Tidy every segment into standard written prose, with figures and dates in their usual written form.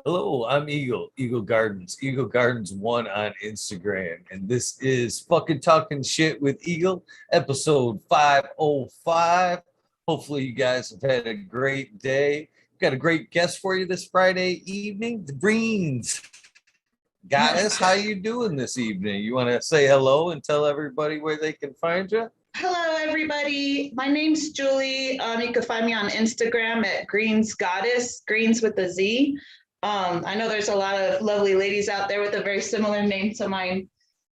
Hello, I'm Eagle Gardens 1 on Instagram, and this is fucking talking shit with Eagle, episode 505. Hopefully, you guys have had a great day. Got a great guest for you this Friday evening, the Greens. Guys, how you doing this evening? You want to say hello and tell everybody where they can find you? Hello, everybody. My name's Julie. You can find me on Instagram at Greens Goddess, Greens with a Z. I know there's a lot of lovely ladies out there with a very similar name to mine.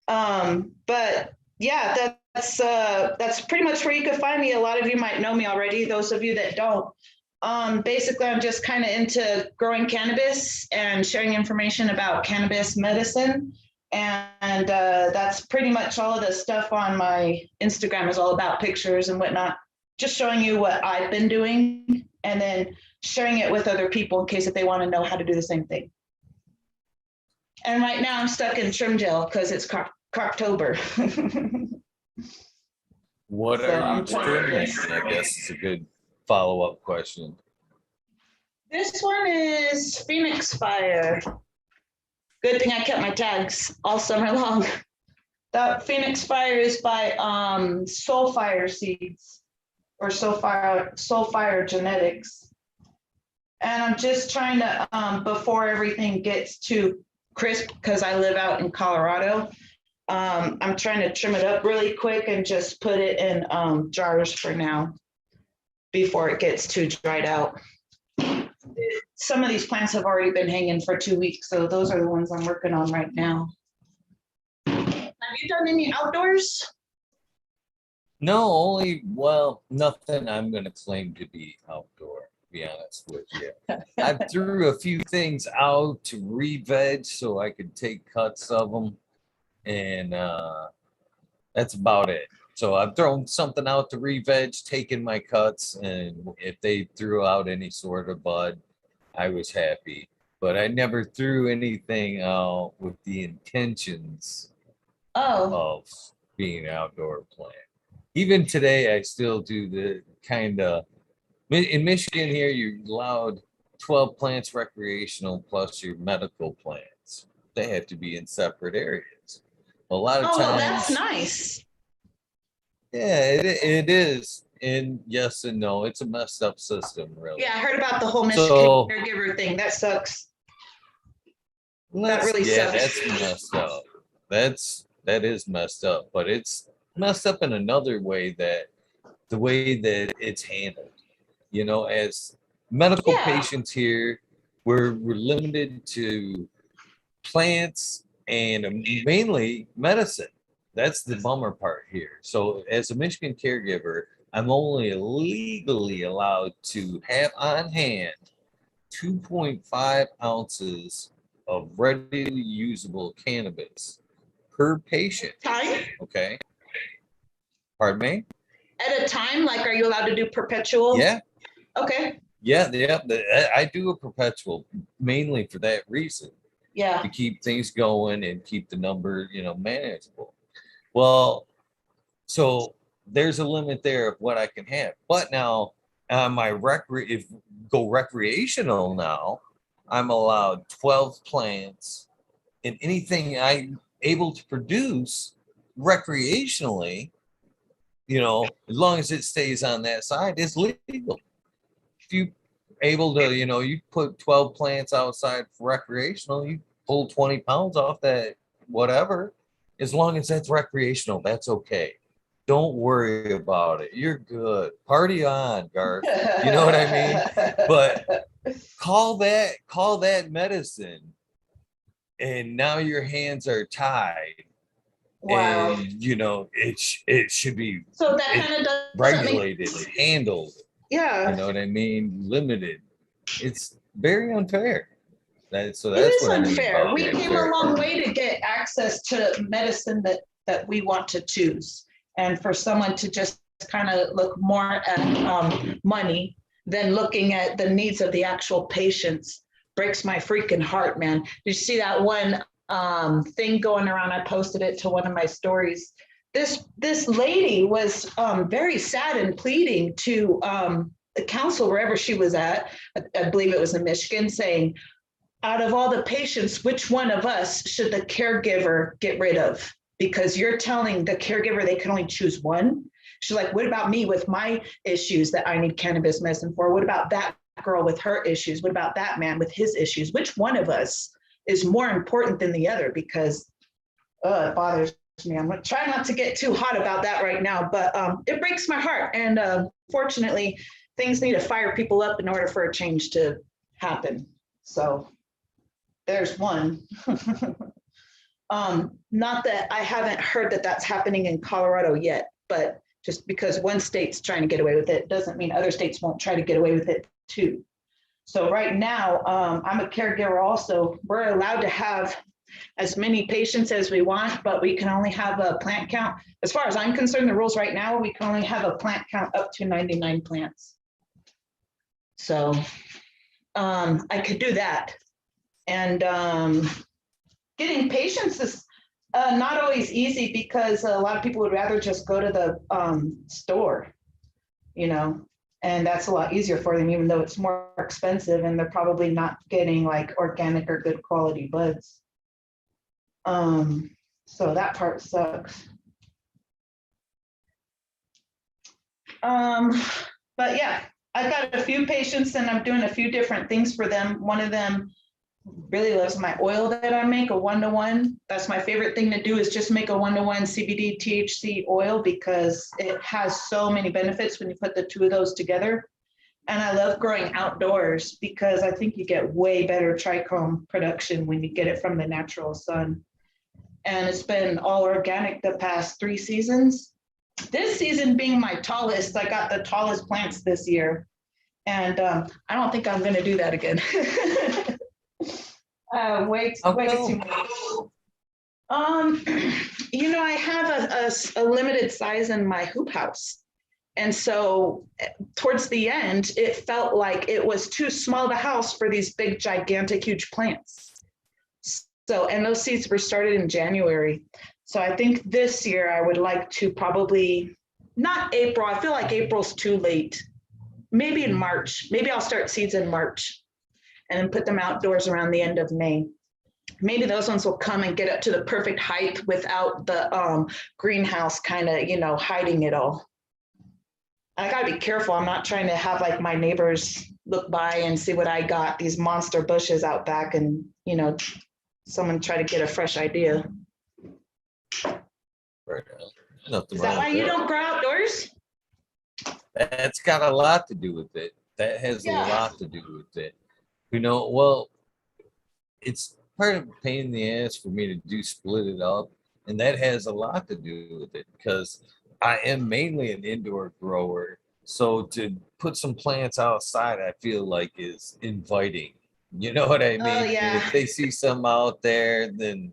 But yeah, that's pretty much where you can find me. A lot of you might know me already. Those of you that don't, basically, I'm just kind of into growing cannabis and sharing information about cannabis medicine. And that's pretty much all of the stuff on my Instagram is all about pictures and whatnot, just showing you what I've been doing and then sharing it with other people in case if they want to know how to do the same thing. And right now I'm stuck in trim gel because it's Croctober. What are you trimming? I guess is a good follow-up question. This one is Phoenix Fire. Good thing I kept my tags all summer long. That Phoenix Fire is by Soulfire Seeds or Soulfire Genetics. And I'm just trying to, before everything gets too crisp, because I live out in Colorado, I'm trying to trim it up really quick and just put it in jars for now before it gets too dried out. Some of these plants have already been hanging for 2 weeks, so those are the ones I'm working on right now. Have you done any outdoors? No, nothing I'm going to claim to be outdoor, to be honest with you. I threw a few things out to re-veg so I could take cuts of them, and that's about it. So I've thrown something out to re-veg, taken my cuts, and if they threw out any sort of bud, I was happy. But I never threw anything out with the intentions of being an outdoor plant. Even today, I still do the kind of, in Michigan here, you're allowed 12 plants recreational plus your medical plants. They have to be in separate areas. A lot of times. That's nice. Yeah, it is. And yes and no. It's a messed up system, really. Yeah, I heard about the whole Michigan caregiver thing. That sucks. That really sucks. That's messed up. That is messed up, but it's messed up in another way, that the way that it's handled. You know, as medical patients here, we're limited to plants and mainly medicine. That's the bummer part here. So as a Michigan caregiver, I'm only legally allowed to have on hand 2.5 ounces of readily usable cannabis per patient. Time? Okay. Pardon me? At a time? Like, are you allowed to do perpetual? Yeah. Okay. Yeah. I do a perpetual mainly for that reason. Yeah. To keep things going and keep the number, manageable. Well, so there's a limit there of what I can have. But now if go recreational now, I'm allowed 12 plants, and anything I'm able to produce recreationally, as long as it stays on that side, is legal. If you able to, you put 12 plants outside for recreational, you pull 20 pounds off that, whatever, as long as that's recreational, that's okay. Don't worry about it. You're good. Party on, Garth. You know what I mean? But call that medicine, and now your hands are tied. Wow. And it should be so that kind of regulated, handled. Yeah. You know what I mean? Limited. It's very unfair. That's unfair. We came a long way to get access to medicine that we want to choose, and for someone to just kind of look more at money than looking at the needs of the actual patients breaks my freaking heart, man. Did you see that one thing going around? I posted it to one of my stories. This lady was very sad and pleading to the council wherever she was at. I believe it was in Michigan, saying, out of all the patients, which one of us should the caregiver get rid of? Because you're telling the caregiver they can only choose one. She's like, what about me with my issues that I need cannabis medicine for? What about that girl with her issues? What about that man with his issues? Which one of us is more important than the other? Because it bothers me. I'm gonna try not to get too hot about that right now, but it breaks my heart. And fortunately, things need to fire people up in order for a change to happen. So there's one. Not that I haven't heard that that's happening in Colorado yet, but just because one state's trying to get away with it doesn't mean other states won't try to get away with it too. So right now, I'm a caregiver also. We're allowed to have as many patients as we want, but we can only have a plant count. As far as I'm concerned, the rules right now, we can only have a plant count up to 99 plants. So I could do that. And getting patients is not always easy because a lot of people would rather just go to the store, you know, and that's a lot easier for them, even though it's more expensive and they're probably not getting like organic or good quality buds. So that part sucks. But yeah, I've got a few patients and I'm doing a few different things for them. One of them really loves my oil that I make, a 1-to-1. That's my favorite thing to do, is just make a 1-to-1 CBD THC oil because it has so many benefits when you put the two of those together. And I love growing outdoors because I think you get way better trichome production when you get it from the natural sun. And it's been all organic the past 3 seasons. This season being my tallest, I got the tallest plants this year. And I don't think I'm gonna do that again. Way too much. You know, I have a limited size in my hoop house. And so towards the end, it felt like it was too small of a house for these big, gigantic, huge plants. So, and those seeds were started in January. So I think this year I would like to probably, not April, I feel like April's too late. Maybe in March, maybe I'll start seeds in March and then put them outdoors around the end of May. Maybe those ones will come and get up to the perfect height without the greenhouse kind of, you know, hiding it all. I gotta be careful. I'm not trying to have like my neighbors look by and see what I got, these monster bushes out back, and, you know, someone try to get a fresh idea. Right. Nothing Is that why you don't grow outdoors? That's got a lot to do with it. That has a lot to do with it. You know, well, it's part of a pain in the ass for me to do split it up. And that has a lot to do with it because I am mainly an indoor grower. So to put some plants outside, I feel like is inviting. You know what I mean? Oh, yeah. If they see some out there, then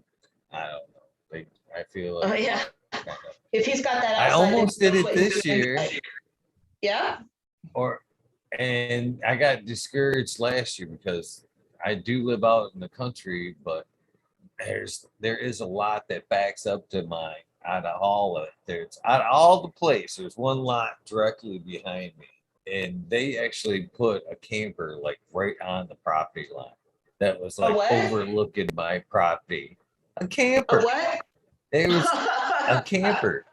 I don't know. I feel like, oh yeah. If he's got that I outside, almost did it this year. Yeah. And I got discouraged last year because I do live out in the country, but there is a lot that backs up to mine. Out of all of it, there's out of all the place, there's one lot directly behind me, and they actually put a camper like right on the property line that was like overlooking my property. A camper. A what? It was a camper.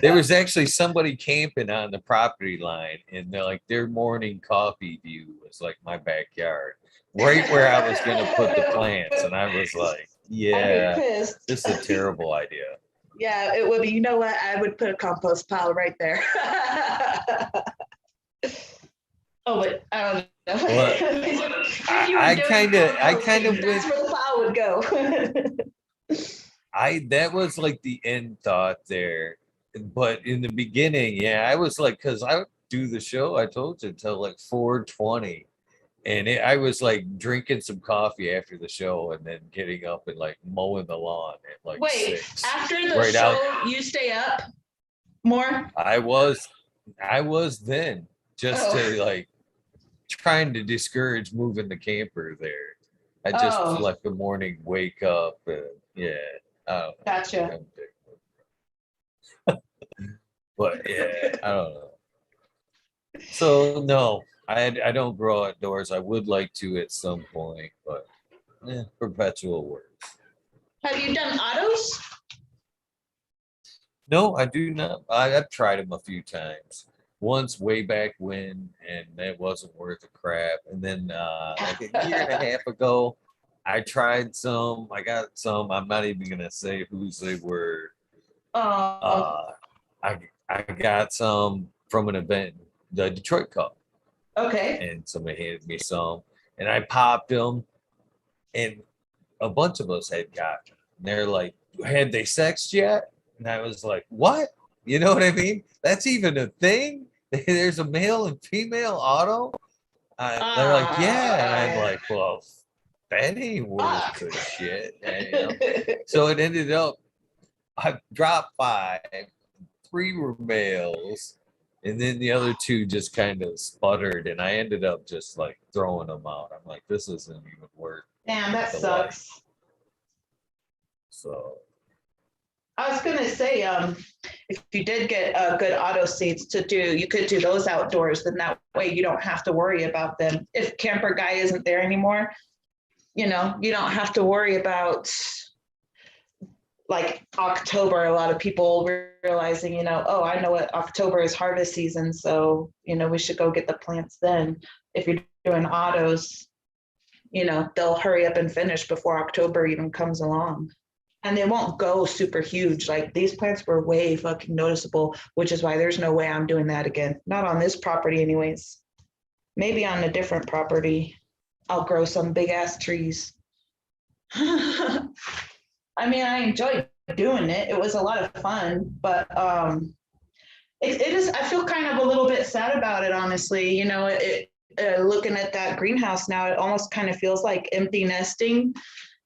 There was actually somebody camping on the property line, and they're like their morning coffee view was like my backyard, right where I was going to put the plants. And I was like, yeah, this is a terrible idea. Yeah, it would be. You know what? I would put a compost pile right there. Oh, but I don't know. Well, I kind of went. That's where the pile would go. That was like the end thought there. But in the beginning, yeah, I was like, because I would do the show, I told you, until like 4:20. And I was like drinking some coffee after the show and then getting up and like mowing the lawn at like 6. After the show, you stay up more? I was then just to like trying to discourage moving the camper there. I just like the morning wake up and Gotcha. But yeah, I don't know. So no, I don't grow outdoors. I would like to at some point, but perpetual works. Have you done autos? No, I do not. I've tried them a few times. Once way back when, and that wasn't worth a crap. And then like a year and a half ago, I tried some. I got some. I'm not even gonna say whose they were. Oh, Uh, I got some from an event, the Detroit Cup, okay. and somebody handed me some, and I popped them, and a bunch of us had gotten. And they're like, "Had they sexed yet?" And I was like, "What?" You know what I mean? That's even a thing. There's a male and female auto. They're like, "Yeah," and I'm Ah, like, "Well, that ain't worth fuck. a shit." So it ended up I dropped five, three were males, and then the other two just kind of sputtered, and I ended up just like throwing them out. I'm like, this isn't even worth Damn, that the life. sucks. So I was gonna say, if you did get good auto seats to do, you could do those outdoors. Then that way you don't have to worry about them. If camper guy isn't there anymore, you don't have to worry about like October. A lot of people realizing, oh, I know what October is harvest season, so we should go get the plants then. If you're doing autos, they'll hurry up and finish before October even comes along. And they won't go super huge. Like these plants were way fucking noticeable, which is why there's no way I'm doing that again. Not on this property, anyways. Maybe on a different property, I'll grow some big ass trees. I mean, I enjoyed doing it. It was a lot of fun, but it is. I feel kind of a little bit sad about it, honestly. Looking at that greenhouse now, it almost kind of feels like empty nesting.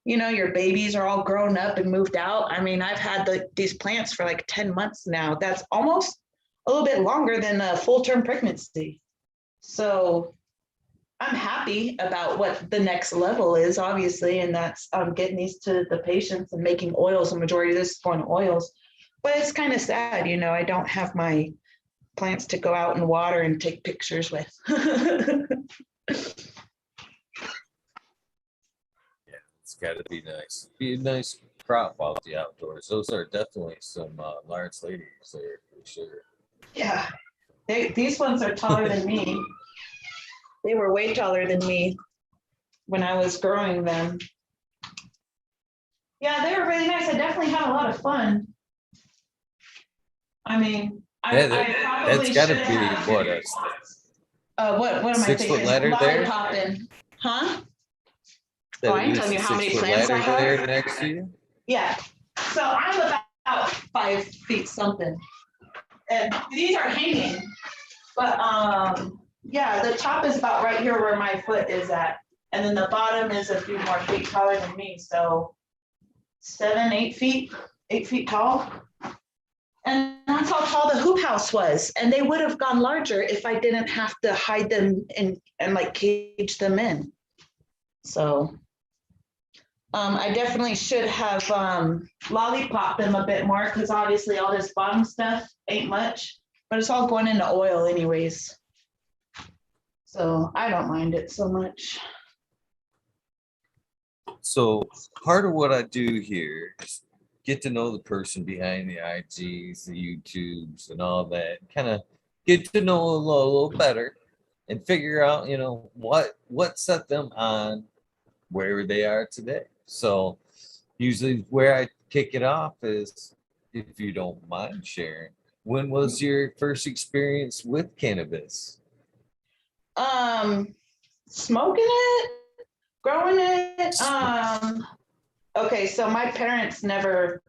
Your babies are all grown up and moved out. I mean, I've had these plants for like 10 months now. That's almost a little bit longer than a full-term pregnancy. So I'm happy about what the next level is, obviously, and that's getting these to the patients and making oils. The majority of this is going to oils. But it's kind of sad, I don't have my plants to go out and water and take pictures with. yeah, it's got to be nice. Be a nice crop out the outdoors. Those are definitely some large ladies there for sure. Yeah, these ones are taller than me. They were way taller than me when I was growing them. Yeah, they were really nice. I definitely had a lot of fun. I mean, Yeah, I that's probably got to should be have. what What am I 6 foot thinking? ladder there. Lollipopping, huh? That Oh, I at ain't least telling a you how many 6 foot plants I ladder have. there next to you. Yeah. So I'm about 5 feet something, and these are hanging. But yeah, the top is about right here where my foot is at, and then the bottom is a few more feet taller than me. So 7, 8 feet tall. And that's how tall the hoop house was. And they would have gone larger if I didn't have to hide them and like cage them in. So I definitely should have lollipopped them a bit more because obviously all this bottom stuff ain't much, but it's all going into oil anyways. So I don't mind it so much. So part of what I do here is get to know the person behind the IGs, the YouTubes, and all that. Kind of get to know a little better, and figure out, what set them on where they are today. So usually where I kick it off is, if you don't mind sharing, when was your first experience with cannabis? Smoking it, growing it. Okay, so my parents never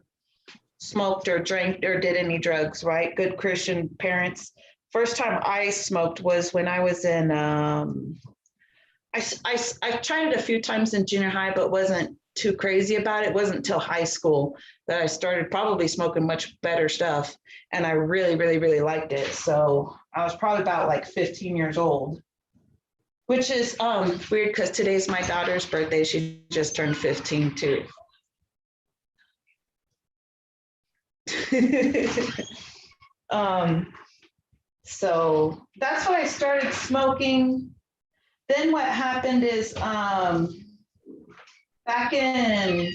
smoked or drank or did any drugs, right? Good Christian parents. First time I smoked was when I was in, I tried it a few times in junior high, but wasn't too crazy about it. It wasn't until high school that I started probably smoking much better stuff. And I really, really, really liked it. So I was probably about like 15 years old, which is weird because today's my daughter's birthday. She just turned 15 too. So that's when I started smoking. Then what happened is Back in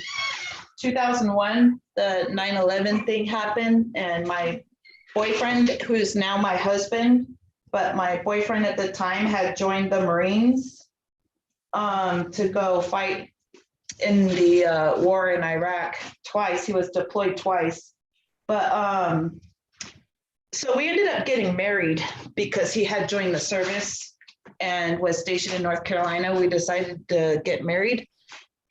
2001, the 9/11 thing happened, and my boyfriend, who's now my husband, but my boyfriend at the time had joined the Marines to go fight in the war in Iraq twice. He was deployed twice. But so we ended up getting married because he had joined the service and was stationed in North Carolina. We decided to get married.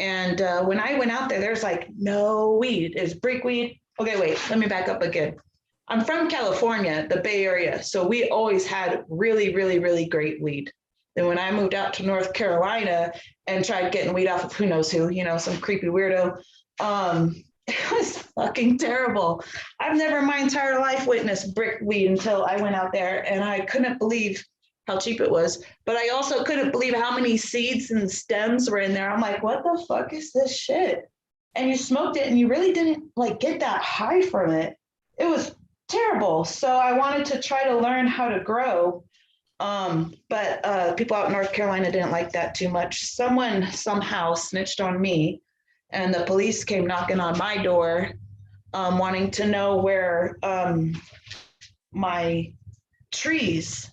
And when I went out there, there's like no weed. It's brick weed. Okay, wait, let me back up again. I'm from California, the Bay Area. So we always had really, really, really great weed. Then when I moved out to North Carolina and tried getting weed off of who knows who, you know, some creepy weirdo, it was fucking terrible. I've never in my entire life witnessed brick weed until I went out there, and I couldn't believe how cheap it was. But I also couldn't believe how many seeds and stems were in there. I'm like, what the fuck is this shit? And you smoked it and you really didn't like get that high from it. It was terrible. So I wanted to try to learn how to grow. But people out in North Carolina didn't like that too much. Someone somehow snitched on me, and the police came knocking on my door, wanting to know where my trees.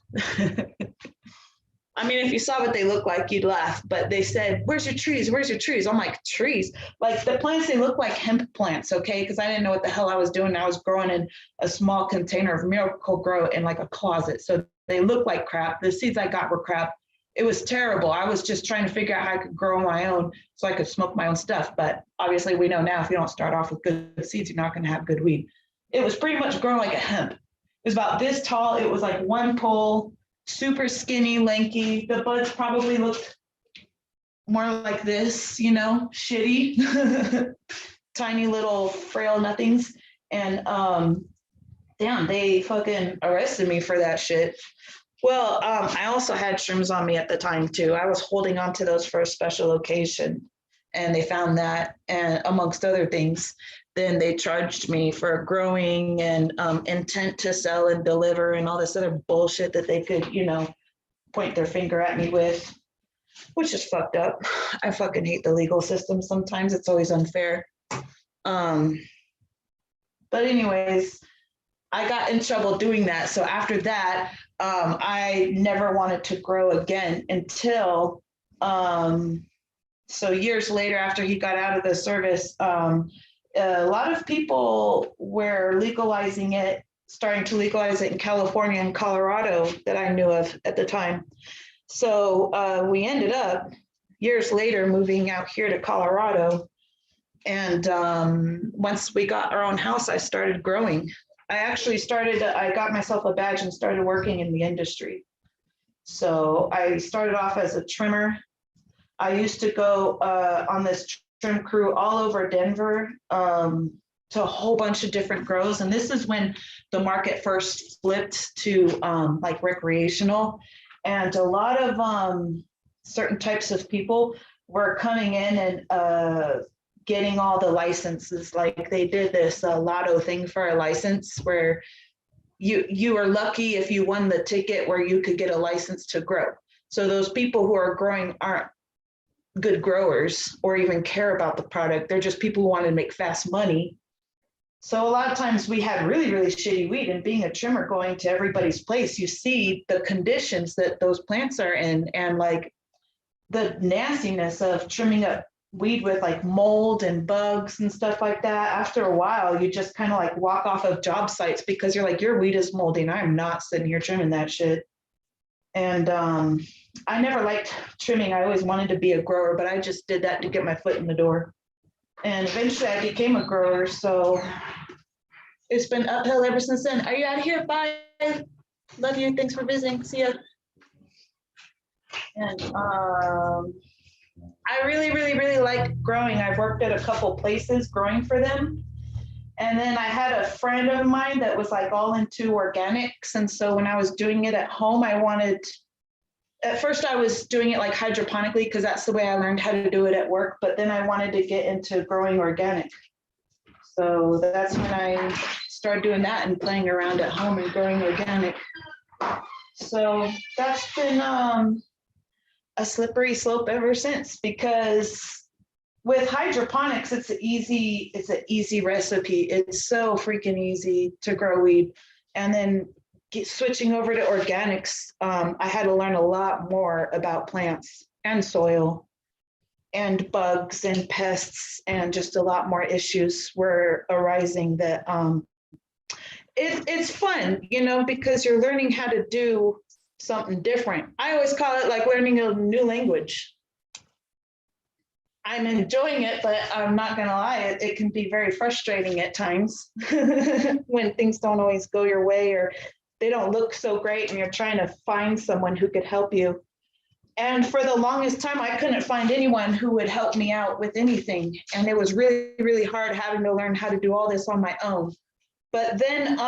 I mean, if you saw what they look like, you'd laugh. But they said, "Where's your trees? Where's your trees?" I'm like, trees? Like the plants, they look like hemp plants, okay? Because I didn't know what the hell I was doing. I was growing in a small container of Miracle-Gro in like a closet. So they look like crap. The seeds I got were crap. It was terrible. I was just trying to figure out how I could grow on my own so I could smoke my own stuff. But obviously we know now if you don't start off with good seeds, you're not going to have good weed. It was pretty much growing like a hemp. It was about this tall. It was like one pole, super skinny, lanky. The buds probably looked more like this, you know, shitty, tiny little frail nothings. And damn, they fucking arrested me for that shit. Well, I also had shrooms on me at the time too. I was holding on to those for a special occasion, and they found that, and amongst other things, then they charged me for growing and intent to sell and deliver and all this other bullshit that they could, you know, point their finger at me with, which is fucked up. I fucking hate the legal system. Sometimes it's always unfair. But anyways, I got in trouble doing that. So after that, I never wanted to grow again until, so years later, after he got out of the service, a lot of people were legalizing it, starting to legalize it in California and Colorado that I knew of at the time. So we ended up years later moving out here to Colorado. And once we got our own house, I started growing. I got myself a badge and started working in the industry. So I started off as a trimmer. I used to go on this trim crew all over Denver to a whole bunch of different grows. And this is when the market first flipped to like recreational. And a lot of certain types of people were coming in and getting all the licenses. Like they did this lotto thing for a license where you were lucky if you won the ticket where you could get a license to grow. So those people who are growing aren't good growers or even care about the product. They're just people who want to make fast money. So a lot of times we had really, really shitty weed, and being a trimmer going to everybody's place, you see the conditions that those plants are in and like the nastiness of trimming up weed with like mold and bugs and stuff like that. After a while, you just kind of like walk off of job sites because you're like, your weed is moldy and I'm not sitting here trimming that shit. And I never liked trimming. I always wanted to be a grower, but I just did that to get my foot in the door. And eventually I became a grower. So it's been uphill ever since then. Are you out of here? Bye. Love you. Thanks for visiting. See ya. And I really, really, really like growing. I've worked at a couple places growing for them. And then I had a friend of mine that was like all into organics. And so when I was doing it at home, at first I was doing it like hydroponically because that's the way I learned how to do it at work. But then I wanted to get into growing organic. So that's when I started doing that and playing around at home and growing organic. So that's been a slippery slope ever since, because with hydroponics, it's an easy recipe. It's so freaking easy to grow weed. And then switching over to organics, I had to learn a lot more about plants and soil and bugs and pests, and just a lot more issues were arising that it's fun, because you're learning how to do something different. I always call it like learning a new language. I'm enjoying it, but I'm not gonna lie, it can be very frustrating at times when things don't always go your way, or they don't look so great, and you're trying to find someone who could help you. And for the longest time, I couldn't find anyone who would help me out with anything. And it was really, really hard having to learn how to do all this on my own. But then,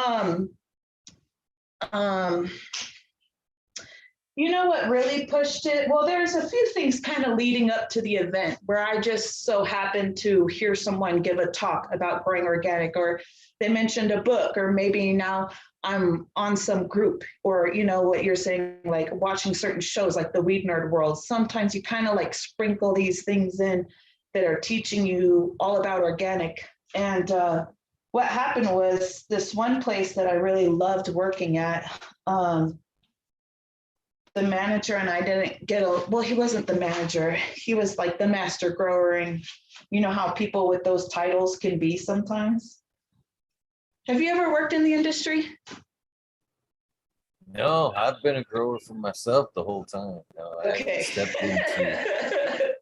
you know what really pushed it? Well, there's a few things kind of leading up to the event where I just so happened to hear someone give a talk about growing organic, or they mentioned a book, or maybe now I'm on some group, or what you're saying, like watching certain shows like the Weed Nerd World. Sometimes you kind of like sprinkle these things in that are teaching you all about organic. And what happened was this one place that I really loved working at, the manager and I didn't get well, he wasn't the manager. He was like the master grower. And you know how people with those titles can be sometimes. Have you ever worked in the industry? No, I've been a grower for myself the whole time. No, I Okay. stepped into.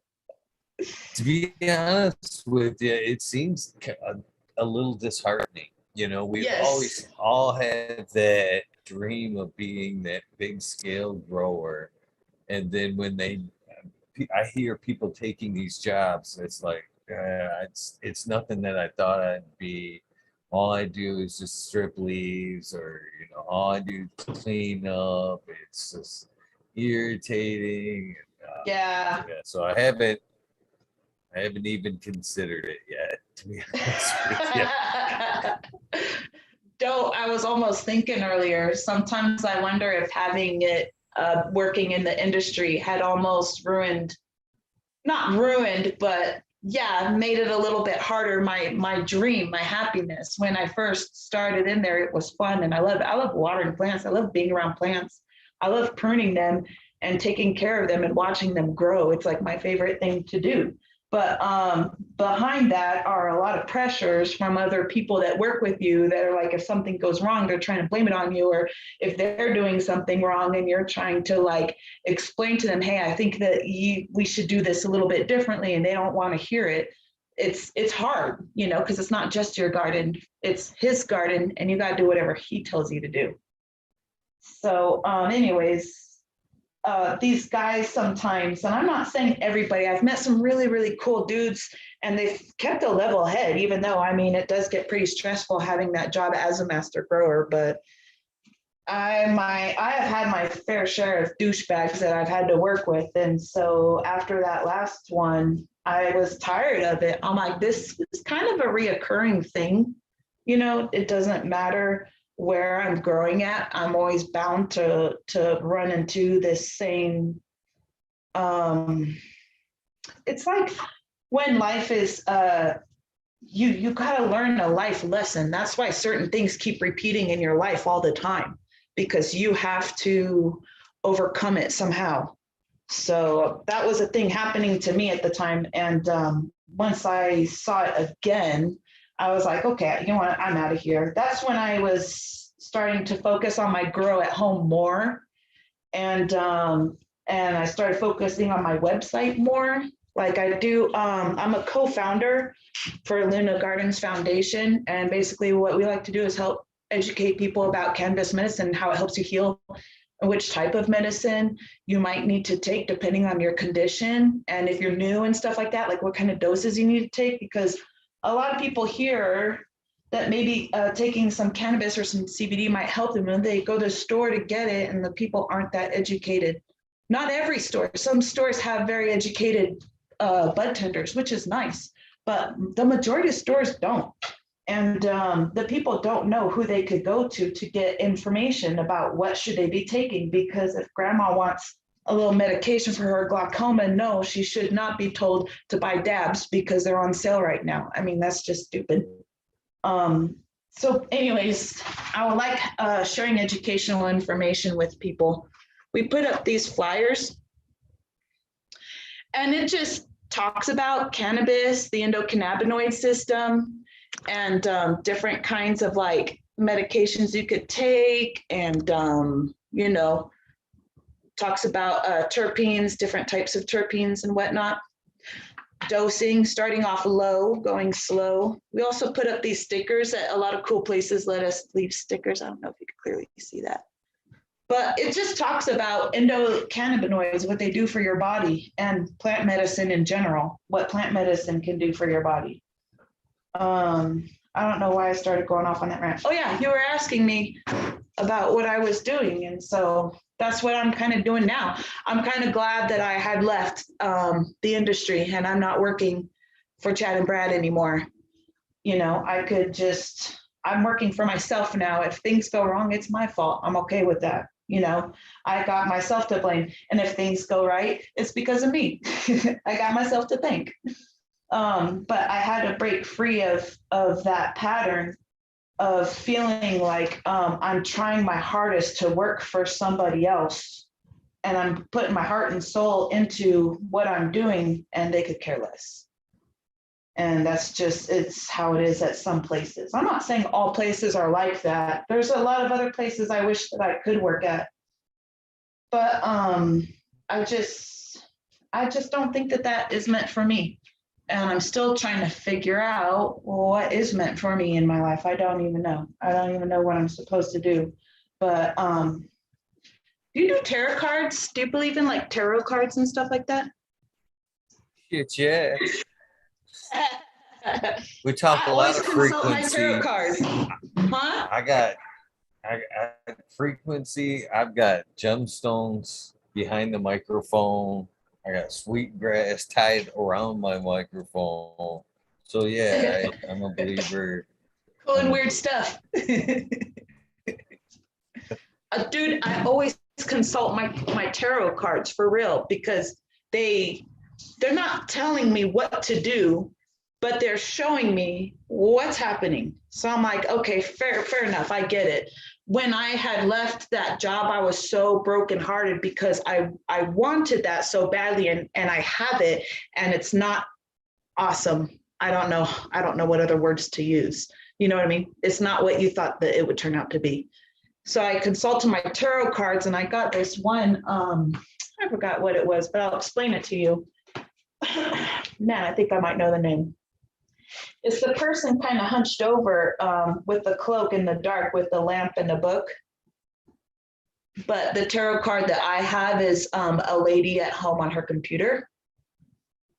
To be honest with you, it seems a little disheartening. We've Yes. always all had that dream of being that big scale grower, and then when I hear people taking these jobs, it's like it's nothing that I thought I'd be. All I do is just strip leaves, or all I do is clean up. It's just irritating. Yeah. So I haven't even considered it yet, to be honest with you. I was almost thinking earlier, sometimes I wonder if having it working in the industry had almost not ruined, but yeah, made it a little bit harder. My dream, my happiness. When I first started in there, it was fun, and I love watering plants. I love being around plants. I love pruning them and taking care of them and watching them grow. It's like my favorite thing to do. But behind that are a lot of pressures from other people that work with you that are like, if something goes wrong, they're trying to blame it on you, or if they're doing something wrong and you're trying to like explain to them, hey, I think that we should do this a little bit differently, and they don't want to hear it. It's hard, because it's not just your garden, it's his garden, and you got to do whatever he tells you to do. So anyways, these guys sometimes, and I'm not saying everybody, I've met some really, really cool dudes, and they've kept a level head, even though, it does get pretty stressful having that job as a master grower. But I have had my fair share of douchebags that I've had to work with. And so after that last one, I was tired of it. I'm like, this is kind of a reoccurring thing. It doesn't matter where I'm growing at, I'm always bound to run into this same, it's like when life is, you got to learn a life lesson. That's why certain things keep repeating in your life all the time, because you have to overcome it somehow. So that was a thing happening to me at the time. And once I saw it again, I was like, okay, you know what, I'm out of here. That's when I was starting to focus on my grow at home more. And I started focusing on my website more. Like I do, I'm a co-founder for Luna Gardens Foundation. And basically what we like to do is help educate people about cannabis medicine, how it helps you heal, and which type of medicine you might need to take depending on your condition. And if you're new and stuff like that, like what kind of doses you need to take, because a lot of people hear that maybe taking some cannabis or some CBD might help them, and they go to the store to get it, and the people aren't that educated. Not every store. Some stores have very educated bud tenders, which is nice, but the majority of stores don't. And the people don't know who they could go to get information about what should they be taking, because if grandma wants a little medication for her glaucoma. No, she should not be told to buy dabs because they're on sale right now. I mean, that's just stupid. So anyways, I would like sharing educational information with people. We put up these flyers and it just talks about cannabis, the endocannabinoid system, and different kinds of like medications you could take, and you know, talks about terpenes, different types of terpenes and whatnot. Dosing, starting off low, going slow. We also put up these stickers that a lot of cool places let us leave stickers. I don't know if you can clearly see that. But it just talks about endocannabinoids, what they do for your body, and plant medicine in general, what plant medicine can do for your body. I don't know why I started going off on that rant. Oh yeah, you were asking me about what I was doing. And so that's what I'm kind of doing now. I'm kind of glad that I had left the industry and I'm not working for Chad and Brad anymore. You know, I'm working for myself now. If things go wrong, it's my fault. I'm okay with that. You know, I got myself to blame. And if things go right, it's because of me. I got myself to thank. But I had to break free of that pattern of feeling like I'm trying my hardest to work for somebody else, and I'm putting my heart and soul into what I'm doing, and they could care less. And that's just, it's how it is at some places. I'm not saying all places are like that. There's a lot of other places I wish that I could work at. But I just don't think that that is meant for me. And I'm still trying to figure out what is meant for me in my life. I don't even know. I don't even know what I'm supposed to do. But do you do tarot cards? Do you believe in like tarot cards and stuff like that? Shit, yeah. We talk a lot of frequency. My tarot cards. Huh? I got frequency. I've got gemstones behind the microphone. I got sweet grass tied around my microphone. So yeah, I'm a believer. Cool and weird stuff. Dude, I always consult my tarot cards for real, because they're not telling me what to do, but they're showing me what's happening. So I'm like, okay, fair enough. I get it. When I had left that job, I was so brokenhearted because I wanted that so badly, and I have it, and it's not awesome. I don't know what other words to use. You know what I mean? It's not what you thought that it would turn out to be. So I consulted my tarot cards, and I got this one. I forgot what it was, but I'll explain it to you. Man, I think I might know the name. It's the person kind of hunched over with the cloak in the dark with the lamp and the book. But the tarot card that I have is a lady at home on her computer.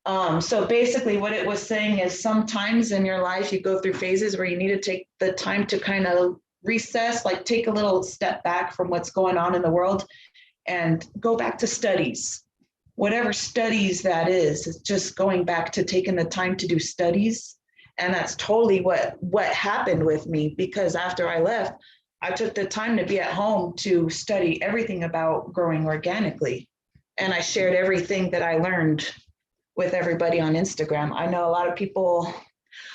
So basically what it was saying is sometimes in your life you go through phases where you need to take the time to kind of recess, like take a little step back from what's going on in the world and go back to studies. Whatever studies that is, it's just going back to taking the time to do studies. And that's totally what happened with me, because after I left, I took the time to be at home to study everything about growing organically. And I shared everything that I learned with everybody on Instagram. I know a lot of people,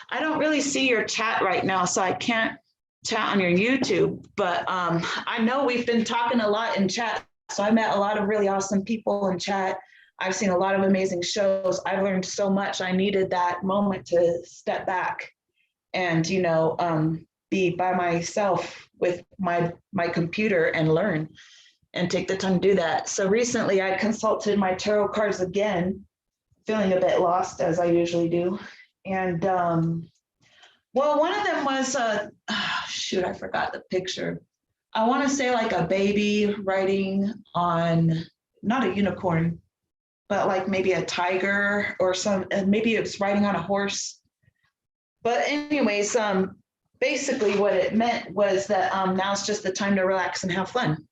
I don't really see your chat right now, so I can't chat on your YouTube, but I know we've been talking a lot in chat. So I met a lot of really awesome people in chat. I've seen a lot of amazing shows. I've learned so much. I needed that moment to step back and, you know, be by myself with my computer and learn and take the time to do that. So recently I consulted my tarot cards again, feeling a bit lost as I usually do. And well, one of them was, shoot, I forgot the picture. I want to say like a baby riding on, not a unicorn, but like maybe a tiger or maybe it's riding on a horse. But anyways, basically what it meant was that now's just the time to relax and have fun.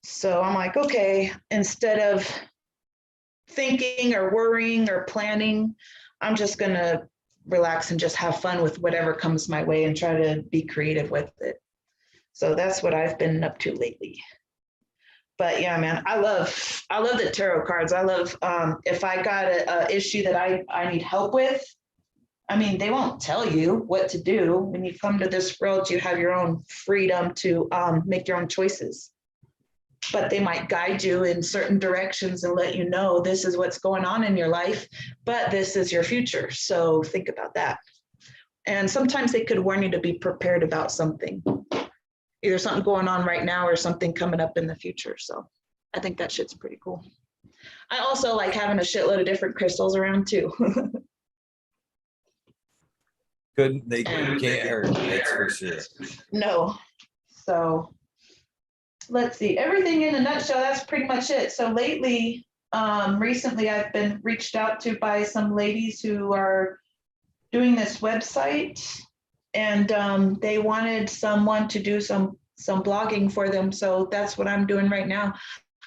So I'm like, okay, instead of thinking or worrying or planning, I'm just gonna relax and just have fun with whatever comes my way and try to be creative with it. So that's what I've been up to lately. But yeah, man, I love the tarot cards. I love if I got a issue that I need help with. I mean, they won't tell you what to do. When you come to this world, you have your own freedom to make your own choices. But they might guide you in certain directions and let you know this is what's going on in your life, but this is your future. So think about that. And sometimes they could warn you to be prepared about something, either something going on right now or something coming up in the future. So I think that shit's pretty cool. I also like having a shitload of different crystals around too. They can't hurt, that's for sure. No. So let's see, everything in a nutshell, that's pretty much it. So lately, recently I've been reached out to by some ladies who are doing this website, and they wanted someone to do some blogging for them. So that's what I'm doing right now.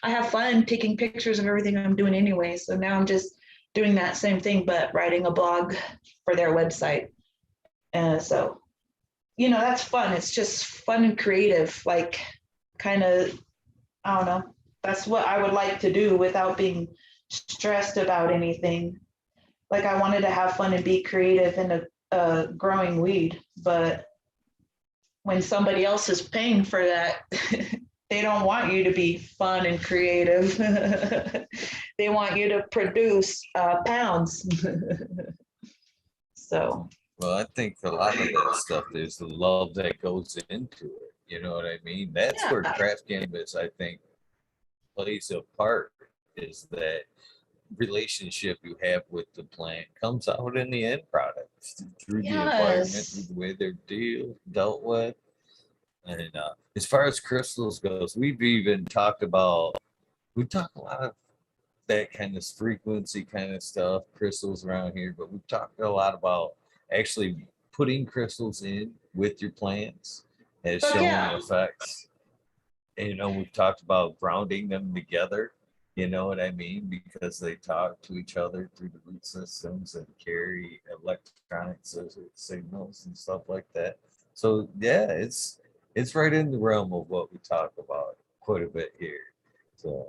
I have fun taking pictures of everything I'm doing anyway. So now I'm just doing that same thing, but writing a blog for their website. So, you know, that's fun. It's just fun and creative, like kind of, I don't know. That's what I would like to do without being stressed about anything. Like I wanted to have fun and be creative in a growing weed, but when somebody else is paying for that, they don't want you to be fun and creative. They want you to produce pounds. So. Well, I think a lot of that stuff, there's the love that goes into it. You know what I mean? That's where craft cannabis, I think, plays a part, is that relationship you have with the plant comes out in the end product through the environment, through the way they're dealt with. And as far as crystals goes, we talk a lot of that kind of frequency kind of stuff, crystals around here, but we've talked a lot about actually putting crystals in with your plants has shown effects. And, you know, we've talked about grounding them together, you know what I mean? Because they talk to each other through the root systems and carry electronic signals and stuff like that. So yeah, it's right in the realm of what we talk about quite a bit here. So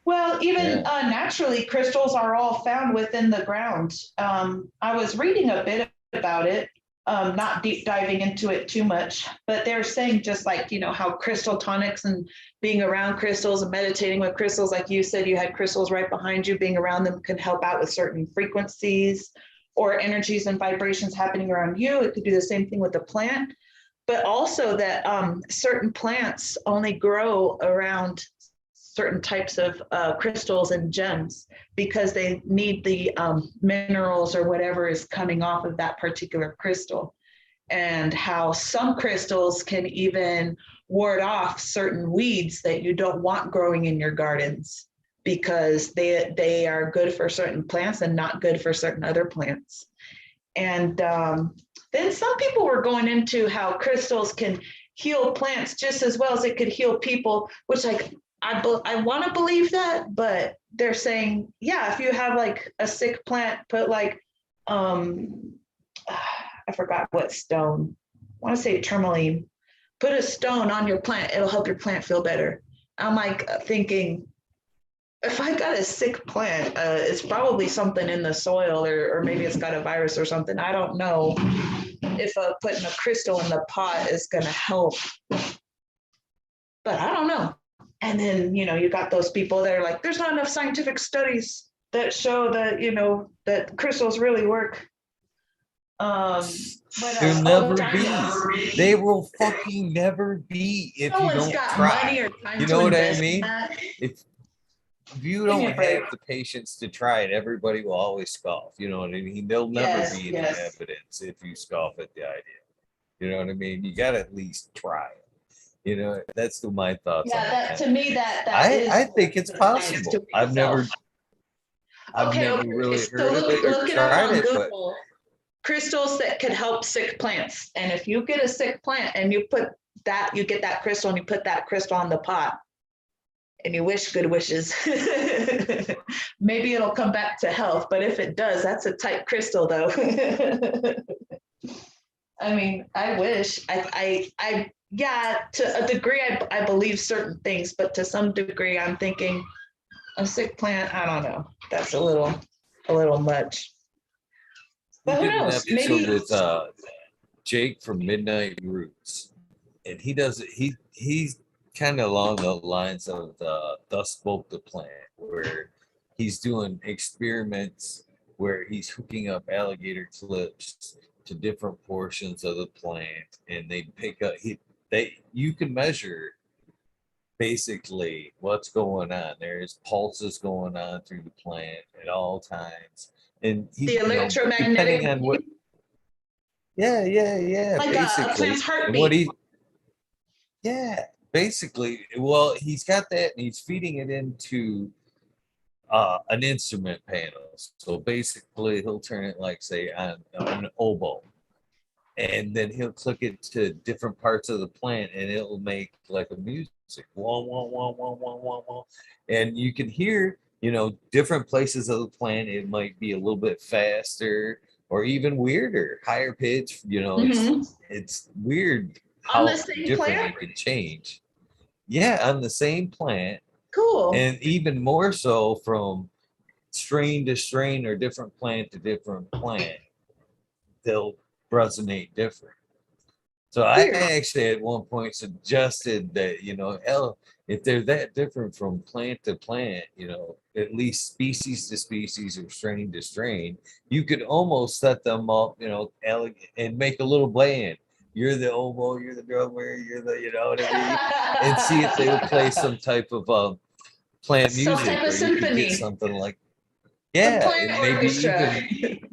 well, even naturally, crystals are all found within the ground. I was reading a bit about it, not deep diving into it too much, but they're saying just like, you know, how crystal tonics and being around crystals and meditating with crystals, like you said, you had crystals right behind you, being around them can help out with certain frequencies or energies and vibrations happening around you. It could do the same thing with the plant, but also that certain plants only grow around certain types of crystals and gems because they need the minerals or whatever is coming off of that particular crystal, and how some crystals can even ward off certain weeds that you don't want growing in your gardens because they are good for certain plants and not good for certain other plants. And then some people were going into how crystals can heal plants just as well as it could heal people, which like I want to believe that, but they're saying, yeah, if you have like a sick plant, put like, I forgot what stone, I want to say tourmaline, put a stone on your plant, it'll help your plant feel better. I'm like thinking, if I got a sick plant, it's probably something in the soil or maybe it's got a virus or something. I don't know if putting a crystal in the pot is going to help, but I don't know. And then, you know, you got those people that are like, there's not enough scientific studies that show that, you know, that crystals really work. There'll never be. They will fucking never be if you don't try. You know what I mean? If you don't have the patience to try it, everybody will always scoff. You know what I mean? There'll never be any evidence if you scoff at the idea. You know what I mean? You got to at least try it. You know, that's my thoughts. Yeah, that to me, I think it's possible. I've never really heard of it or tried it, but crystals that could help sick plants. And if you get a sick plant and you put that, you get that crystal and you put that crystal on the pot and you wish good wishes, maybe it'll come back to health. But if it does, that's a tight crystal though. I mean, I wish yeah, to a degree, I believe certain things, but to some degree, I'm thinking a sick plant. I don't know. That's a little much. We But who did an knows? episode Maybe. with Jake from Midnight Roots, and he does it. He's kind of along the lines of the Thus Spoke the Plant, where he's doing experiments where he's hooking up alligator clips to different portions of the plant, and they pick up. You can measure basically what's going on. There's pulses going on through the plant at all times, and The depending electromagnetic, on what. Yeah, like a basically. plant's And what heartbeat. yeah, basically, well, he's got that and he's feeding it into an instrument panel. So basically, he'll turn it like, say, on an oboe, and then he'll click it to different parts of the plant and it'll make like a music. Wah, wah, wah, wah, wah, wah, wah. And you can hear, different places of the plant. It might be a little bit faster or even weirder, higher pitch. Mhm. It's weird On the how same different plant? it can change. Yeah, on the same plant, Cool. and even more so from strain to strain or different plant to different plant, they'll resonate different. So I Weird. actually at one point suggested that, hell, if they're that different from plant to plant, at least species to species or strain to strain, you could almost set them up, and make a little band. You're the oboe, you're the drummer, you're the, you know what I mean? And see if they would play some type of plant Some music, type of or you could get symphony. something like, The yeah, plant and orchestra.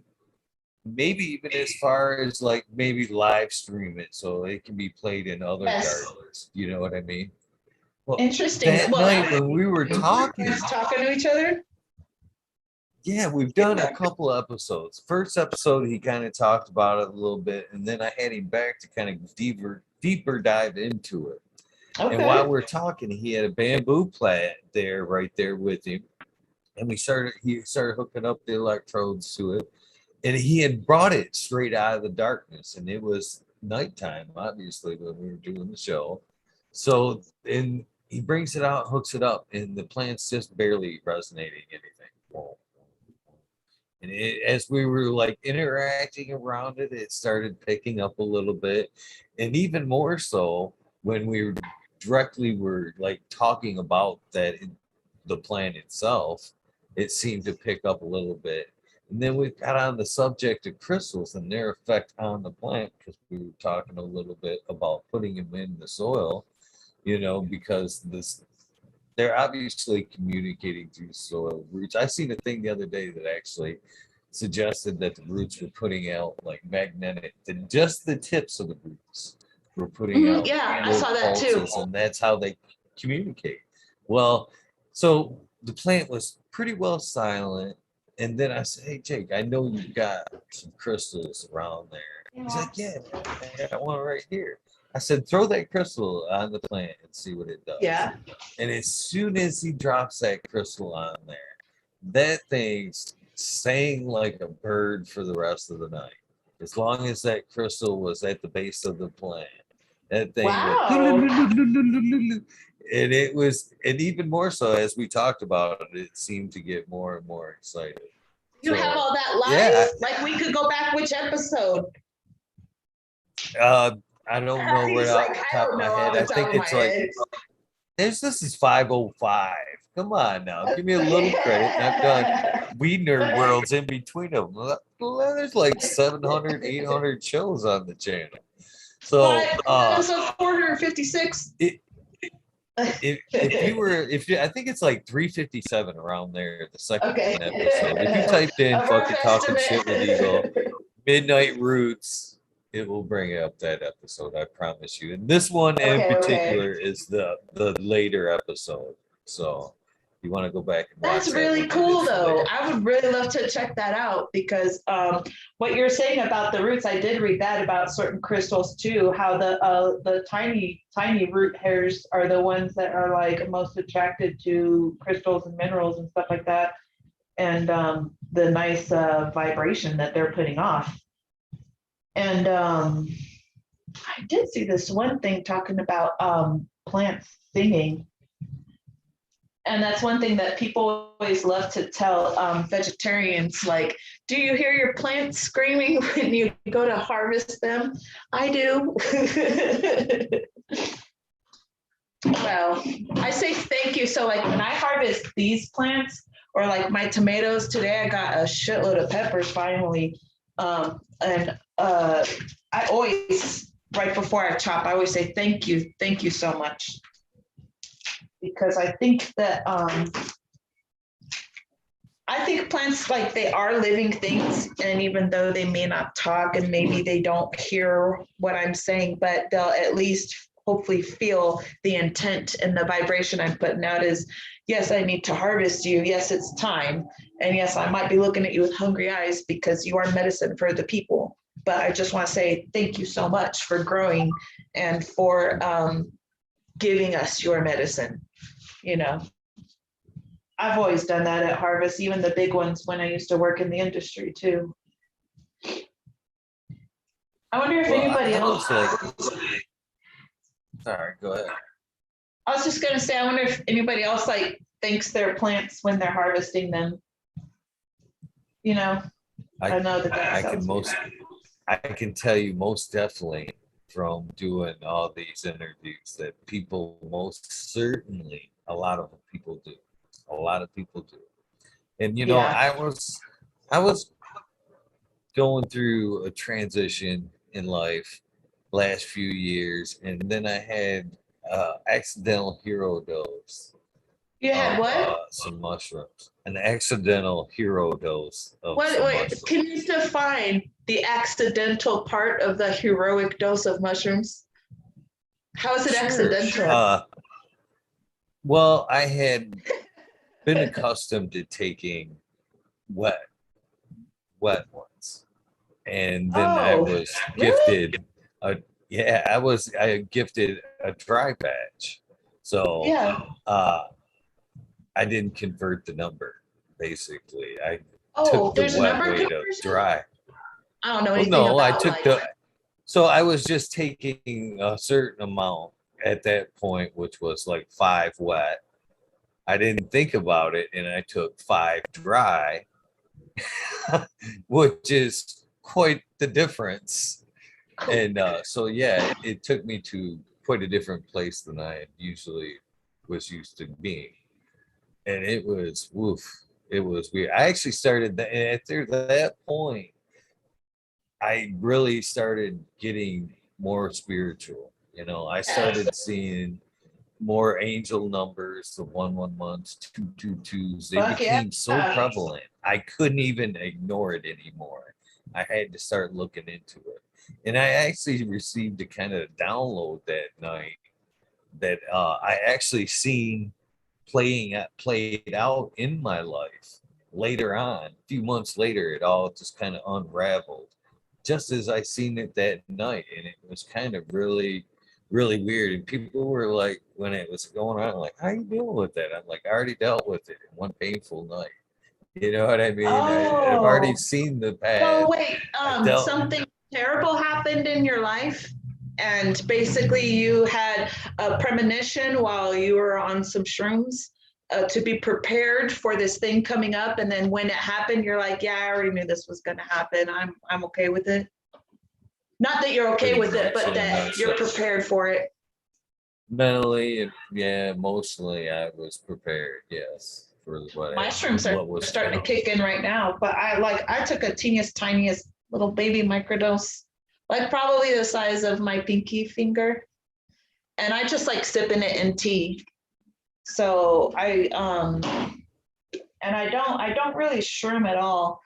maybe even as far as like maybe live stream it so it can be played in other Yes. gardens. You know what I mean? Well, Interesting. that Well, night when we were plants talking, talking to each other. yeah, we've done a couple episodes. First episode, he kind of talked about it a little bit, and then I had him back to kind of deeper dive into it. And while Okay. we're talking, he had a bamboo plant there, right there with him, and he started hooking up the electrodes to it, and he had brought it straight out of the darkness, and it was nighttime, obviously, when we were doing the show. So, and he brings it out, hooks it up, and the plant's just barely resonating anything. And as we were like interacting around it, it started picking up a little bit, and even more so when we were like talking about that the plant itself, it seemed to pick up a little bit. And then we got on the subject of crystals and their effect on the plant, because we were talking a little bit about putting them in the soil, because they're obviously communicating through soil roots. I seen a thing the other day that actually suggested that the roots were putting out like just the tips of the roots were putting Mhm. out Yeah, I little saw that too. pulses, and that's how they communicate. Well, so the plant was pretty well silent. And then I said, "Hey, Jake, I know you've got some crystals around there." He's like, "Yeah, man, I got one right here." I said, "Throw that crystal on the plant and see what it does." Yeah. And as soon as he drops that crystal on there, that thing's sang like a bird for the rest of the night. As long as that crystal was at the base of the plant, that thing went, Wow. and it was, and even more so as we talked about it, it seemed to get more and more excited. You have So all that live? yeah, Like we could go back which episode? I don't know right He's off like, the I top of don't my know off head. the I top think of my it's like head. this is 505. Come on now, give me a little credit. And I've done We Nerd Worlds in between them. There's like 700, 800 shows on the channel. So Episode 456. it, if you I think it's like 357 around there, the second Okay. episode. If you typed in A rough fucking talking shit with Eagle, estimate. Midnight Roots, it will bring up that episode, I promise you. And this one in Okay, okay. particular is the later episode. So you want to go back and That's watch that really one, it cool is though. later. I would really love to check that out because what you're saying about the roots, I did read that about certain crystals too, how the tiny root hairs are the ones that are like most attracted to crystals and minerals and stuff like that. And the nice vibration that they're putting off. And I did see this one thing talking about plants singing. And that's one thing that people always love to tell vegetarians, like, do you hear your plants screaming when you go to harvest them? I do. Well, I say thank you. So like when I harvest these plants or like my tomatoes today, I got a shitload of peppers finally. And I always, right before I chop, I always say thank you so much. Because I think that I think plants, like, they are living things, and even though they may not talk and maybe they don't hear what I'm saying, but they'll at least hopefully feel the intent and the vibration I'm putting out is, yes, I need to harvest you. Yes, it's time. And yes, I might be looking at you with hungry eyes because you are medicine for the people. But I just want to say thank you so much for growing and for giving us your medicine. You know, I've always done that at harvest, even the big ones when I used to work in the industry too. I wonder if anybody else. Sorry, go ahead. I was just gonna say, I wonder if anybody else like thanks their plants when they're harvesting them. You know, I know that I can tell you most definitely from doing all these interviews that people most certainly, a lot of people do. A lot of people do. And you know, Yeah. I was going through a transition in life last few years, and then I had accidental hero dose You had of what? some mushrooms. An accidental hero dose of some Wait, mushrooms. can you define the accidental part of the heroic dose of mushrooms? How is it accidental? Well, I had been accustomed to taking wet ones, and then I was really? gifted I gifted a dry batch. So Yeah. I didn't convert the number. Basically, I Oh, took the there's a wet number way to conversion? dry. I don't know Well, anything no, I about took like. so I was just taking a certain amount at that point, which was like 5 wet. I didn't think about it, and I took 5 dry, which is quite the difference. And so, yeah, it took me to quite a different place than I usually was used to being. And it was, woof, it was weird. I actually started after that point, I really started getting more spiritual. You know, I started seeing more angel numbers, the 111s, 222s. They Fuck yeah. became so prevalent. I couldn't even ignore it anymore. I had to start looking into it. And I actually received a kind of download that night that I actually seen played out in my life later on. A few months later, it all just kind of unraveled, just as I seen it that night, and it was kind of really weird. And people were like, when it was going on, like, how are you dealing with that? I'm like, I already dealt with it in one painful night. You know what I mean? I've already Oh, seen the so path. wait, I dealt. something terrible happened in your life, and basically you had a premonition while you were on some shrooms to be prepared for this thing coming up, and then when it happened, you're like, yeah, I already knew this was going to happen. I'm okay with it. Not that you're okay Pretty with it, much, but yeah, that you're prepared for it. mentally and yeah, emotionally, I was prepared. Yes, for My shrooms are what was starting to coming. kick in right now, but I took a tiniest little baby microdose, like probably the size of my pinky finger, and I just like sipping it in tea. So and I don't really shroom at all.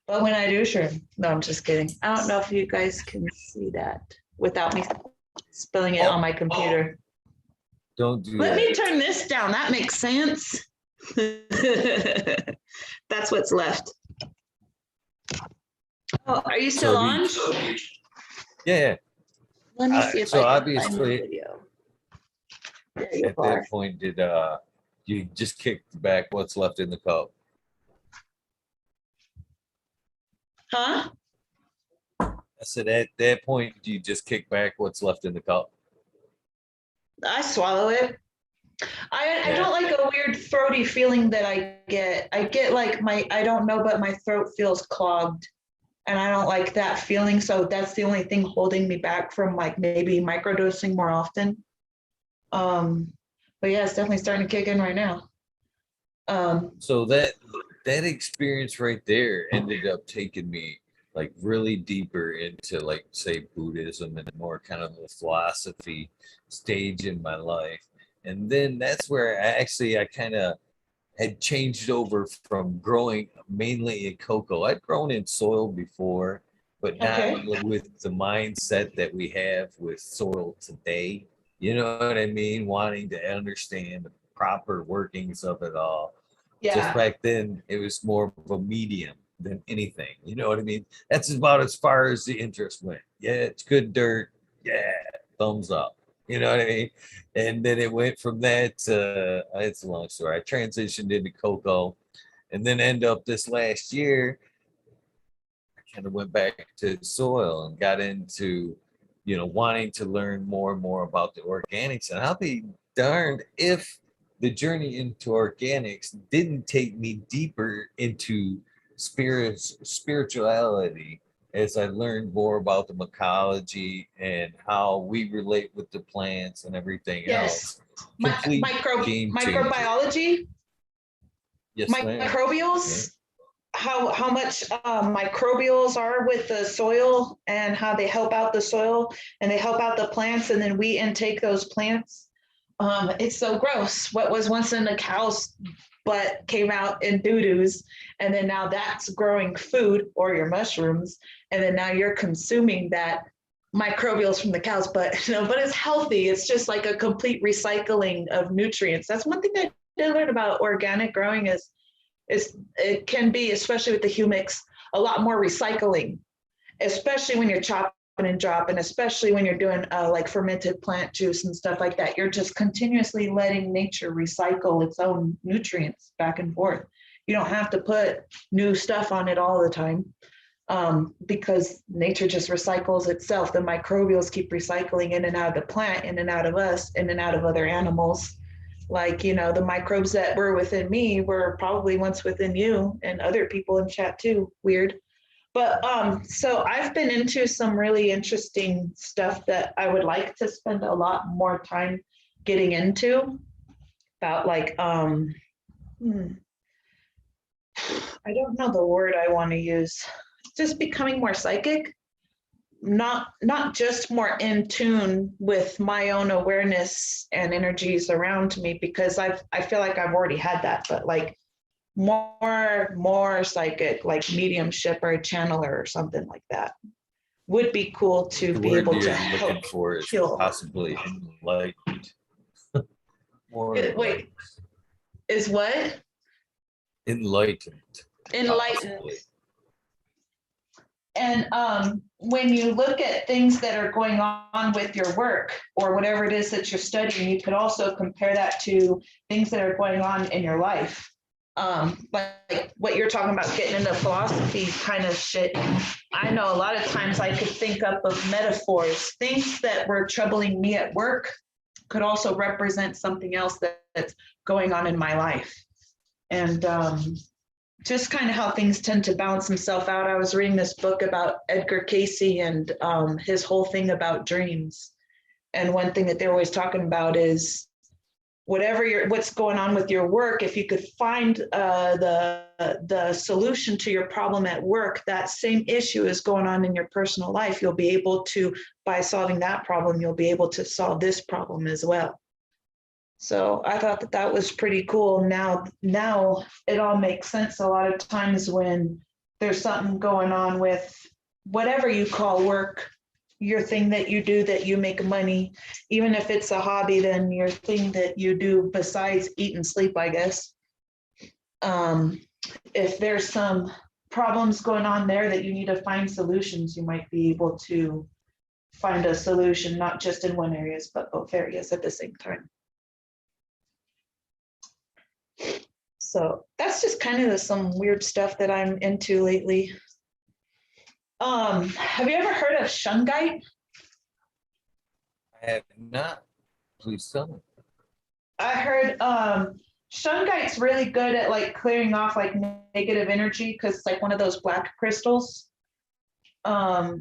But when I do shroom, no, I'm just kidding. I don't know if you guys can see that without me spilling it on my computer. Don't do Let that. me turn this down. That makes sense. That's what's left. Oh, are you still on? Yeah. Let me see if So I can find the obviously, video. There you at are. that point, did you just kicked back what's left in the cup? Huh? I said at that point, you just kick back what's left in the cup. I swallow it. I Yeah. don't like a weird throaty feeling that I get. I get like I don't know, but my throat feels clogged. And I don't like that feeling. So that's the only thing holding me back from like maybe microdosing more often. But yeah, it's definitely starting to kick in right now. So that experience right there ended up taking me like really deeper into like say Buddhism and more kind of a philosophy stage in my life. And then that's where I kind of had changed over from growing mainly in cocoa. I'd grown in soil before, but not Okay. with the mindset that we have with soil today. You know what I mean? Wanting to understand the proper workings of it all. Just Yeah. back then, it was more of a medium than anything. You know what I mean? That's about as far as the interest went. Yeah, it's good dirt. Yeah, thumbs up. You know what I mean? And then it went from that to it's a long story. I transitioned into cocoa and then end up this last year kind of went back to soil and got into wanting to learn more and more about the organics. And I'll be darned if the journey into organics didn't take me deeper into spirituality as I learned more about the mycology and how we relate with the plants and everything Yes. else. Complete game changer. Microbiology, Yes, ma'am. Yeah. microbials, how much microbials are with the soil and how they help out the soil and they help out the plants, and then we intake those plants. It's so gross. What was once in a cow's butt came out in doo-doos, and then now that's growing food or your mushrooms, and then now you're consuming that microbials from the cow's butt. But it's healthy. It's just like a complete recycling of nutrients. That's one thing I did learn about organic growing is it can be, especially with the humics, a lot more recycling, especially when you're chopping and dropping, especially when you're doing like fermented plant juice and stuff like that. You're just continuously letting nature recycle its own nutrients back and forth. You don't have to put new stuff on it all the time, because nature just recycles itself. The microbials keep recycling in and out of the plant, in and out of us, in and out of other animals. Like, the microbes that were within me were probably once within you and other people in chat too. Weird. But so I've been into some really interesting stuff that I would like to spend a lot more time getting into about like I don't know the word I want to use. Just becoming more psychic, not just more in tune with my own awareness and energies around me, because I feel like I've already had that, but like more psychic, like mediumship or a channeler or something like that would be cool to The be word able to you're help looking for is heal. possibly enlightened. More Wait, enlightened. is what? Enlightened, Enlightened. possibly. And when you look at things that are going on with your work or whatever it is that you're studying, you could also compare that to things that are going on in your life. Like what you're talking about, getting into philosophy kind of shit. I know a lot of times I could think up of metaphors. Things that were troubling me at work could also represent something else that's going on in my life. And just kind of how things tend to balance themselves out. I was reading this book about Edgar Casey and his whole thing about dreams. And one thing that they're always talking about is what's going on with your work. If you could find the solution to your problem at work, that same issue is going on in your personal life. You'll be able to, by solving that problem, you'll be able to solve this problem as well. So I thought that was pretty cool. Now it all makes sense a lot of times when there's something going on with whatever you call work, your thing that you do that you make money, even if it's a hobby, then your thing that you do besides eat and sleep, I guess. If there's some problems going on there that you need to find solutions, you might be able to find a solution, not just in one area, but both areas at the same time. So that's just kind of some weird stuff that I'm into lately. Have you ever heard of shungite? I have not. Please tell me. I heard shungite's really good at like clearing off like negative energy because it's like one of those black crystals. Well,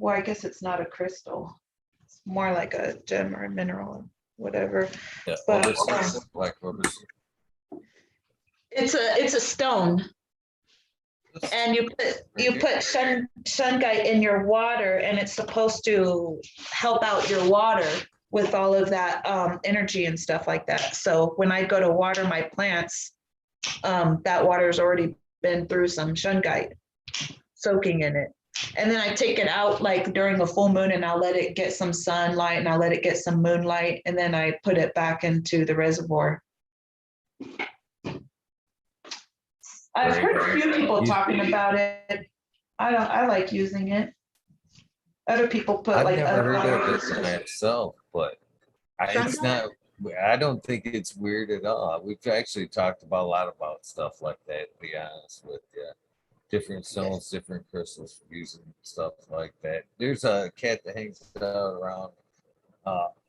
I guess it's not a crystal. It's more like a gem or a mineral, whatever. Yeah, But black rubber. it's a stone, and you put shungite in your water, and it's supposed to help out your water with all of that energy and stuff like that. So when I go to water my plants, that water's already been through some shungite soaking in it. And then I take it out like during a full moon and I'll let it get some sunlight and I'll let it get some moonlight and then I put it back into the reservoir. I've heard a few people talking about it. I like using it. Other people put I've like never other heard of it myself, but it's not. I don't think it's weird at all. We've actually talked about a lot about stuff like that. To be honest with you, different stones, different crystals, using stuff like that. There's a cat that hangs out around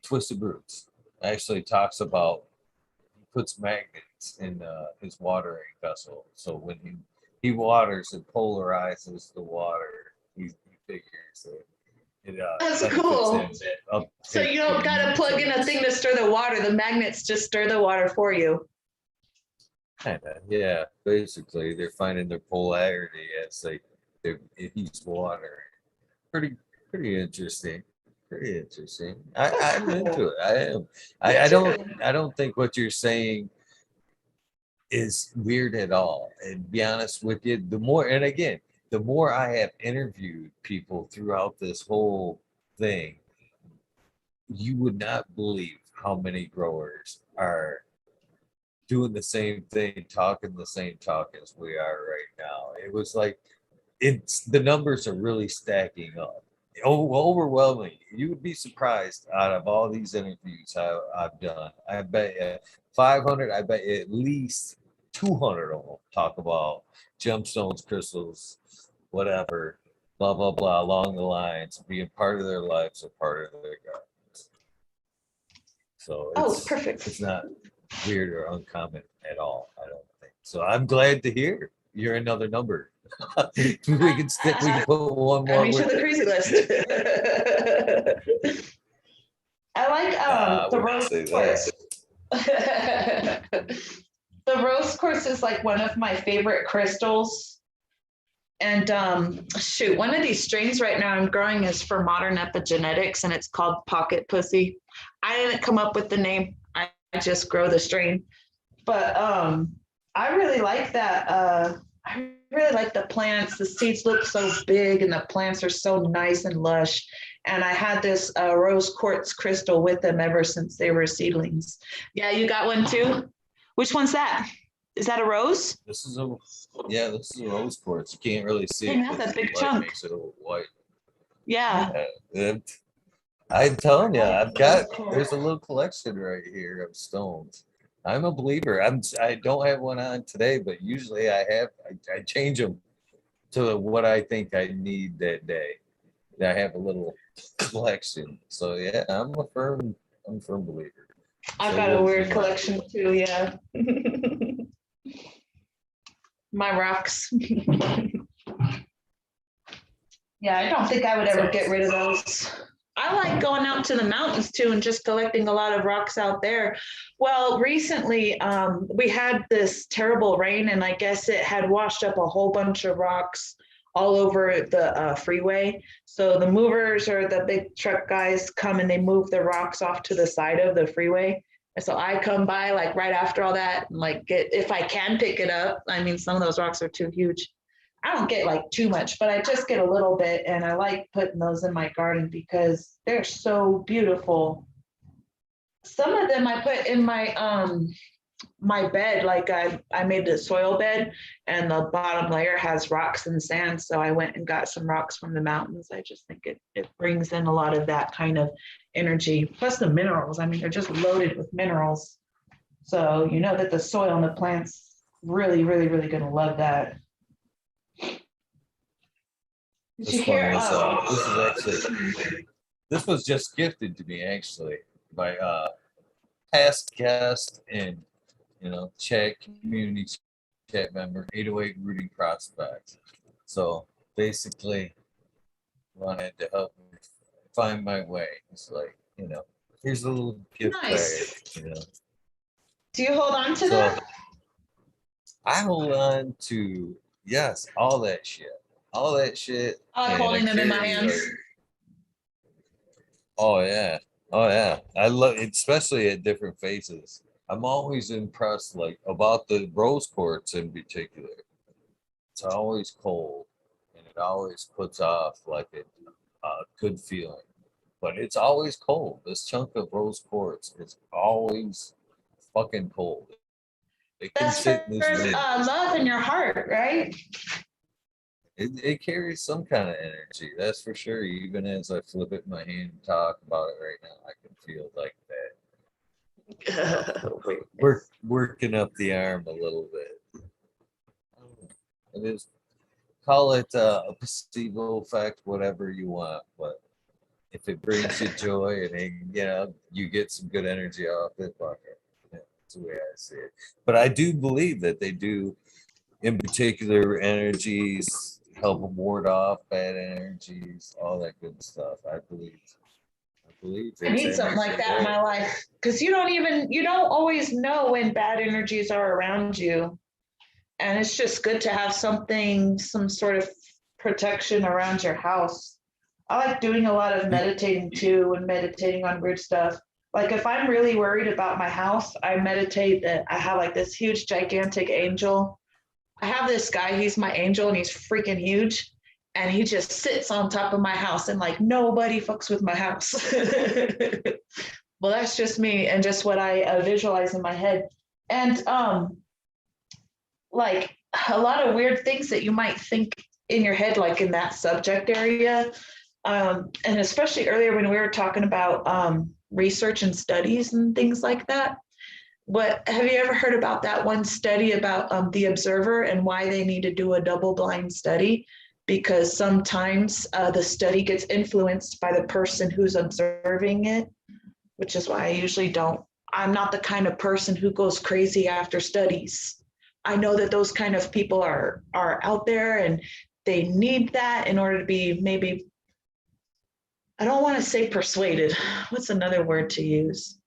Twisted Roots. Actually talks about he puts magnets in his watering vessel, so when he waters, it polarizes the water. He figures it. That's cool. So you don't gotta plug in a thing to stir the water. The magnets just stir the water for you. Kinda, yeah. Basically, they're finding their polarity as he's watering. Pretty, pretty interesting. Pretty interesting. I'm into it. I am. I don't think what you're saying is weird at all. And be honest with you, the more I have interviewed people throughout this whole thing, you would not believe how many growers are doing the same thing, talking the same talk as we are right now. It was like the numbers are really stacking up. Overwhelming. You would be surprised out of all these interviews I've done. I bet 500, I bet at least 200 of them talk about gemstones, crystals, whatever, blah, blah, blah, along the lines, being part of their lives or part of their gardens. So perfect. It's not weird or uncommon at all, I don't think. So I'm glad to hear you're another number. we can put one more. I mean, to the crazy list. I like the rose quartz. The rose quartz is like one of my favorite crystals. And shoot, one of these strains right now I'm growing is for modern epigenetics and it's called Pocket Pussy. I didn't come up with the name. I just grow the strain. But I really like that. I really like the plants. The seeds look so big and the plants are so nice and lush. And I had this rose quartz crystal with them ever since they were seedlings. Yeah, you got one too? Which one's that? Is that a rose? This is a rose quartz. You can't really see Dang, it. that's a big chunk. Makes it a little white. Yeah. I'm telling you, there's a little collection right here of stones. I'm a believer. I don't have one on today, but usually I change them to what I think I need that day. I have a little collection. So yeah, I'm a firm believer. I've got a weird collection too, yeah. My rocks. Yeah, I don't think I would ever get rid of those. I like going out to the mountains too and just collecting a lot of rocks out there. Well, recently we had this terrible rain and I guess it had washed up a whole bunch of rocks all over the freeway. So the movers or the big truck guys come and they move the rocks off to the side of the freeway. And so I come by like right after all that and like if I can pick it up. I mean, some of those rocks are too huge. I don't get like too much, but I just get a little bit and I like putting those in my garden because they're so beautiful. Some of them I put in my bed, like I made a soil bed and the bottom layer has rocks and sand. So I went and got some rocks from the mountains. I just think it brings in a lot of that kind of energy. Plus the minerals. I mean, they're just loaded with minerals. So you know that the soil and the plants really, really, really gonna love that. Did What's you funny hear? is this was just gifted to me actually by past guest and chat community chat member 808 Rooting Prospects. So basically wanted to help me find my way. It's like, here's a little gift Nice. bag. Do you hold on to So that? I hold on to, yes, all that shit. All that shit. I like And I holding them in my carry hands. like, oh yeah. Oh yeah. I love it, especially at different phases. I'm always impressed like about the rose quartz in particular. It's always cold and it always puts off like a good feeling. But it's always cold. This chunk of rose quartz is always fucking cold. It can That's sit in this for wind. love in your heart, right? It carries some kind of energy, that's for sure. Even as I flip it in my hand and talk about it right now, I can feel like that. Working up the arm a little bit. It is, call it a placebo effect, whatever you want, but if it brings you joy and you get some good energy off it, fuck it. That's the way I see it. But I do believe that they do, in particular, energies help ward off bad energies, all that good stuff. I believe I it's need something like actually that in there. my life because you don't always know when bad energies are around you. And it's just good to have something, some sort of protection around your house. I like doing a lot of meditating too and meditating on weird stuff. Like if I'm really worried about my house, I meditate that I have like this huge, gigantic angel. I have this guy, he's my angel and he's freaking huge. And he just sits on top of my house and like nobody fucks with my house. Well, that's just me and just what I visualize in my head. And like a lot of weird things that you might think in your head, like in that subject area. And especially earlier when we were talking about research and studies and things like that. What have you ever heard about that one study about the observer and why they need to do a double blind study? Because sometimes the study gets influenced by the person who's observing it, which is why I usually don't. I'm not the kind of person who goes crazy after studies. I know that those kind of people are out there and they need that in order to be maybe, I don't want to say persuaded. What's another word to use?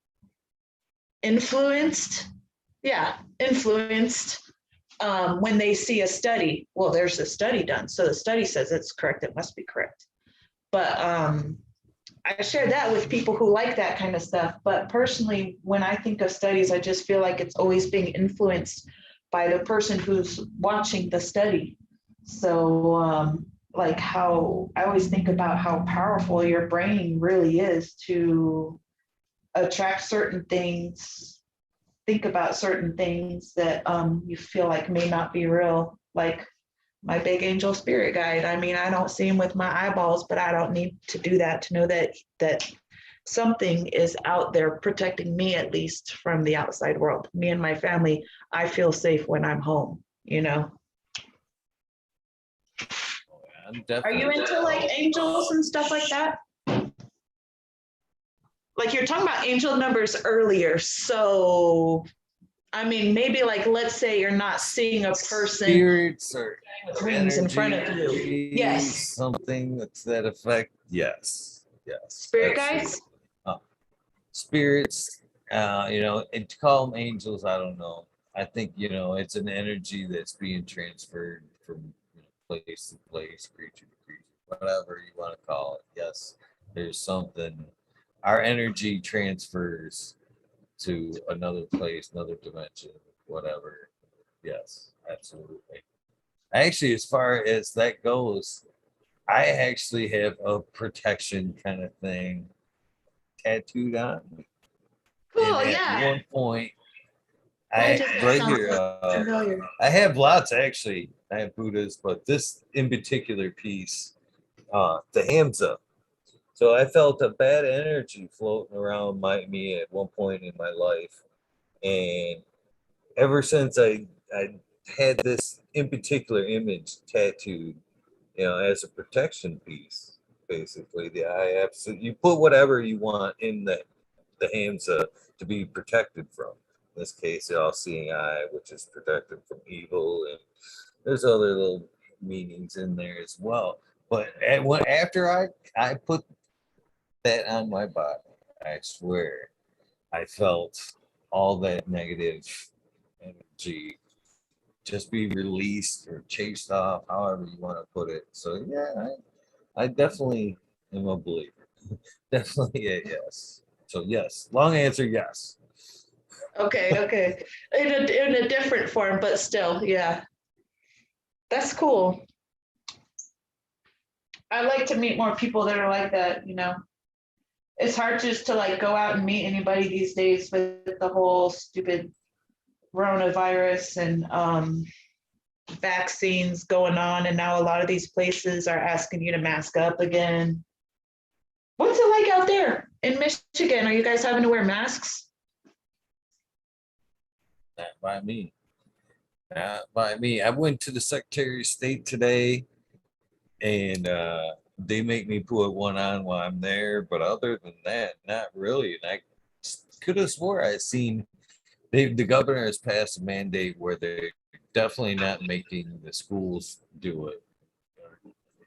Influenced. Yeah, influenced when they see a study. Well, there's a study done. So the study says it's correct. It must be correct. But I share that with people who like that kind of stuff. But personally, when I think of studies, I just feel like it's always being influenced by the person who's watching the study. So, like how I always think about how powerful your brain really is to attract certain things, think about certain things that you feel like may not be real, like my big angel spirit guide. I mean, I don't see him with my eyeballs, but I don't need to do that to know that something is out there protecting me, at least from the outside world. Me and my family, I feel safe when I'm home, you know. Are you into like angels and stuff like that? Like you're talking about angel numbers earlier. So I mean, maybe like let's say you're not seeing a person Spirits or with wings in front of you. Yes. something that's that effect. Yes. Spirit Absolutely. guides? Spirits, and to call them angels, I don't know. I think, it's an energy that's being transferred from place to place, creature to creature, whatever you want to call it. Yes, there's something. Our energy transfers to another place, another dimension, whatever. Yes, absolutely. Actually, as far as that goes, I actually have a protection kind of thing tattooed on me. Cool, And yeah. at one point, Why I does that right sound here, familiar? I have lots actually. I have Buddhas, but this in particular piece, the Hamza. So I felt a bad energy floating around me at one point in my life, and ever since I had this in particular image tattooed, as a protection piece, basically. The eye, so you put whatever you want in the hands to be protected from. In this case, the all-seeing eye, which is protected from evil, and there's other little meanings in there as well. But after I put that on my body, I swear, I felt all that negative energy just be released or chased off, however you want to put it. So yeah, I definitely am a believer. Definitely a yes. So yes, long answer, yes. Okay, okay. In a different form, but still, yeah. That's cool. I like to meet more people that are like that, you know. It's hard just to like go out and meet anybody these days with the whole stupid coronavirus and vaccines going on, and now a lot of these places are asking you to mask up again. What's it like out there in Michigan? Are you guys having to wear masks? Not by me. Not by me. I went to the Secretary of State today, and they make me put one on while I'm there. But other than that, not really. And I could have swore I seen the governor has passed a mandate where they're definitely not making the schools do it.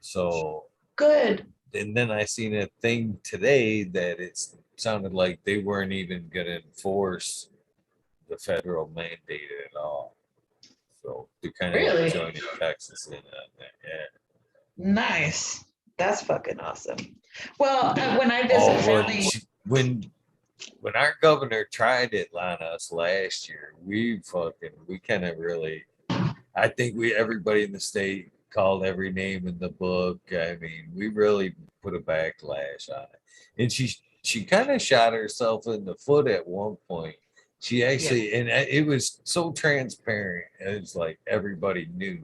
So, Good. and then I seen a thing today that it sounded like they weren't even going to enforce the federal mandate at all. So they're kind of like Really? joining Texas in on that. Yeah. Nice. That's fucking awesome. Well, when I visit Oh, family, when our governor tried it on us last year, we kind of really, I think everybody in the state called every name in the book. I mean, we really put a backlash on it, and she kind of shot herself in the foot at one point. She yeah. actually, and it was so transparent. It was like everybody knew.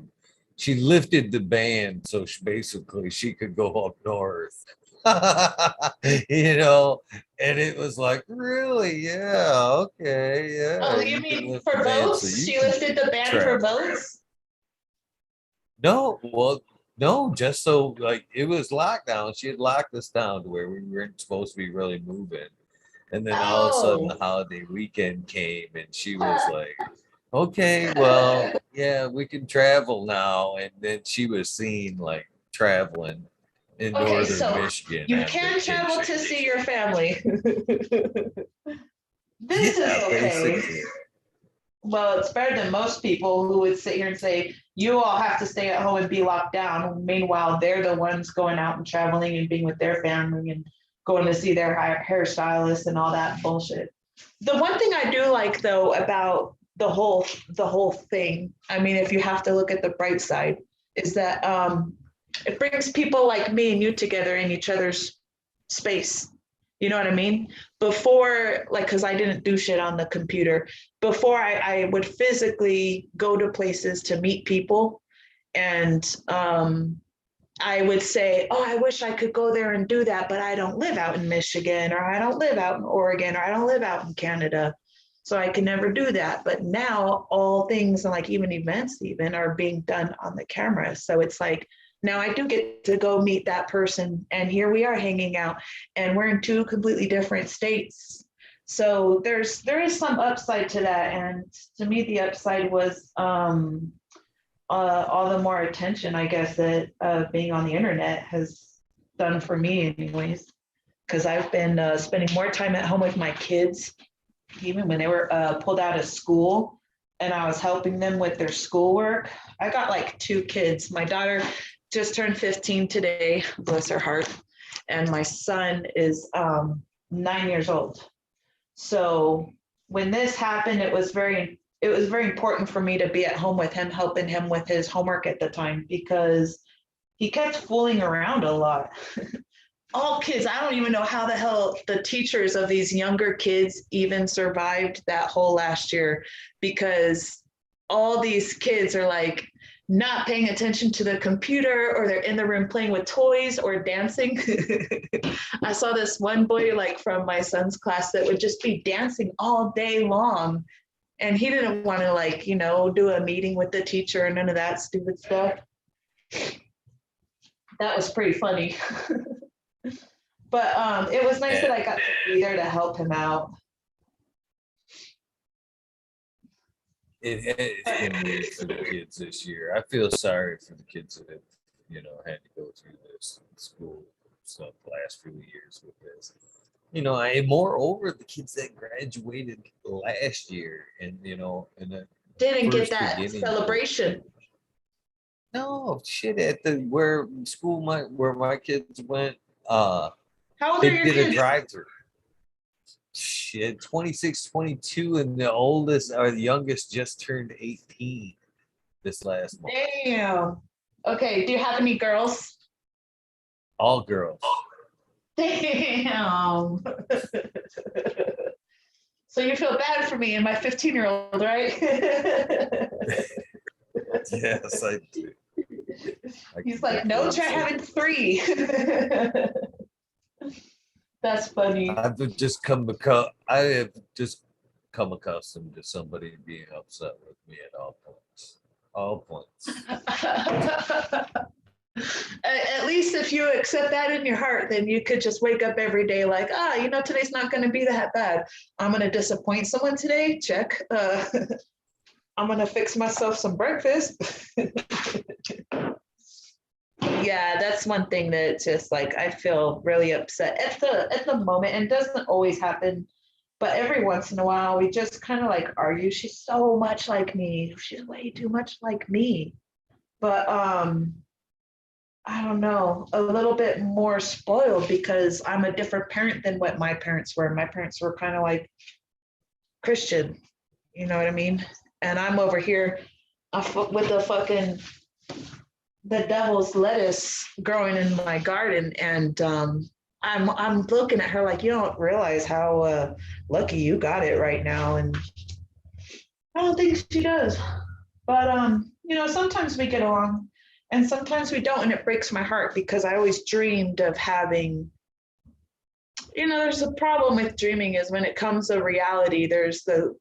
She lifted the ban so basically she could go up north. And it was like, really? Yeah, okay, yeah, Oh, you you can mean lift the for ban so votes? you She can lifted the ban for travel. votes? No, well, no, just so like it was lockdown. She had locked us down to where we weren't supposed to be really moving. And then all of a sudden the Oh. holiday weekend came and she was like, okay, well, yeah, we can travel now. And then she was seen like traveling in Okay, northern so Michigan you on can travel vacation. to see your family. This is Yeah, okay. basically. Well, it's better than most people who would sit here and say, you all have to stay at home and be locked down. Meanwhile, they're the ones going out and traveling and being with their family and going to see their hairstylist and all that bullshit. The one thing I do like though about the whole thing, I mean, if you have to look at the bright side, is that it brings people like me and you together in each other's space. You know what I mean? Before, like, because I didn't do shit on the computer, before I would physically go to places to meet people. And I would say, oh, I wish I could go there and do that, but I don't live out in Michigan, or I don't live out in Oregon, or I don't live out in Canada. So I can never do that. But now all things, like even events even, are being done on the camera. So it's like, now I do get to go meet that person, and here we are hanging out, and we're in two completely different states. So there is some upside to that, and to me the upside was all the more attention, I guess, that being on the internet has done for me, anyways. Because I've been spending more time at home with my kids, even when they were pulled out of school, and I was helping them with their schoolwork. I got like two kids. My daughter just turned 15 today, bless her heart, and my son is 9 years old. So when this happened, it was very important for me to be at home with him, helping him with his homework at the time, because he kept fooling around a lot. All kids, I don't even know how the hell the teachers of these younger kids even survived that whole last year, because all these kids are like not paying attention to the computer, or they're in the room playing with toys or dancing. I saw this one boy like from my son's class that would just be dancing all day long, and he didn't want to like do a meeting with the teacher and none of that stupid stuff. That was pretty funny. But it was nice that I got to be there to help him out. It's been weird for the kids this year. I feel sorry for the kids that have, had to go through this school stuff the last few years with this. And moreover, the kids that graduated last year and, in the Didn't get first that beginning. celebration. No, shit, at the where my kids went, How old are they your did a kids? drive-through. Shit, 26, 22, and the oldest or the youngest just turned 18 this last month. Damn. Okay, do you have any girls? All girls. Damn. So you feel bad for me and my 15-year-old, right? Yes, I do. He's like, no, try having 3. That's funny. I have just come accustomed to somebody being upset with me at all points. All points. At least if you accept that in your heart, then you could just wake up every day like, today's not going to be that bad. I'm going to disappoint someone today. Check. I'm going to fix myself some breakfast. Yeah, that's one thing that just like I feel really upset at the moment, and it doesn't always happen, but every once in a while we just kind of like argue. She's so much like me. She's way too much like me. But I don't know, a little bit more spoiled because I'm a different parent than what my parents were. My parents were kind of like Christian, you know what I mean? And I'm over here with the devil's lettuce growing in my garden, and I'm looking at her like, you don't realize how lucky you got it right now, and I don't think she does. But sometimes we get along, and sometimes we don't, and it breaks my heart because I always dreamed of having. There's a problem with dreaming is when it comes to reality, there's the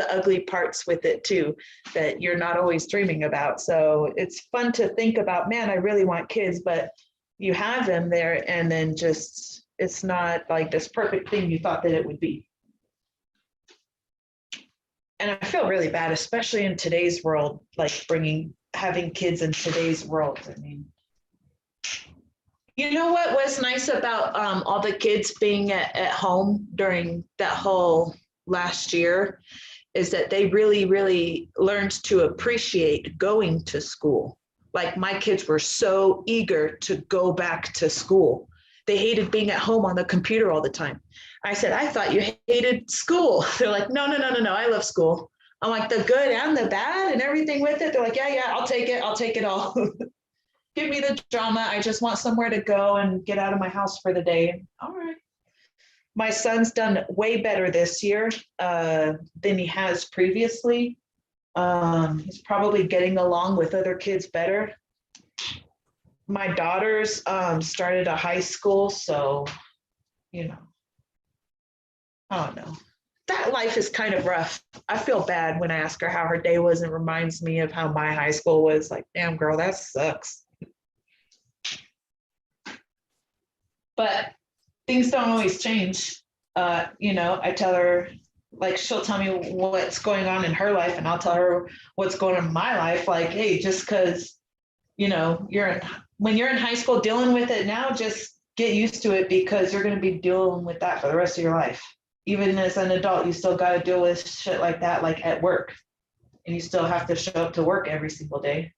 ugly parts with it too that you're not always dreaming about. So it's fun to think about, man, I really want kids, but you have them there and then just it's not like this perfect thing you thought that it would be. And I feel really bad, especially in today's world, like having kids in today's world. I mean, you know what was nice about all the kids being at home during that whole last year is that they really, really learned to appreciate going to school. Like my kids were so eager to go back to school. They hated being at home on the computer all the time. I said, I thought you hated school. They're like, no, I love school. I'm like, the good and the bad and everything with it. They're like, yeah, I'll take it all. Give me the drama. I just want somewhere to go and get out of my house for the day. All right. My son's done way better this year than he has previously. He's probably getting along with other kids better. My daughter's started a high school, so, I don't know. That life is kind of rough. I feel bad when I ask her how her day was. It reminds me of how my high school was. Like, damn, girl, that sucks. But things don't always change. I tell her, like, she'll tell me what's going on in her life, and I'll tell her what's going on in my life. Like, hey, just because, when you're in high school dealing with it now, just get used to it because you're going to be dealing with that for the rest of your life. Even as an adult, you still got to deal with shit like that, like at work. And you still have to show up to work every single day.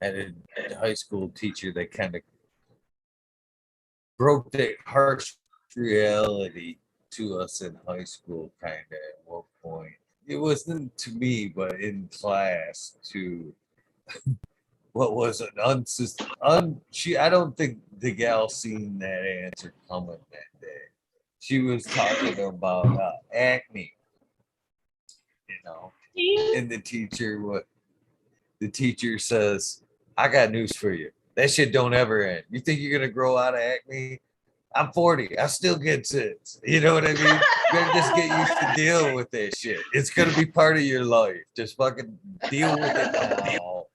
Had a high school teacher that kind of broke the harsh reality to us in high school, kind of at one point. It wasn't to me, but in class to what was an I don't think the gal seen that answer coming that day. She was talking about acne, and the teacher says, I got news for you. That shit don't ever end. You think you're gonna grow out of acne? I'm 40. I still get zits. You know what I mean? You better just get used to dealing with this shit. It's gonna be part of your life. Just fucking deal with it now,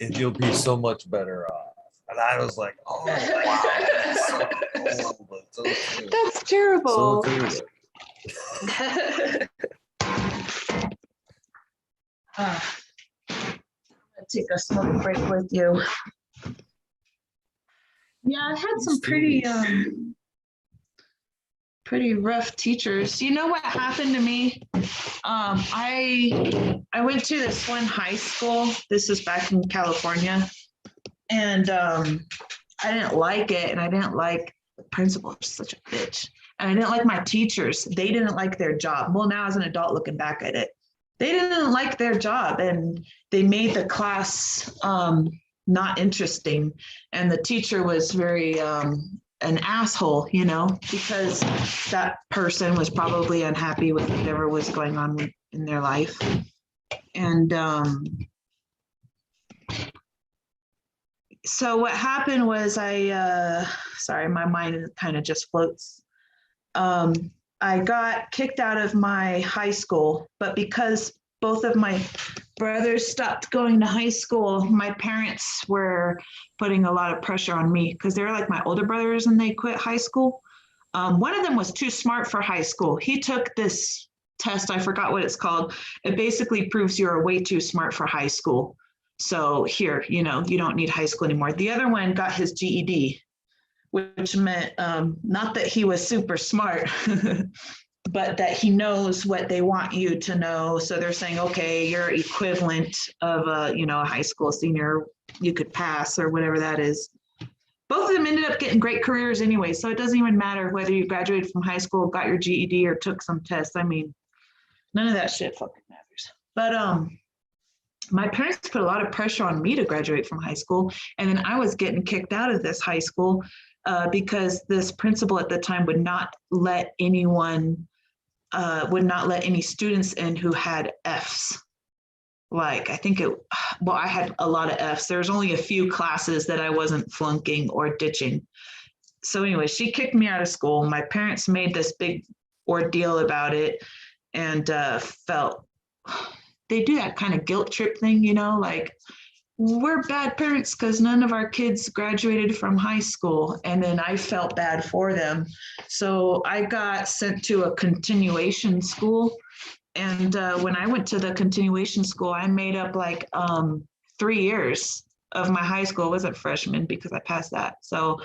and you'll be so much better off. And I was like, oh wow, that's so cool, but so true. That's So terrible. true. I'll take a smoke break with you. Yeah, I had some pretty rough teachers. You know what happened to me? I went to this one high school. This is back in California, and I didn't like it, and I didn't like the principal. Was such a bitch, and I didn't like my teachers. They didn't like their job. Well, now as an adult looking back at it, they didn't like their job, and they made the class not interesting. And the teacher was very an asshole, you know, because that person was probably unhappy with whatever was going on in their life. And so what happened was sorry, my mind kind of just floats. I got kicked out of my high school, but because both of my brothers stopped going to high school, my parents were putting a lot of pressure on me because they're like my older brothers and they quit high school. One of them was too smart for high school. He took this test, I forgot what it's called. It basically proves you're way too smart for high school. So here, you know, you don't need high school anymore. The other one got his GED, which meant not that he was super smart, but that he knows what they want you to know. So they're saying, okay, you're equivalent of a, you know, a high school senior, you could pass or whatever that is. Both of them ended up getting great careers anyway. So it doesn't even matter whether you graduated from high school, got your GED, or took some tests. I mean, none of that shit fucking matters. But my parents put a lot of pressure on me to graduate from high school. And then I was getting kicked out of this high school because this principal at the time would not let anyone would not let any students in who had Fs. Like, I think I had a lot of Fs. There's only a few classes that I wasn't flunking or ditching. So anyway, she kicked me out of school. My parents made this big ordeal about it and felt, they do that kind of guilt trip thing, you know, like, we're bad parents because none of our kids graduated from high school. And then I felt bad for them. So I got sent to a continuation school. And when I went to the continuation school, I made up like 3 years of my high school. I wasn't freshman because I passed that. So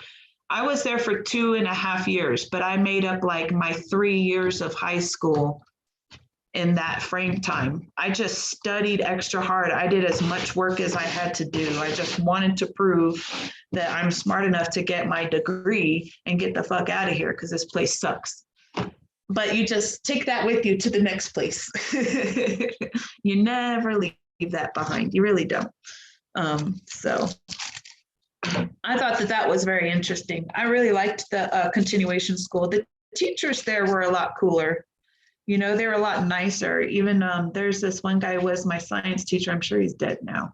I was there for 2.5 years, but I made up like my 3 years of high school in that frame time. I just studied extra hard. I did as much work as I had to do. I just wanted to prove that I'm smart enough to get my degree and get the fuck out of here because this place sucks. But you just take that with you to the next place. You never leave that behind. You really don't. So I thought that was very interesting. I really liked the continuation school. The teachers there were a lot cooler. You know, they were a lot nicer. Even there's this one guy who was my science teacher. I'm sure he's dead now.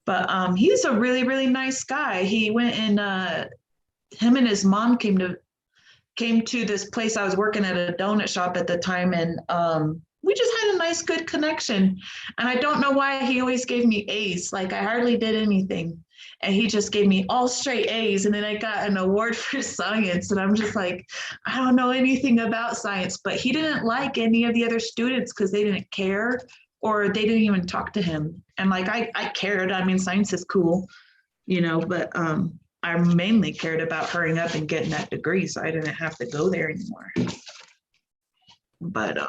But he's a really, really nice guy. He went and him and his mom came to this place. I was working at a donut shop at the time, and we just had a nice, good connection. And I don't know why he always gave me A's. Like, I hardly did anything. And he just gave me all straight A's. And then I got an award for science. And I'm just like, I don't know anything about science. But he didn't like any of the other students because they didn't care or they didn't even talk to him. And like, I cared. I mean, science is cool, you know, but I mainly cared about hurrying up and getting that degree so I didn't have to go there anymore. But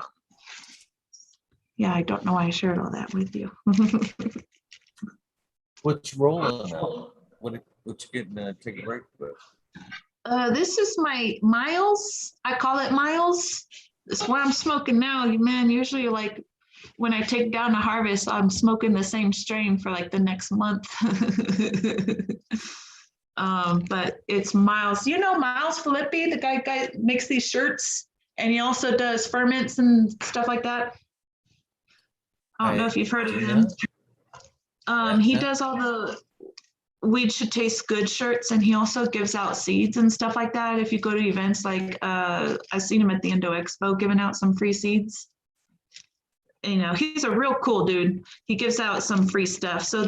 yeah, I don't know why I shared all that with you. What's rolling now? What you getting to take a break with? This is my Miles. I call it Miles. It's what I'm smoking now. Man, usually like when I take down a harvest, I'm smoking the same strain for like the next month. But it's Miles. You know Miles Filippi, the guy makes these shirts, and he also does ferments and stuff like that. I don't know if you've heard of him. He does all the Weed Should Taste Good shirts, and he also gives out seeds and stuff like that. If you go to events like I've seen him at the Indo Expo giving out some free seeds. You know, he's a real cool dude. He gives out some free stuff. So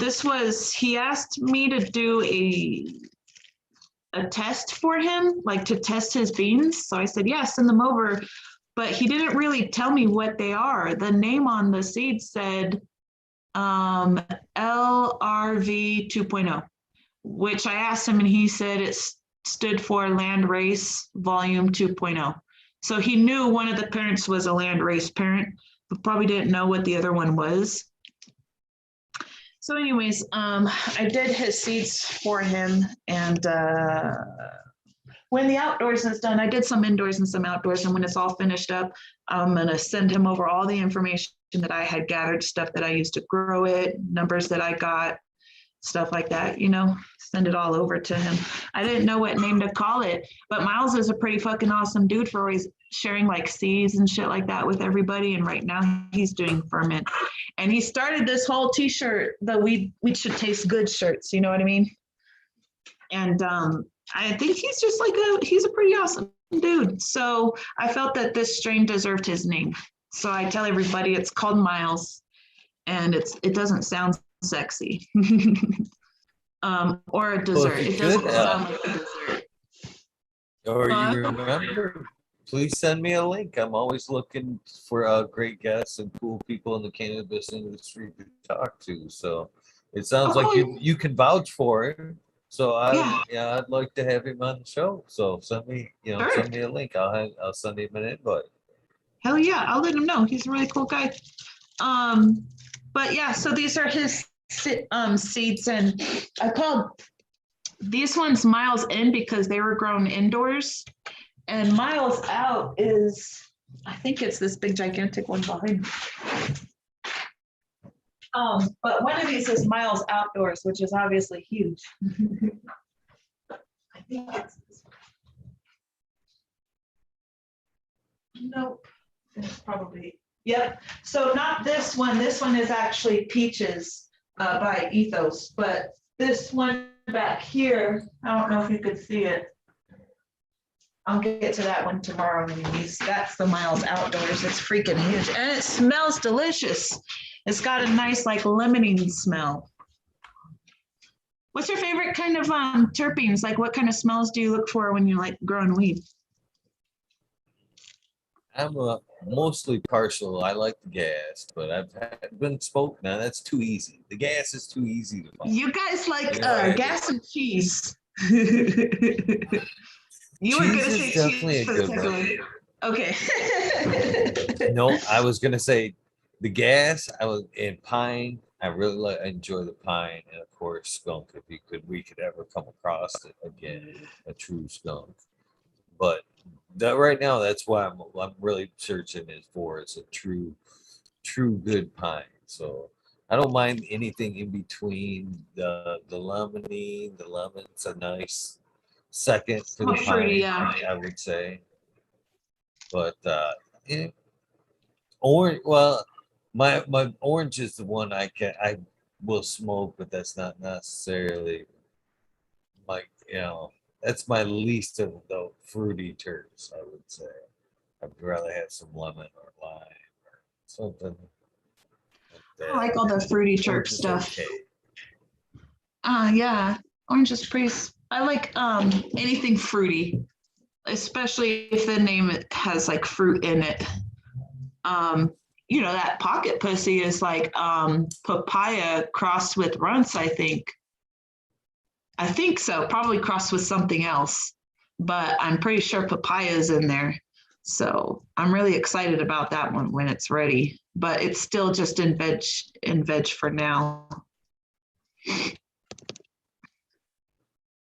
he asked me to do a test for him, like to test his beans. So I said, yeah, send them over. But he didn't really tell me what they are. The name on the seed said LRV 2.0, which I asked him and he said it stood for Land Race Volume 2.0. So he knew one of the parents was a land race parent, but probably didn't know what the other one was. So anyways, I did his seeds for him, and when the outdoors is done, I did some indoors and some outdoors, and when it's all finished up, I'm gonna send him over all the information that I had gathered, stuff that I used to grow it, numbers that I got, stuff like that, you know, send it all over to him. I didn't know what name to call it, but Miles is a pretty fucking awesome dude for always sharing like seeds and shit like that with everybody. And right now he's doing ferment. And he started this whole t-shirt, the Weed Should Taste Good shirts, you know what I mean? And I think he's just like he's a pretty awesome dude. So I felt that this strain deserved his name. So I tell everybody it's called Miles, and it doesn't sound sexy. Or a dessert. It doesn't sound like a dessert. Or you remember, please send me a link. I'm always looking for great guests and cool people in the cannabis industry to talk to. So it sounds like you can vouch for it. So I'd like to have him on the show. So send me a link. I'll send him an invite. Hell yeah, I'll let him know. He's a really cool guy. But yeah, so these are his seeds, and I called these ones Miles In because they were grown indoors, and Miles Out is, I think it's this big gigantic one behind me. But one of these is Miles Outdoors, which is obviously huge. I think it's this one. Nope, it's probably, yep. So not this one. This one is actually Peaches by Ethos, but this one back here, I don't know if you could see it. I'll get to that one tomorrow. Anyways, that's the Miles Outdoors. It's freaking huge, and it smells delicious. It's got a nice like lemonade smell. What's your favorite kind of terpenes? Like what kind of smells do you look for when you like growing weed? I'm mostly partial. I like the gas, but I've been spoke. Now that's too easy. The gas is too easy to find. You guys like gas and cheese. You were gonna say cheese for the second one. Okay. No, I was gonna say the gas. I was in pine. I really enjoy the pine, and of course skunk. If we could ever come across it again, a true skunk. But that right now, that's why I'm really searching for is a true good pine. So I don't mind anything in between the lemony. The lemon's a nice second to the pine, fruity, yeah. I would say. But orange. Well, my orange is the one I will smoke, but that's not necessarily like that's my least of the fruity terps, I would say. I'd rather have some lemon or lime or something like that. I like all the fruity terp stuff. Okay. Yeah, orange is pretty. I like anything fruity, especially if the name has like fruit in it. That pocket pussy is like papaya crossed with runts, I think. I think so, probably crossed with something else, but I'm pretty sure papaya is in there. So I'm really excited about that one when it's ready, but it's still just in veg for now.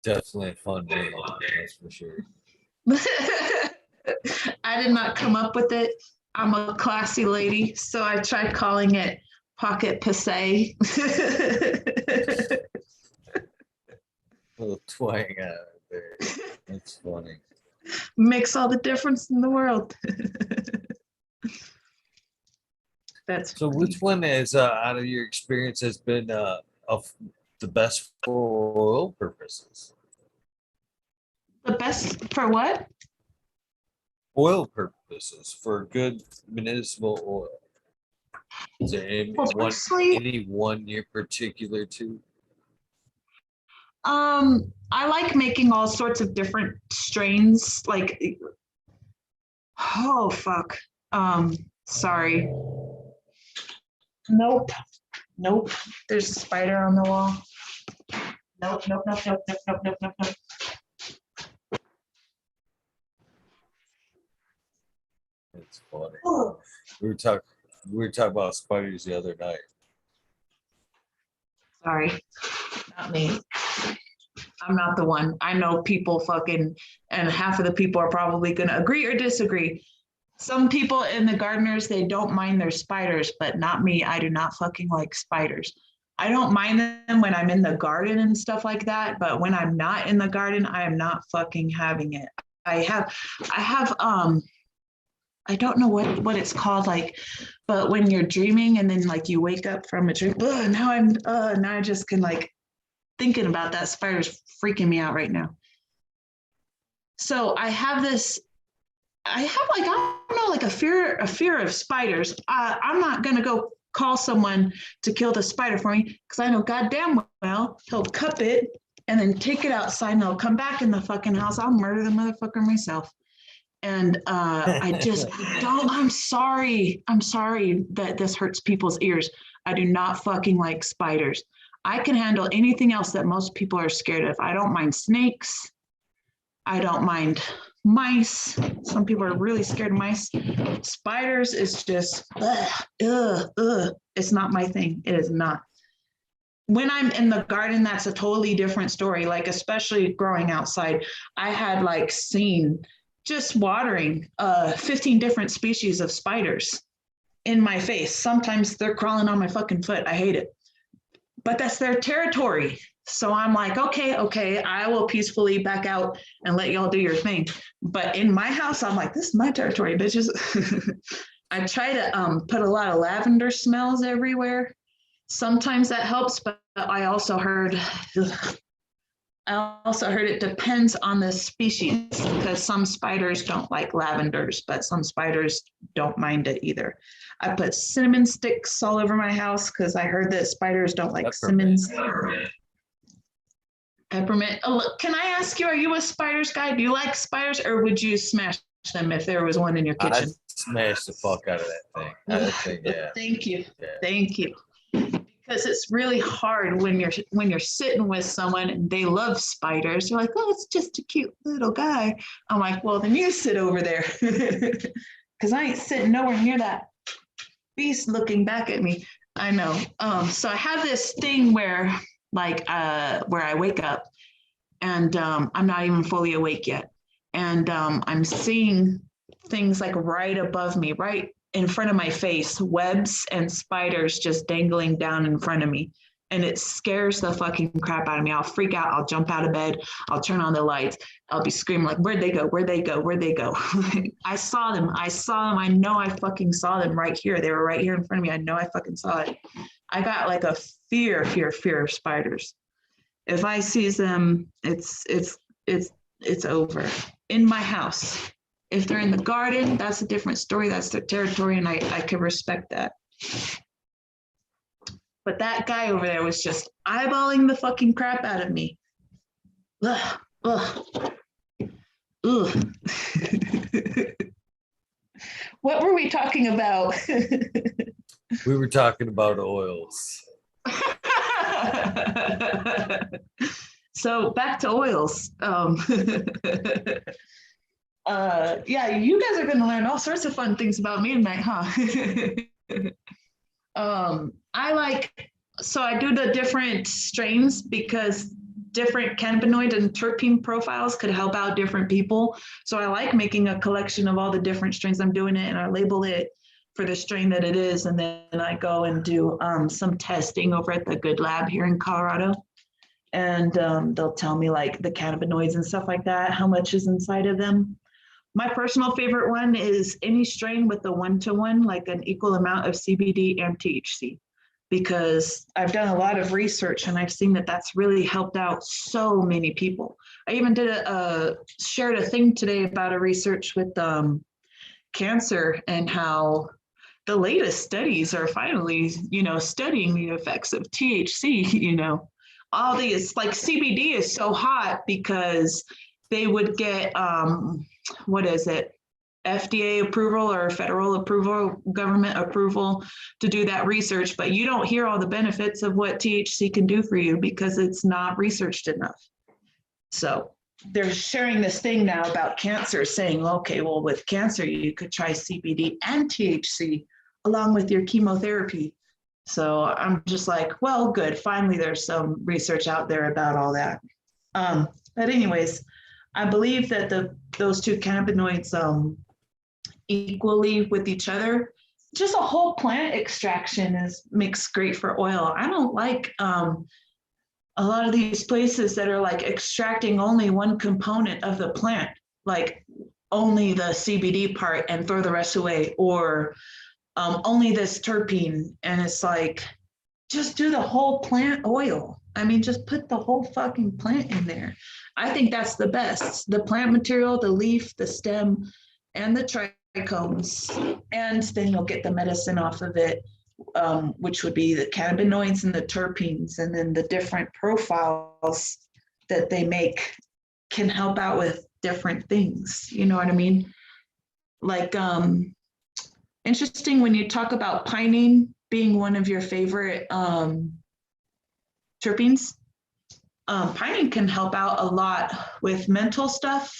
Definitely a fun name, that's for sure. I did not come up with it. I'm a classy lady, so I tried calling it Pocket Passé. Little twang out there. That's funny. Makes all the difference in the world. That's so funny. Which one is out of your experience has been the best for oil purposes. The best for what? Oil purposes for good municipal oil. Is there Well, personally, any one you're particular to? I like making all sorts of different strains. Like, oh fuck. Sorry. Nope. Nope. There's a spider on the wall. Nope. Nope. Nope. Nope. Nope. Nope. Nope. Nope. Nope. It's funny. Oh, We were talking about spiders the other night. sorry. Not me. I'm not the one. I know people fucking, and half of the people are probably going to agree or disagree. Some people in the gardeners, they don't mind their spiders, but not me. I do not fucking like spiders. I don't mind them when I'm in the garden and stuff like that, but when I'm not in the garden, I am not fucking having it. I have I don't know what it's called, like, but when you're dreaming and then like you wake up from a dream, now I just can like thinking about that spider's freaking me out right now. So I have like, I don't know, like a fear of spiders. I'm not gonna go call someone to kill the spider for me because I know goddamn well he'll cup it and then take it outside and he'll come back in the fucking house. I'll murder the motherfucker myself. And I just don't, I'm sorry that this hurts people's ears. I do not fucking like spiders. I can handle anything else that most people are scared of. I don't mind snakes. I don't mind mice. Some people are really scared of mice. Spiders is just, it's not my thing. It is not. When I'm in the garden, that's a totally different story. Like, especially growing outside, I had like seen just watering 15 different species of spiders in my face. Sometimes they're crawling on my fucking foot. I hate it. But that's their territory. So I'm like, okay, I will peacefully back out and let y'all do your thing. But in my house, I'm like, this is my territory, bitches. I try to put a lot of lavender smells everywhere. Sometimes that helps, but I also heard it depends on the species, because some spiders don't like lavenders, but some spiders don't mind it either. I put cinnamon sticks all over my house because I heard that spiders don't like cinnamon. Peppermint. Oh, look, can I ask you, are you a spiders guy? Do you like spiders, or would you smash them if there was one in your kitchen? I'd smash the fuck out of that thing. Yeah. Thank you. Yeah. Thank you. Because it's really hard when you're sitting with someone and they love spiders. You're like, oh, it's just a cute little guy. I'm like, well, then you sit over there, because I ain't sitting nowhere near that beast looking back at me. I know. So I have this thing where I wake up and I'm not even fully awake yet, and I'm seeing things like right above me, right in front of my face, webs and spiders just dangling down in front of me. And it scares the fucking crap out of me. I'll freak out. I'll jump out of bed. I'll turn on the lights. I'll be screaming like, where'd they go? Where'd they go? Where'd they go? I saw them. I know I fucking saw them right here. They were right here in front of me. I know I fucking saw it. I got like a fear of spiders. If I see them, it's over. In my house. If they're in the garden, that's a different story. That's their territory, and I can respect that. But that guy over there was just eyeballing the fucking crap out of me. Ugh, ugh, ugh. What were we talking about? We were talking about oils. So back to oils. Yeah, you guys are going to learn all sorts of fun things about me tonight, huh? I do the different strains because different cannabinoid and terpene profiles could help out different people. So I like making a collection of all the different strains. I'm doing it and I label it for the strain that it is. And then I go and do some testing over at the Good Lab here in Colorado. And they'll tell me like the cannabinoids and stuff like that, how much is inside of them. My personal favorite one is any strain with a 1-to-1, like an equal amount of CBD and THC. because I've done a lot of research and I've seen that that's really helped out so many people. I even did shared a thing today about a research with cancer and how the latest studies are finally, studying the effects of THC, all these, like CBD is so hot because they would get, what is it? FDA approval or federal approval, government approval to do that research, but you don't hear all the benefits of what THC can do for you because it's not researched enough. So they're sharing this thing now about cancer, saying, okay, well, with cancer, you could try CBD and THC along with your chemotherapy. So I'm just like, well, good. Finally, there's some research out there about all that. But anyways, I believe that those two cannabinoids equally with each other. Just a whole plant extraction makes great for oil. I don't like a lot of these places that are like extracting only one component of the plant, like only the CBD part and throw the rest away, or only this terpene. And it's like, just do the whole plant oil. I mean, just put the whole fucking plant in there. I think that's the best. The plant material, the leaf, the stem, and the trichomes. And then you'll get the medicine off of it, which would be the cannabinoids and the terpenes. And then the different profiles that they make can help out with different things. You know what I mean? Like, interesting when you talk about pinene being one of your favorite terpenes. Pinene can help out a lot with mental stuff,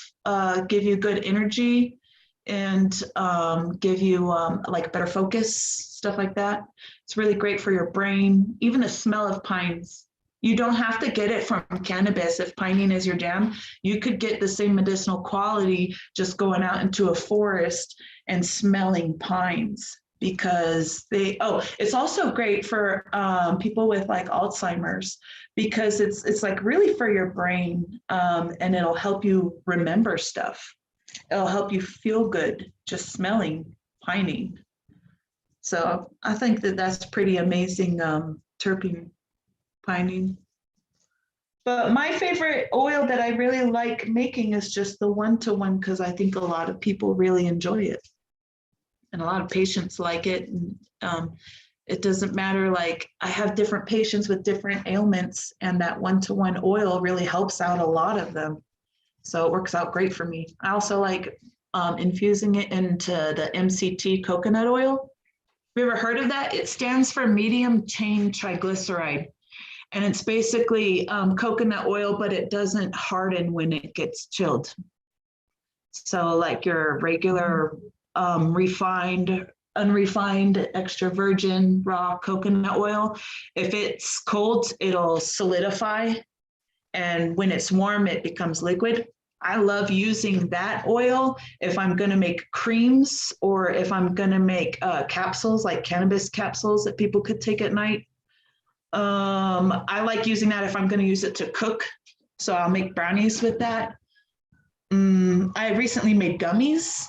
give you good energy, and give you like better focus, stuff like that. It's really great for your brain. Even the smell of pines. You don't have to get it from cannabis if pinene is your jam. You could get the same medicinal quality just going out into a forest and smelling pines, because it's also great for people with like Alzheimer's, because it's like really for your brain, and it'll help you remember stuff. It'll help you feel good just smelling pinene. So I think that's pretty amazing terpene, pinene. But my favorite oil that I really like making is just the one-to-one, because I think a lot of people really enjoy it. And a lot of patients like it. And it doesn't matter, like I have different patients with different ailments, and that one-to-one oil really helps out a lot of them. So it works out great for me. I also like infusing it into the MCT coconut oil. Have you ever heard of that? It stands for medium chain triglyceride. And it's basically coconut oil, but it doesn't harden when it gets chilled. So like your regular refined, unrefined, extra virgin, raw coconut oil, if it's cold, it'll solidify. And when it's warm, it becomes liquid. I love using that oil if I'm going to make creams, or if I'm going to make capsules, like cannabis capsules that people could take at night. I like using that if I'm going to use it to cook. So I'll make brownies with that. I recently made gummies.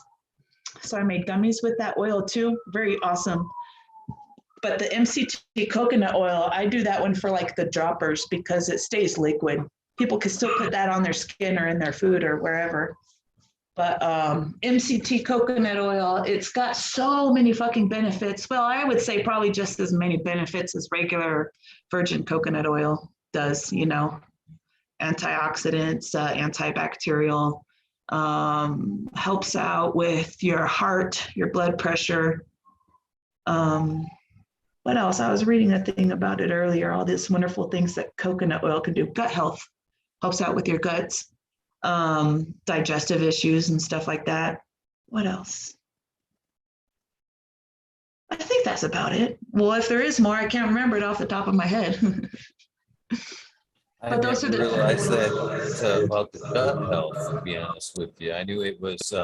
So I made gummies with that oil too. Very awesome. But the MCT coconut oil, I do that one for like the droppers because it stays liquid. People can still put that on their skin or in their food or wherever. But MCT coconut oil, it's got so many fucking benefits. Well, I would say probably just as many benefits as regular virgin coconut oil does, you know, antioxidants, antibacterial, helps out with your heart, your blood pressure. What else? I was reading a thing about it earlier, all these wonderful things that coconut oil can do. Gut health, helps out with your guts, digestive issues and stuff like that. What else? I think that's about it. Well, if there is more, I can't remember it off the top of my head. I didn't realize that about the gut health, to be honest with you. I knew it was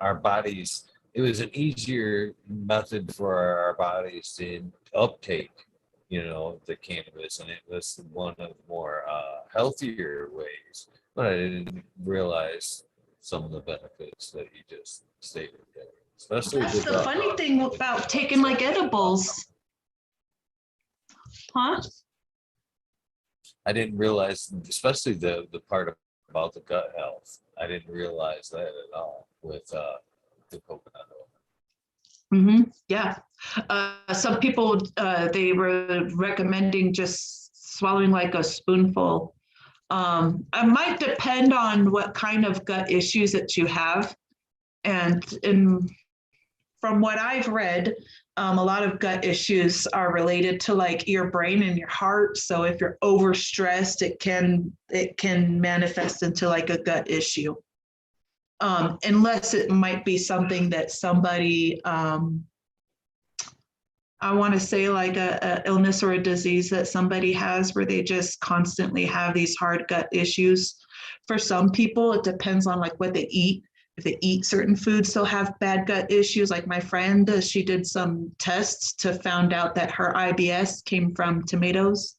our bodies, it was an easier method for our bodies to uptake, you know, the cannabis, and it was one of the more healthier ways. But I didn't realize some of the benefits that you just stated there. Especially That's the funny thing about taking like edibles. Huh? I didn't realize, especially the part about the gut health. I didn't realize that at all with the coconut oil. Yeah. Some people, they were recommending just swallowing like a spoonful. It might depend on what kind of gut issues that you have. And from what I've read, a lot of gut issues are related to like your brain and your heart. So if you're overstressed, it can manifest into like a gut issue. Unless it might be something that somebody, I want to say like a illness or a disease that somebody has where they just constantly have these hard gut issues. For some people, it depends on like what they eat. If they eat certain foods, they'll have bad gut issues. Like my friend, she did some tests to found out that her IBS came from tomatoes,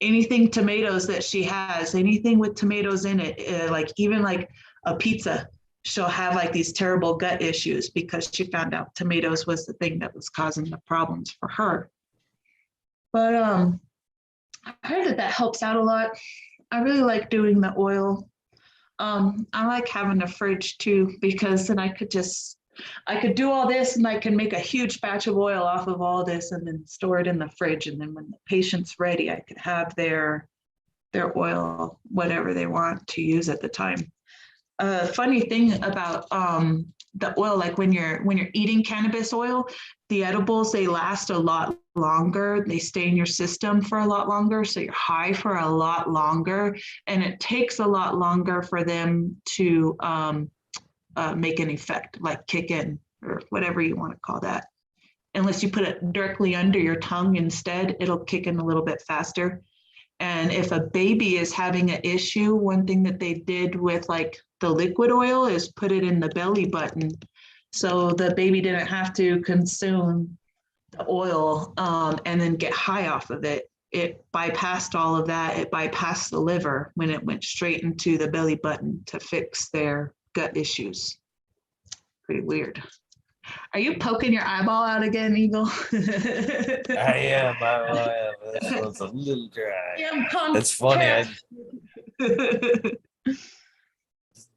anything tomatoes that she has, anything with tomatoes in it, like even like a pizza, she'll have like these terrible gut issues because she found out tomatoes was the thing that was causing the problems for her. But I heard that helps out a lot. I really like doing the oil. I like having a fridge too, because then I could do all this and I can make a huge batch of oil off of all this and then store it in the fridge. And then when the patient's ready, I could have their oil, whatever they want to use at the time. Funny thing about the oil, like when you're eating cannabis oil, the edibles, they last a lot longer. They stay in your system for a lot longer. So you're high for a lot longer. And it takes a lot longer for them to make an effect, like kick in or whatever you want to call that. Unless you put it directly under your tongue instead, it'll kick in a little bit faster. And if a baby is having an issue, one thing that they did with like the liquid oil is put it in the belly button. So the baby didn't have to consume the oil and then get high off of it. It bypassed all of that. It bypassed the liver when it went straight into the belly button to fix their gut issues. Pretty weird. Are you poking your eyeball out again, Eagle? I am. This one's a little dry. Yeah, That's funny.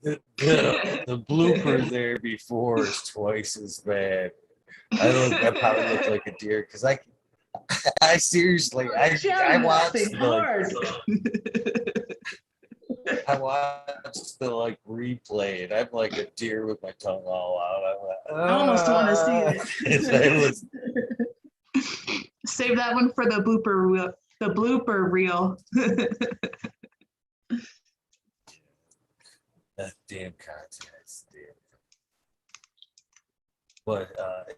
The blooper there before is twice as bad. I probably look like a deer because I seriously I watched hard. I watched the like replay and I'm like a deer with my tongue all out. I'm like, I almost want to see it. Save that one for the blooper reel. The blooper reel. That damn contest, dude. But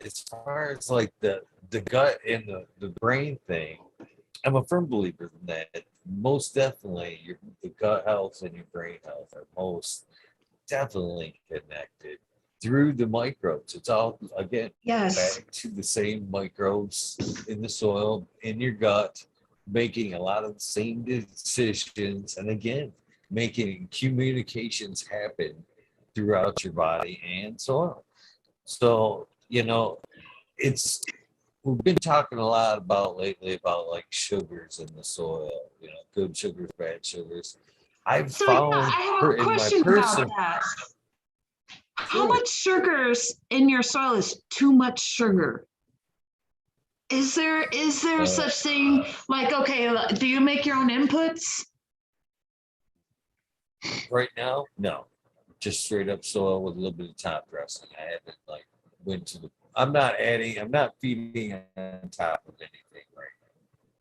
as far as like the gut and the brain thing, I'm a firm believer in that. Most definitely, the gut health and your brain health are most definitely connected through the microbes. It's all, again, back to the same microbes in the soil, in your gut, making a lot of the same decisions. And again, making communications happen throughout your body and soil. So, we've been talking a lot about lately about like sugars in the soil, good sugars, bad sugars. I've found I have a question about that. How much sugars in your soil is too much sugar? Is there such thing like, okay, do you make your own inputs? Right now, no. Just straight up soil with a little bit of top dressing. I haven't like I'm not feeding on top of anything right now.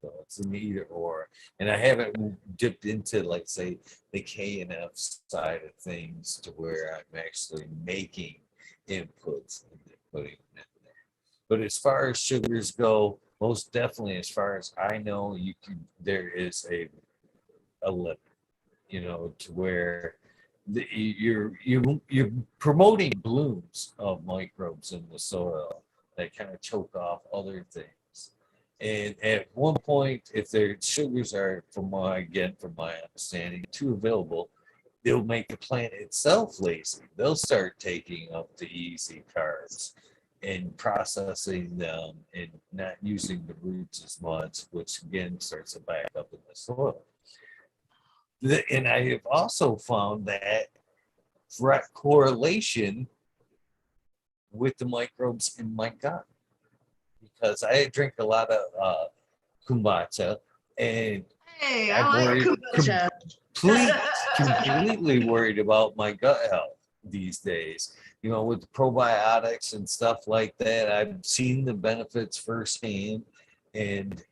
So it's an either or. And I haven't dipped into like say the K&F side of things to where I'm actually making inputs and putting them in there. But as far as sugars go, most definitely as far as I know, there is a limit, to where you're promoting blooms of microbes in the soil that kind of choke off other things. And at one point, if their sugars are, from my understanding, too available, they'll make the plant itself lazy. They'll start taking up the easy carbs. and processing them and not using the roots as much, which again starts to back up in the soil. And I have also found that direct correlation with the microbes in my gut, because I drink a lot of kombucha, and Hey, I'm I like worried, kombucha. completely worried about my gut health these days. You know, with probiotics and stuff like that, I've seen the benefits firsthand, and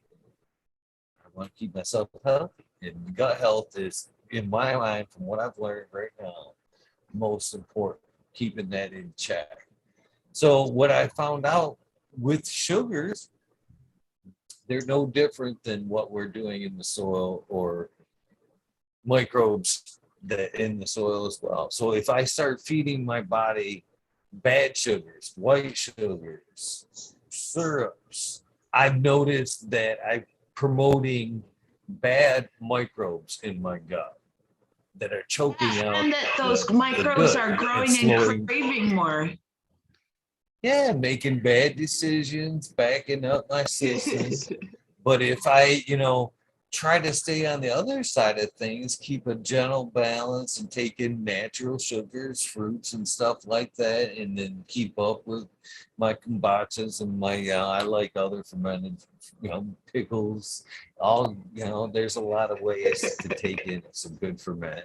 I want to keep myself healthy. And gut health is, in my mind, from what I've learned right now, most important, keeping that in check. So what I found out with sugars, they're no different than what we're doing in the soil or microbes that in the soil as well. So if I start feeding my body bad sugars, white sugars, syrups, I've noticed that I'm promoting bad microbes in my gut that are choking out And that those the microbes good are and growing and slowing, craving more. yeah, making bad decisions, backing up my system. But if I, try to stay on the other side of things, keep a gentle balance and take in natural sugars, fruits and stuff like that, and then keep up with my kombuchas and my, I like other fermented, pickles. There's a lot of ways to take in some good ferment.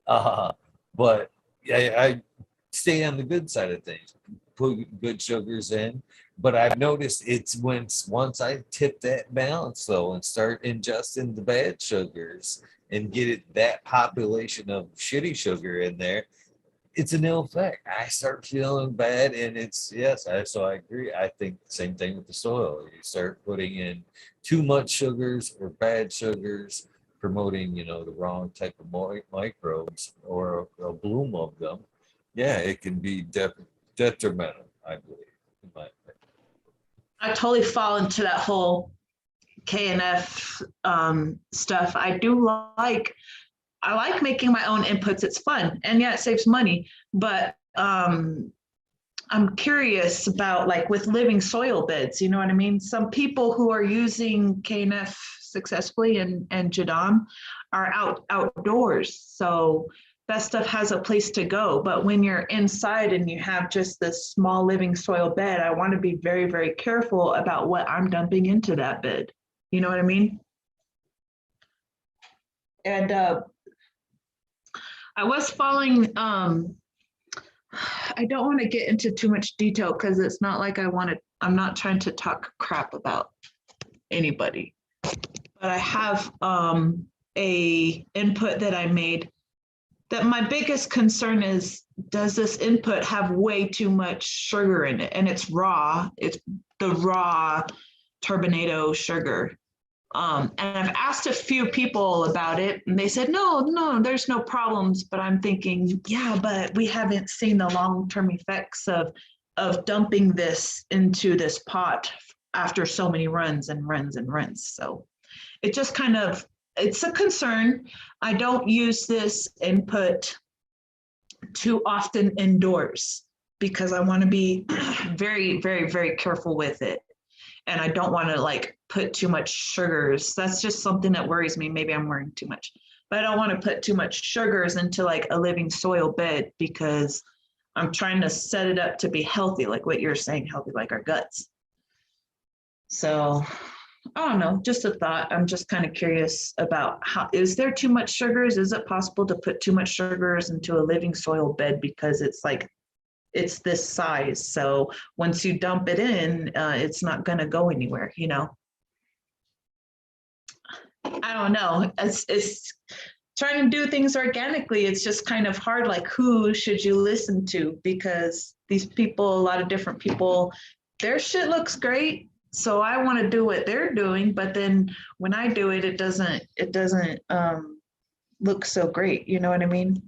But I stay on the good side of things, put good sugars in. But I've noticed it's once I tip that balance though and start ingesting the bad sugars and get that population of shitty sugar in there, it's an ill effect. I start feeling bad, and so I agree. I think the same thing with the soil. You start putting in too much sugars or bad sugars, promoting the wrong type of microbes or a bloom of them. Yeah, it can be detrimental, I believe, in my opinion. I totally fall into that whole KNF stuff. I like making my own inputs. It's fun, and yeah, it saves money. But I'm curious about, like, with living soil beds. You know what I mean? Some people who are using KNF successfully and Jadam are outdoors, so that stuff has a place to go. But when you're inside and you have just this small living soil bed, I want to be very, very careful about what I'm dumping into that bed. You know what I mean? And I was following, I don't want to get into too much detail because it's not like I'm not trying to talk crap about anybody, but I have a input that I made that my biggest concern is, does this input have way too much sugar in it? And it's raw, it's the raw turbinado sugar. And I've asked a few people about it, and they said, no, there's no problems. But I'm thinking, yeah, but we haven't seen the long-term effects of dumping this into this pot after so many runs and runs and runs. So it just it's a concern. I don't use this input too often indoors because I want to be very, very, very careful with it. And I don't want to put too much sugars. That's just something that worries me. Maybe I'm worrying too much, but I don't want to put too much sugars into a living soil bed because I'm trying to set it up to be healthy, like what you're saying, healthy, like our guts. So I don't know, just a thought. I'm just kind of curious about is there too much sugars? Is it possible to put too much sugars into a living soil bed because it's this size? So once you dump it in, it's not going to go anywhere, I don't know. It's trying to do things organically. It's just kind of hard. Like, who should you listen to? Because these people, a lot of different people, their shit looks great. So I want to do what they're doing, but then when I do it, it doesn't look so great. You know what I mean?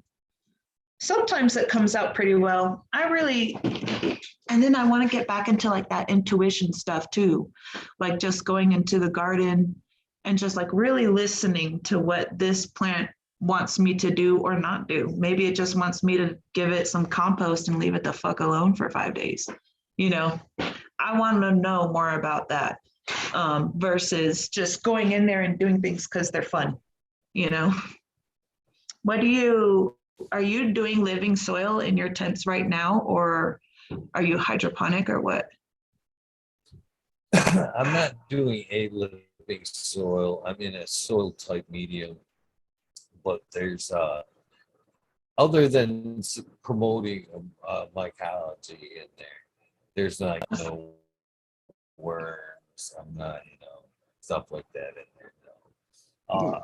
Sometimes it comes out pretty well. And then I want to get back into that intuition stuff too, like just going into the garden and just really listening to what this plant wants me to do or not do. Maybe it just wants me to give it some compost and leave it the fuck alone for 5 days. You know, I want to know more about that versus just going in there and doing things because they're fun. You know, are you doing living soil in your tents right now, or are you hydroponic or what? I'm not doing a living soil. I'm in a soil type medium, but there's other than promoting mycology in there, there's like no worms. I'm not, stuff like that in there. No.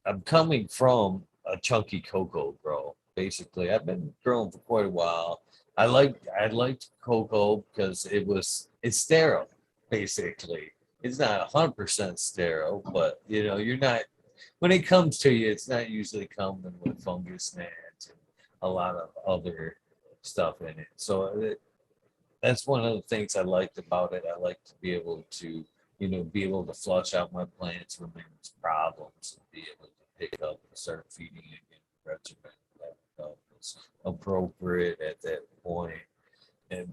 I'm coming from a chunky cocoa grow. Basically, I've been growing for quite a while. I liked cocoa because it's sterile. Basically, it's not 100% sterile, but you're not. When it comes to you, it's not usually coming with fungus gnats and a lot of other stuff in it. So that's one of the things I liked about it. I like to be able to, be able to flush out my plants when there's problems and be able to pick up and start feeding again regimen that was appropriate at that point.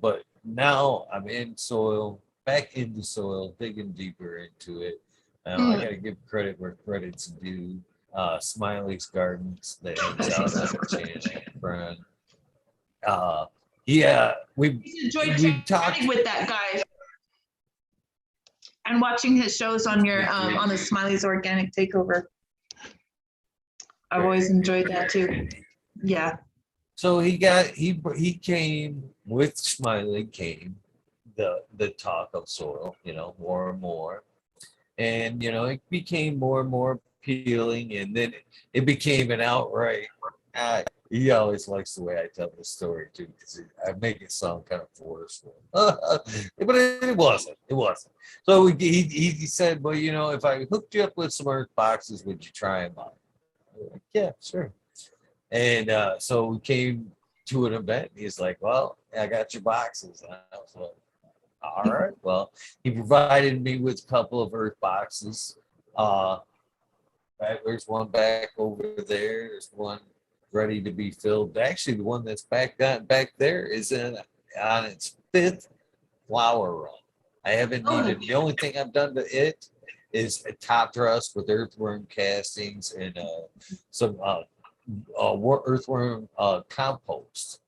But now I'm back in the soil, digging deeper into it. I got to give credit where credit's due. Smiley's Gardens that hangs out on the channel, friend. Yeah, we talked Chatting with that guy and watching his shows on your on the Smiley's Organic Takeover. I've always enjoyed that too. Yeah. So he came with Smiley came the talk of soil, more and more. And it became more and more appealing, and then it became an outright. He always likes the way I tell the story too, because I make it sound kind of forceful, but it wasn't. It wasn't. So he said, "Well, if I hooked you up with some earth boxes, would you try them out?" I'm like, yeah, sure. And so we came to an event. He's like, "Well, I got your boxes." And I was like, all right. Well, he provided me with a couple of earth boxes. There's one back over there. There's one ready to be filled. Actually, the one that's back there is on its 5th flower run. I haven't even. The only thing I've done to it is a top dress with earthworm castings and some earthworm compost.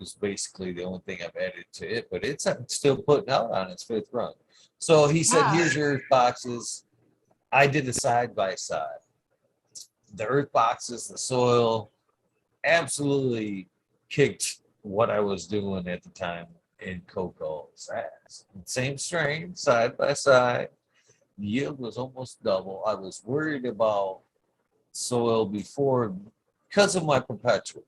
Is basically the only thing I've added to it, but it's still putting out on its 5th run. So he said, "Here's your earth boxes." I did a side by side. The earth boxes, the soil, absolutely kicked what I was doing at the time in cocoa's ass. Same strain, side by side. Yield was almost double. I was worried about soil before because of my perpetual.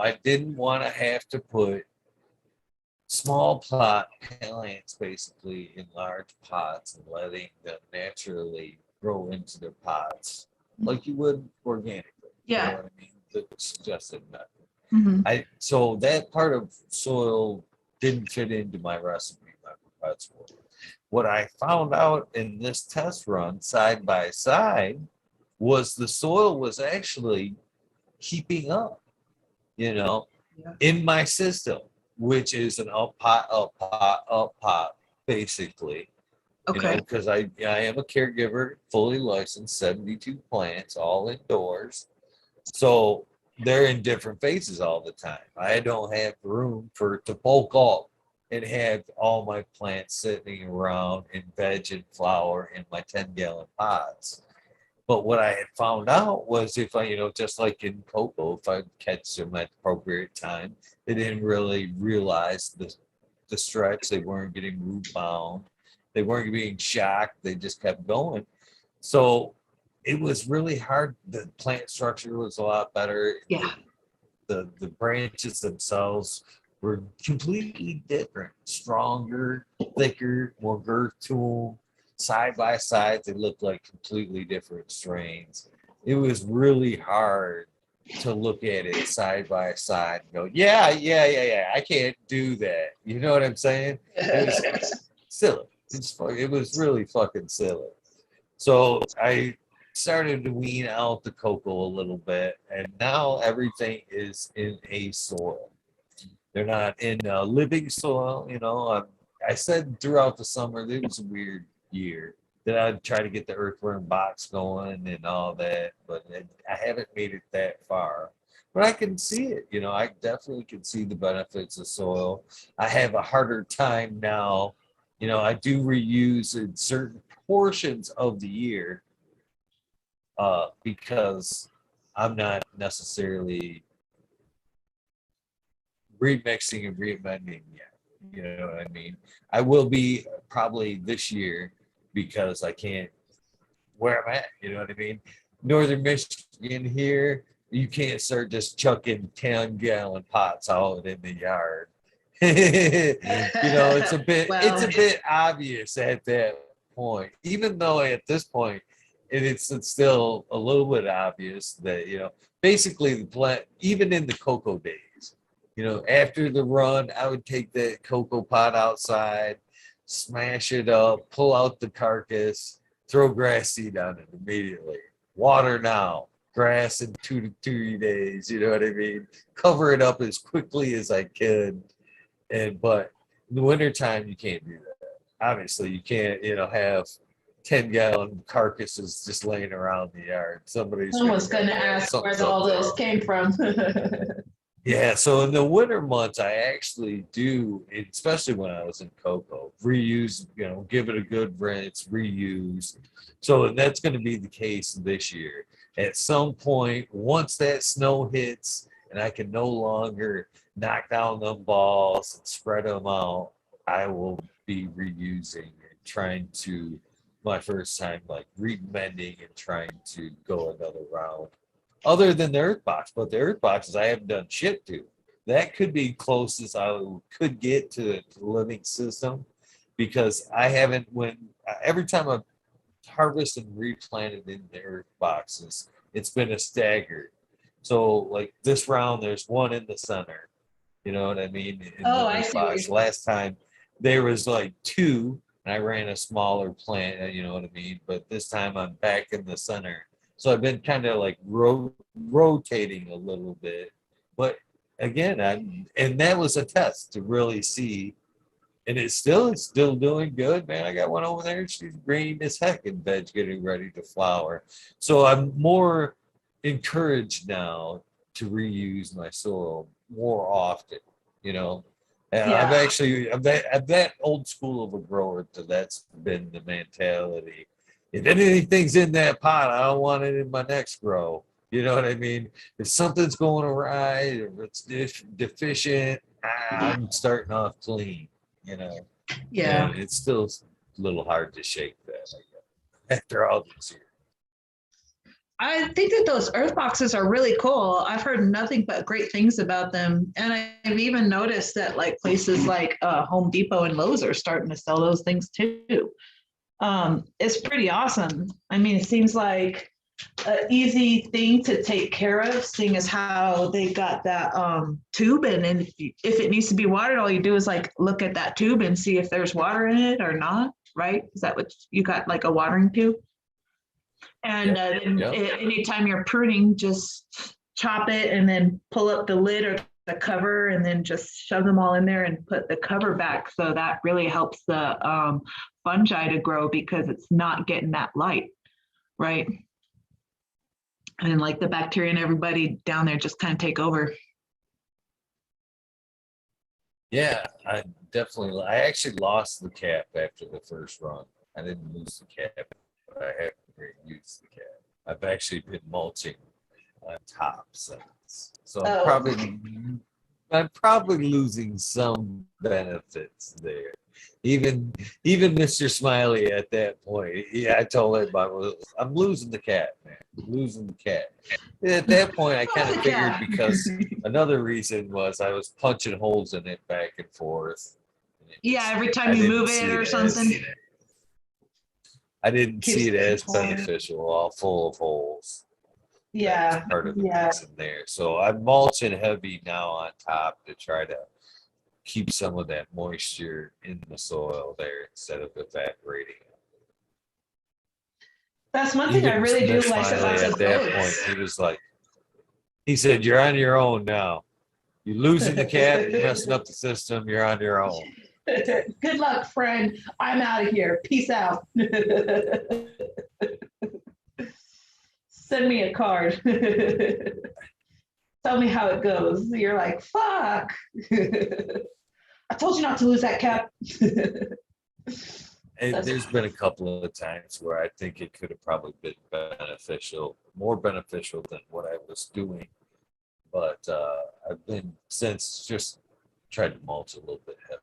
I didn't want to have to put small plot plants basically in large pots and letting them naturally grow into their pots like you would organically. Yeah. You know what I mean? The suggested method. Mm-hmm. So that part of soil didn't fit into my recipe, my perpetual. What I found out in this test run side by side was the soil was actually keeping up. In my system, which is an up pot, basically. Okay. Because I am a caregiver, fully licensed, 72 plants, all indoors. So they're in different phases all the time. I don't have room to bulk up and have all my plants sitting around in veg and flower in my 10-gallon pots. But what I had found out was if I, just like in cocoa, if I catch them at the appropriate time, they didn't really realize the stretch. They weren't getting root bound. They weren't being shocked. They just kept going. So it was really hard. The plant structure was a lot better. Yeah. The branches themselves were completely different, stronger, thicker, more girth to them. Side by side, they looked like completely different strains. It was really hard to look at it side by side and go, yeah, I can't do that. You know what I'm saying? It was silly. It was really fucking silly. So I started to wean out the cocoa a little bit, and now everything is in a soil. They're not in living soil. I said throughout the summer, it was a weird year that I'd try to get the earthworm box going and all that, but I haven't made it that far. But I can see it. I definitely can see the benefits of soil. I have a harder time now. I do reuse in certain portions of the year because I'm not necessarily remixing and reamending yet. You know what I mean? I will be probably this year because I can't where I'm at. You know what I mean? Northern Michigan here, you can't start just chucking 10-gallon pots out in the yard. It's a bit Well. it's a bit obvious at that point, even though at this point it's still a little bit obvious that basically the plant, even in the cocoa days, after the run, I would take that cocoa pot outside, smash it up, pull out the carcass, throw grass seed on it immediately. Water now, grass in 2 to 3 days. You know what I mean? Cover it up as quickly as I could. But in the wintertime, you can't do that. Obviously, you can't, have 10-gallon carcasses just laying around the yard. Somebody's Someone's going to ask where all those came from. Yeah, so in the winter months, I actually do, especially when I was in cocoa, reuse, give it a good rinse, reuse. So that's going to be the case this year. At some point, once that snow hits and I can no longer knock down them balls and spread them out, I will be reusing and trying to, my first time, like remending and trying to go another round. Other than the earth box, but the earth boxes I haven't done shit to. That could be closest I could get to the living system because I haven't every time I've harvested and replanted in the earth boxes, it's been a staggered. So like this round, there's one in the center. You know what I mean? I see what you're Last time there was like 2, and I ran a smaller plant. You know what I mean? But this time I'm back in the center. So I've been kind of like rotating a little bit, but again, and that was a test to really see, and it's still doing good, man. I got one over there; she's green as heck in bed, getting ready to flower. So I'm more encouraged now to reuse my soil more often. And Yeah. I'm that old school of a grower, so that's been the mentality. If anything's in that pot, I don't want it in my next grow. You know what I mean? If something's going awry, or it's deficient, I'm starting off clean. Yeah. And it's still a little hard to shake that after all these years. I think that those earth boxes are really cool. I've heard nothing but great things about them. And I've even noticed that like places like Home Depot and Lowe's are starting to sell those things too. It's pretty awesome. I mean, it seems like an easy thing to take care of, seeing as how they got that tube, and if it needs to be watered, all you do is like look at that tube and see if there's water in it or not, right? Is that what you got, like a watering tube? And anytime you're pruning, just chop it and then pull up the lid or the cover and then just shove them all in there and put the cover back. So that really helps the fungi to grow because it's not getting that light, right? And like the bacteria and everybody down there just kind of take over. Yeah, I actually lost the cap after the first run. I didn't lose the cap, but I haven't reused the cap. I've actually been mulching on top since. So I'm probably losing some benefits there. Even Mr. Smiley at that point, yeah, I told everybody, I'm losing the cat, man. I'm losing the cat. At that point, I kind of figured because another reason was I was punching holes in it back and forth. Yeah, every time you move it or something. I didn't see it as beneficial, all full of holes. Yeah. That's part of the reason there. So I'm mulching heavy now on top to try to keep some of that moisture in the soil there instead of evaporating. That's one thing I really do like about at that point. He was like, he said, "You're on your own now." You're losing the cat, you're messing up the system, you're on your own. Good luck, friend. I'm out of here. Peace out. Send me a card. Tell me how it goes. You're like, fuck. I told you not to lose that cat. There's been a couple of times where I think it could have probably been more beneficial than what I was doing. But I've been since just tried to mulch a little bit heavier.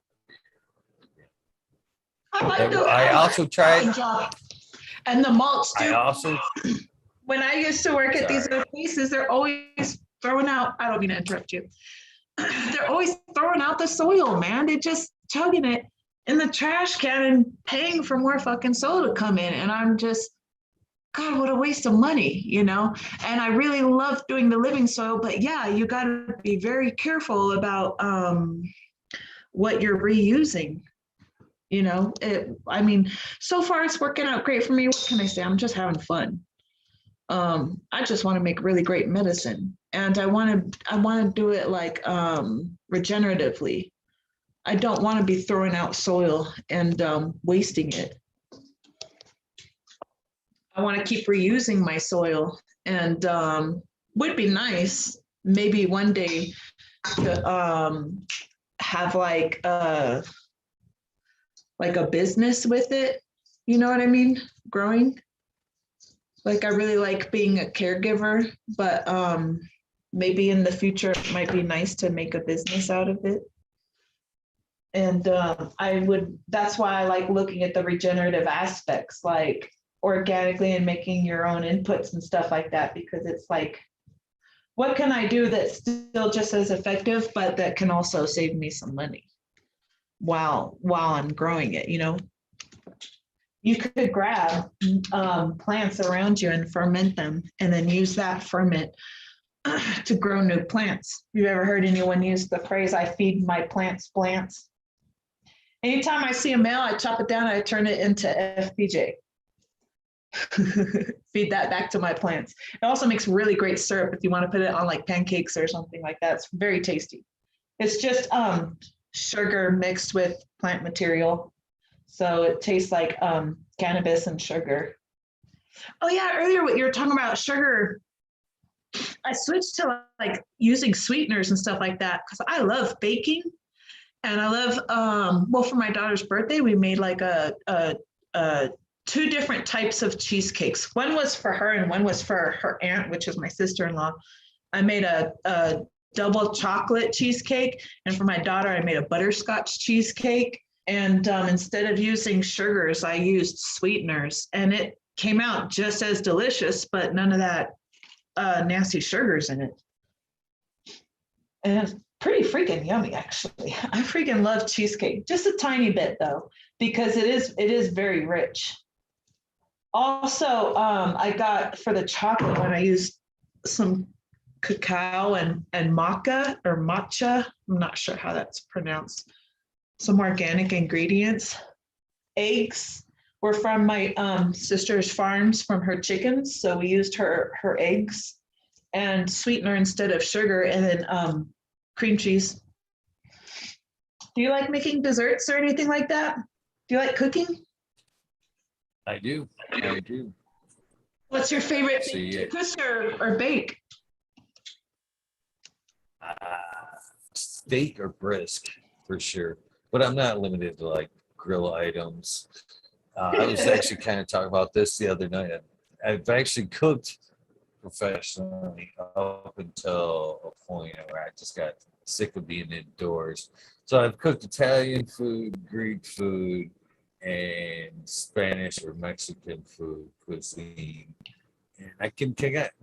I also tried. And the mulch too. I also When I used to work at these other places, they're always throwing out. I don't mean to interrupt you. They're always throwing out the soil, man. They're just chugging it in the trash can and paying for more fucking soil to come in. And I'm just, God, what a waste of money, you know? And I really love doing the living soil, but yeah, you got to be very careful about what you're reusing. You know, I mean, so far it's working out great for me. What can I say? I'm just having fun. I just want to make really great medicine, and I want to do it like regeneratively. I don't want to be throwing out soil and wasting it. I want to keep reusing my soil, and would be nice maybe one day to have like a business with it. You know what I mean? Growing. Like I really like being a caregiver, but maybe in the future it might be nice to make a business out of it. And that's why I like looking at the regenerative aspects, like organically and making your own inputs and stuff like that, because it's like, what can I do that's still just as effective, but that can also save me some money while I'm growing it, you know? You could grab plants around you and ferment them and then use that ferment to grow new plants. You ever heard anyone use the phrase, I feed my plants plants? Anytime I see a male, I chop it down, I turn it into FPJ. Feed that back to my plants. It also makes really great syrup if you want to put it on like pancakes or something like that. It's very tasty. It's just sugar mixed with plant material. So it tastes like cannabis and sugar. Oh yeah, earlier what you were talking about sugar, I switched to like using sweeteners and stuff like that because I love baking, and I love well, for my daughter's birthday we made like a two different types of cheesecakes. One was for her and one was for her aunt, which is my sister-in-law. I made a double chocolate cheesecake, and for my daughter I made a butterscotch cheesecake. And instead of using sugars, I used sweeteners, and it came out just as delicious, but none of that nasty sugars in it. And it's pretty freaking yummy, actually. I freaking love cheesecake, just a tiny bit though, because it is very rich. Also, I got for the chocolate one, I used some cacao and maca or matcha. I'm not sure how that's pronounced. Some organic ingredients. Eggs were from my sister's farms from her chickens. So we used her eggs and sweetener instead of sugar, and then cream cheese. Do you like making desserts or anything like that? Do you like cooking? I do. What's your favorite thing to cook or bake? Steak or brisk for sure. But I'm not limited to like grill items. I was actually kind of talking about this the other night. I've actually cooked professionally up until a point where I just got sick of being indoors. So I've cooked Italian food, Greek food, and Spanish or Mexican food cuisine. And I can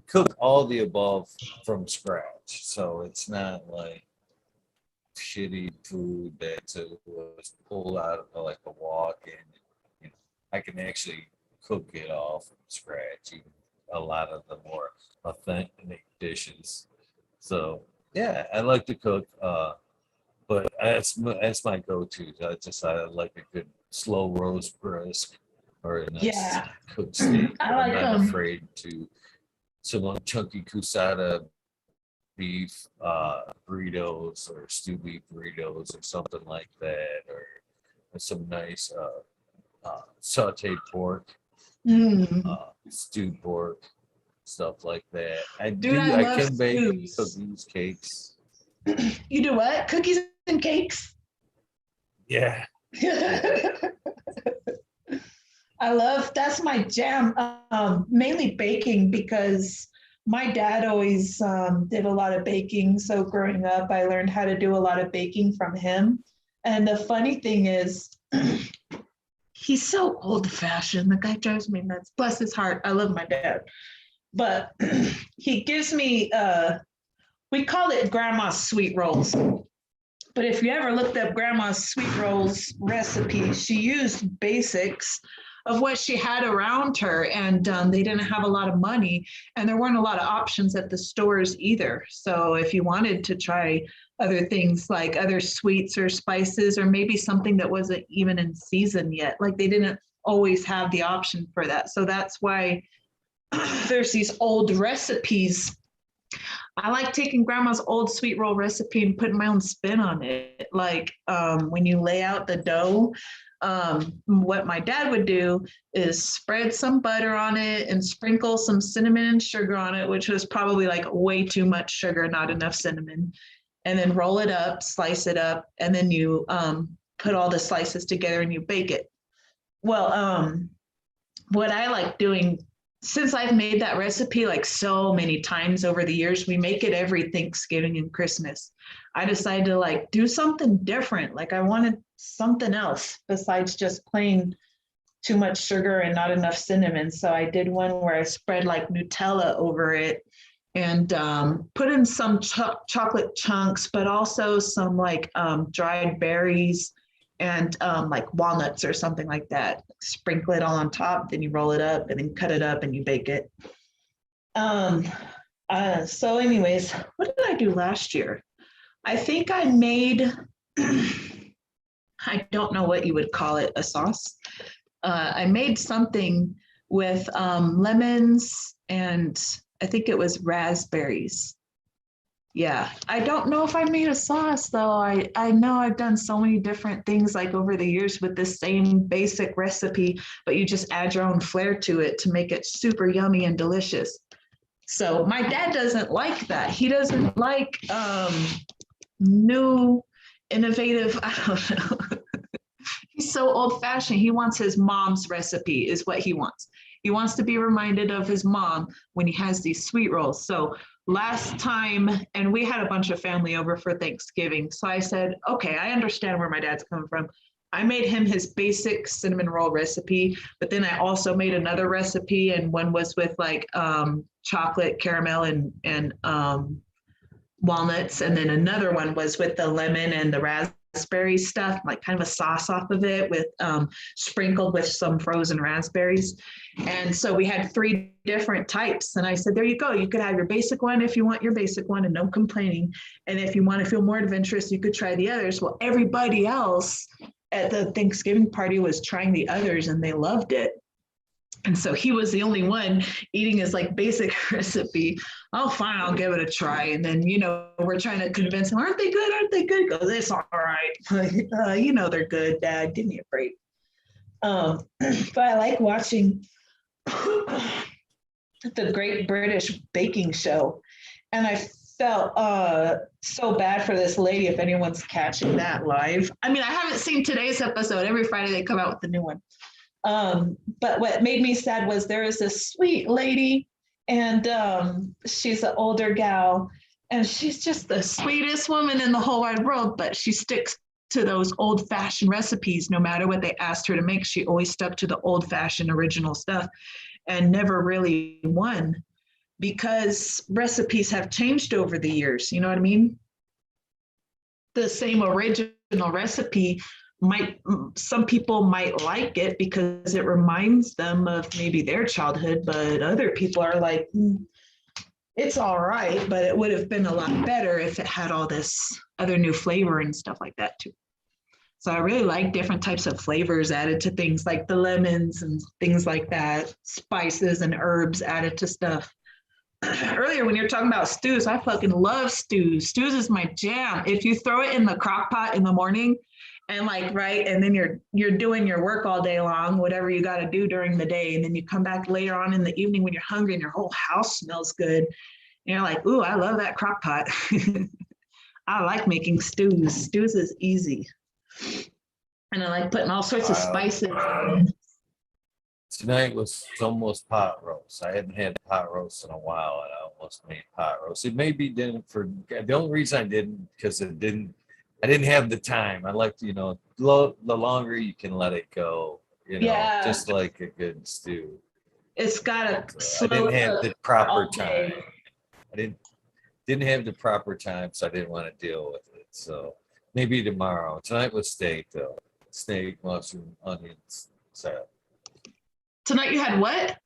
cook all the above from scratch. So it's not like shitty food that was pulled out of like a walk-in. You know, I can actually cook it all from scratch, even a lot of the more authentic dishes. So yeah, I like to cook, but that's my go-to. I like a good slow roast brisk or a nice cooked steak. I like I'm not afraid to some chunky cusada beef burritos or stew beef burritos or something like that, or some nice sauteed pork, Mm. stewed pork, stuff like that. I Dude, I I love can bake stews. cookies, cakes. You do what? Cookies and cakes? Yeah. That's my jam, mainly baking because my dad always did a lot of baking. So growing up, I learned how to do a lot of baking from him. And the funny thing is, he's so old fashioned. The guy drives me nuts. Bless his heart. I love my dad. But he gives me, we call it grandma's sweet rolls. But if you ever looked up grandma's sweet rolls recipe, she used basics of what she had around her, and they didn't have a lot of money, and there weren't a lot of options at the stores either. So if you wanted to try other things like other sweets or spices, or maybe something that wasn't even in season yet, like they didn't always have the option for that. So that's why there's these old recipes. I like taking grandma's old sweet roll recipe and putting my own spin on it. Like when you lay out the dough, what my dad would do is spread some butter on it and sprinkle some cinnamon and sugar on it, which was probably like way too much sugar, not enough cinnamon. And then roll it up, slice it up, and then you put all the slices together and you bake it. Well, what I like doing, since I've made that recipe like so many times over the years, we make it every Thanksgiving and Christmas. I decided to like do something different. Like I wanted something else besides just plain too much sugar and not enough cinnamon. So I did one where I spread like Nutella over it and put in some chocolate chunks, but also some like dried berries and like walnuts or something like that. Sprinkle it all on top, then you roll it up and then cut it up and you bake it. So anyways, what did I do last year? I think I made, I don't know what you would call it, a sauce. I made something with lemons and I think it was raspberries. Yeah, I don't know if I made a sauce though. I know I've done so many different things like over the years with the same basic recipe, but you just add your own flair to it to make it super yummy and delicious. So my dad doesn't like that. He doesn't like new, innovative, I don't know. He's so old fashioned. He wants his mom's recipe is what he wants. He wants to be reminded of his mom when he has these sweet rolls. So last time, and we had a bunch of family over for Thanksgiving. So I said, okay, I understand where my dad's coming from. I made him his basic cinnamon roll recipe, but then I also made another recipe, and one was with like chocolate, caramel, and walnuts. And then another one was with the lemon and the raspberry stuff, like kind of a sauce off of it with sprinkled with some frozen raspberries. And so we had 3 different types. And I said, there you go. You could have your basic one if you want your basic one and no complaining. And if you want to feel more adventurous, you could try the others. Well, everybody else at the Thanksgiving party was trying the others and they loved it. And so he was the only one eating his like basic recipe. Oh, fine, I'll give it a try. And then, you know, we're trying to convince him, aren't they good? Aren't they good? He goes, it's all right. You know, they're good, Dad. Give me a break. But I like watching the Great British Baking Show. And I felt so bad for this lady if anyone's catching that live. I mean, I haven't seen today's episode. Every Friday they come out with a new one. But what made me sad was there is this sweet lady and she's an older gal and she's just the sweetest woman in the whole wide world, but she sticks to those old-fashioned recipes. No matter what they asked her to make, she always stuck to the old-fashioned original stuff and never really won because recipes have changed over the years. You know what I mean? The same original recipe some people might like it because it reminds them of maybe their childhood, but other people are like, it's all right, but it would have been a lot better if it had all this other new flavor and stuff like that too. So I really like different types of flavors added to things like the lemons and things like that, spices and herbs added to stuff. earlier when you're talking about stews, I fucking love stews. Stews is my jam. If you throw it in the crock pot in the morning and like, right, and then you're doing your work all day long, whatever you got to do during the day, and then you come back later on in the evening when you're hungry and your whole house smells good, and you're like, ooh, I love that crock pot. I like making stews. Stews is easy. And I like putting all sorts of spices in it. Tonight was almost pot roast. I hadn't had pot roast in a while, and I almost made pot roast. It maybe didn't for the only reason I didn't because I didn't have the time. I like to, the longer you can let it go, Yeah. just like a good stew. It's got a I didn't have the proper all time. day. I didn't have the proper time, so I didn't want to deal with it. So maybe tomorrow. Tonight was steak though. Steak, mushroom, onions, salad. Tonight you had what?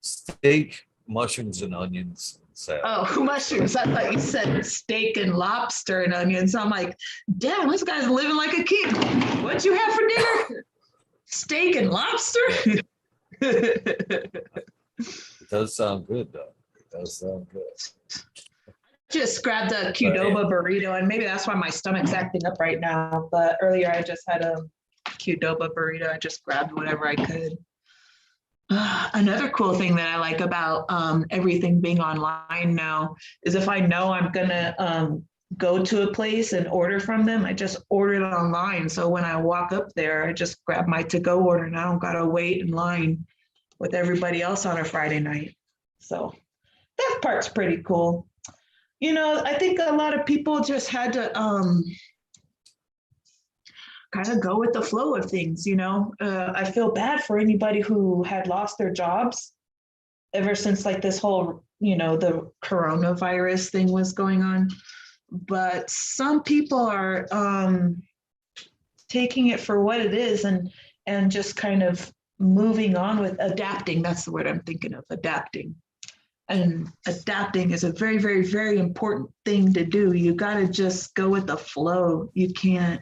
Steak, mushrooms, and onions. Salad. Oh, mushrooms. I thought you said steak and lobster and onions. I'm like, damn, this guy's living like a king. What'd you have for dinner? Steak and lobster? It does sound good though. It does sound good. Just grabbed a Qdoba burrito, and maybe that's why my stomach's acting up right now. But earlier I just had a Qdoba burrito. I just grabbed whatever I could. Another cool thing that I like about everything being online now is if I know I'm gonna go to a place and order from them, I just order it online. So when I walk up there, I just grab my to-go order, and I don't gotta wait in line with everybody else on a Friday night. So that part's pretty cool. I think a lot of people just had to kind of go with the flow of things, I feel bad for anybody who had lost their jobs ever since like this whole, the coronavirus thing was going on. But some people are taking it for what it is and just kind of moving on with adapting. That's the word I'm thinking of, adapting. And adapting is a very, very, very important thing to do. You got to just go with the flow. You can't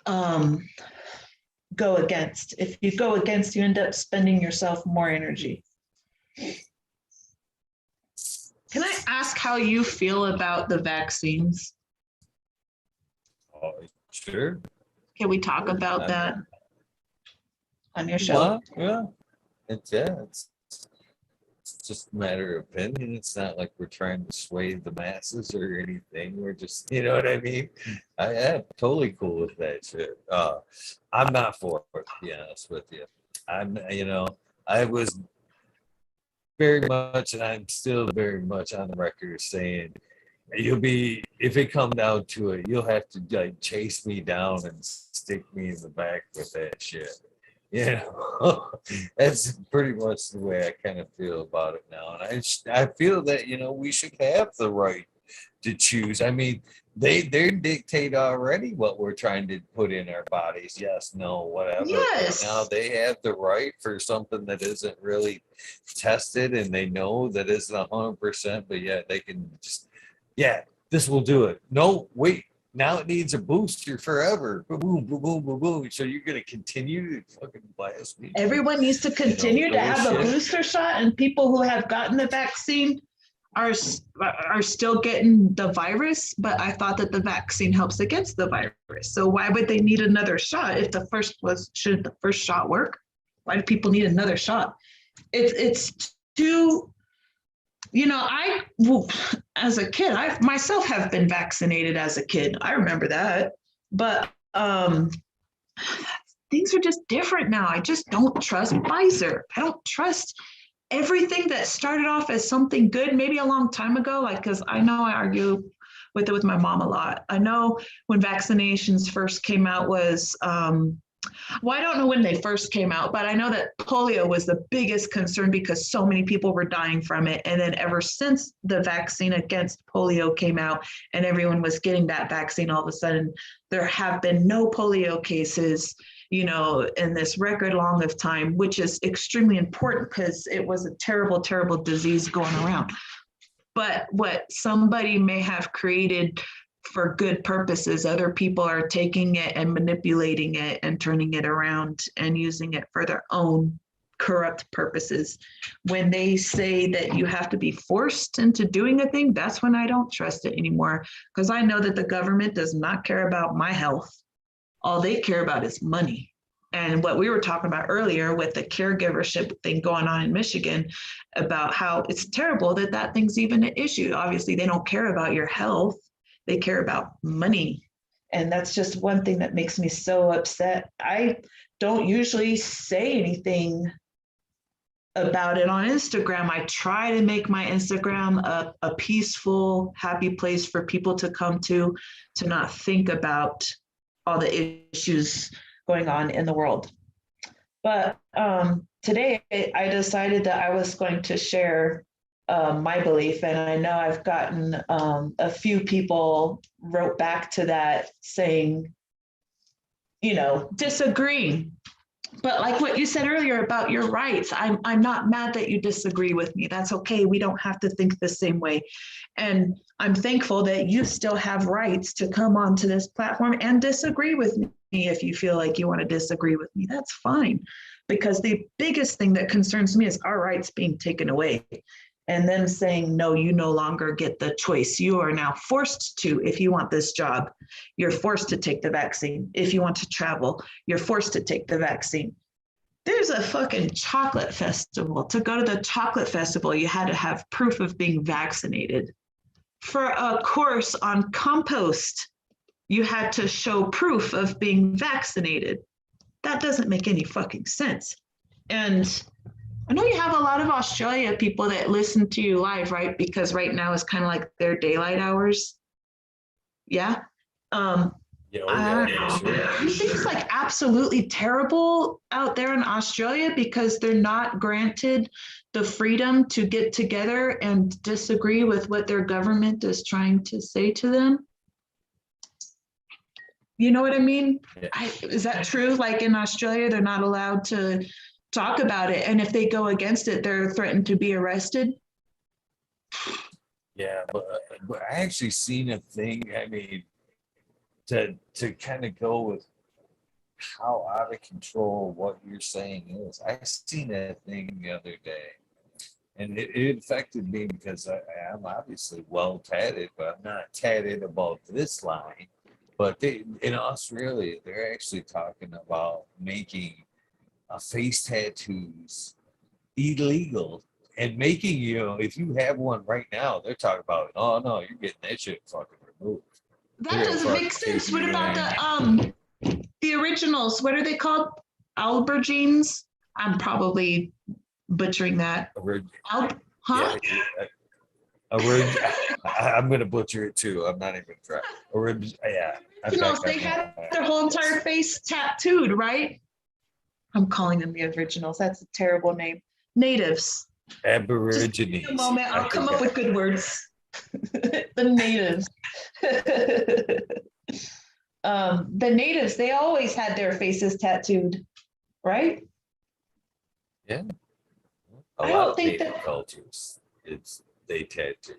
go against. If you go against, you end up spending yourself more energy. Can I ask how you feel about the vaccines? Oh, sure. Can we talk about that on your show? Well, yeah. It's just a matter of opinion. It's not like we're trying to sway the masses or anything. We're just, you know what I mean? I am totally cool with that shit. I'm not for it, to be honest with you. I was very much, and I'm still very much on the record saying, if it come down to it, you'll have to like chase me down and stick me in the back with that shit. That's pretty much the way I kind of feel about it now. And I feel that, we should have the right to choose. I mean, they dictate already what we're trying to put in our bodies. Yes, no, whatever. Yes. But now they have the right for something that isn't really tested, and they know that isn't 100%, but yeah, they can just, this will do it. No, wait. Now it needs a booster forever. Boom, boom, boom, boom, boom, boom. So you're going to continue to fucking blast me. Everyone needs to continue to have a booster shot, and people who have gotten the vaccine are still getting the virus, but I thought that the vaccine helps against the virus. So why would they need another shot if shouldn't the first shot work? Why do people need another shot? It's too, as a kid, I myself have been vaccinated as a kid. I remember that, but things are just different now. I just don't trust Pfizer. I don't trust everything that started off as something good, maybe a long time ago, because I know I argue with it with my mom a lot. I know when vaccinations first came out was, I don't know when they first came out, but I know that polio was the biggest concern because so many people were dying from it. And then ever since the vaccine against polio came out and everyone was getting that vaccine, all of a sudden there have been no polio cases, in this record long of time, which is extremely important because it was a terrible, terrible disease going around. But what somebody may have created for good purposes, other people are taking it and manipulating it and turning it around and using it for their own corrupt purposes. When they say that you have to be forced into doing a thing, that's when I don't trust it anymore, because I know that the government does not care about my health. All they care about is money. And what we were talking about earlier with the caregivership thing going on in Michigan, about how it's terrible that that thing's even an issue. Obviously, they don't care about your health. They care about money. And that's just one thing that makes me so upset. I don't usually say anything about it on Instagram. I try to make my Instagram a peaceful, happy place for people to come to not think about all the issues going on in the world. But today I decided that I was going to share my belief, and I know I've gotten a few people wrote back to that saying, you know, disagreeing. But like what you said earlier about your rights, I'm not mad that you disagree with me. That's okay. We don't have to think the same way. And I'm thankful that you still have rights to come onto this platform and disagree with me. If you feel like you want to disagree with me, that's fine. Because the biggest thing that concerns me is our rights being taken away. And then saying, no, you no longer get the choice. You are now forced to, if you want this job, you're forced to take the vaccine. If you want to travel, you're forced to take the vaccine. There's a fucking chocolate festival. To go to the chocolate festival, you had to have proof of being vaccinated. For a course on compost, you had to show proof of being vaccinated. That doesn't make any fucking sense. And I know you have a lot of Australia people that listen to you live, right? Because right now is kind of like their daylight hours. Yeah. Things like absolutely terrible out there in Australia because they're not granted the freedom to get together and disagree with what their government is trying to say to them. You know what I mean? Yeah. Is that true? Like in Australia, they're not allowed to talk about it. And if they go against it, they're threatened to be arrested. Yeah, but I actually seen a thing, I mean, to kind of go with how out of control what you're saying is. I seen that thing the other day, and it affected me because I'm obviously well tatted, but I'm not tatted above this line. But in Australia, they're actually talking about making face tattoos illegal and making, you know, if you have one right now, they're talking about, oh no, you're getting that shit fucking removed. That doesn't make sense. What about the originals? What are they called? Albergines? I'm probably butchering that. Huh? Yeah, I'm gonna butcher it too. I'm not even trying. Yeah. Originals, they had their whole entire face tattooed, right? I'm calling them the originals. That's a terrible name. Natives. Aborigines. Just give me a moment. I'll come up with good words. The natives. The natives, they always had their faces tattooed, right? Yeah. I don't think native that cultures, they tattoo.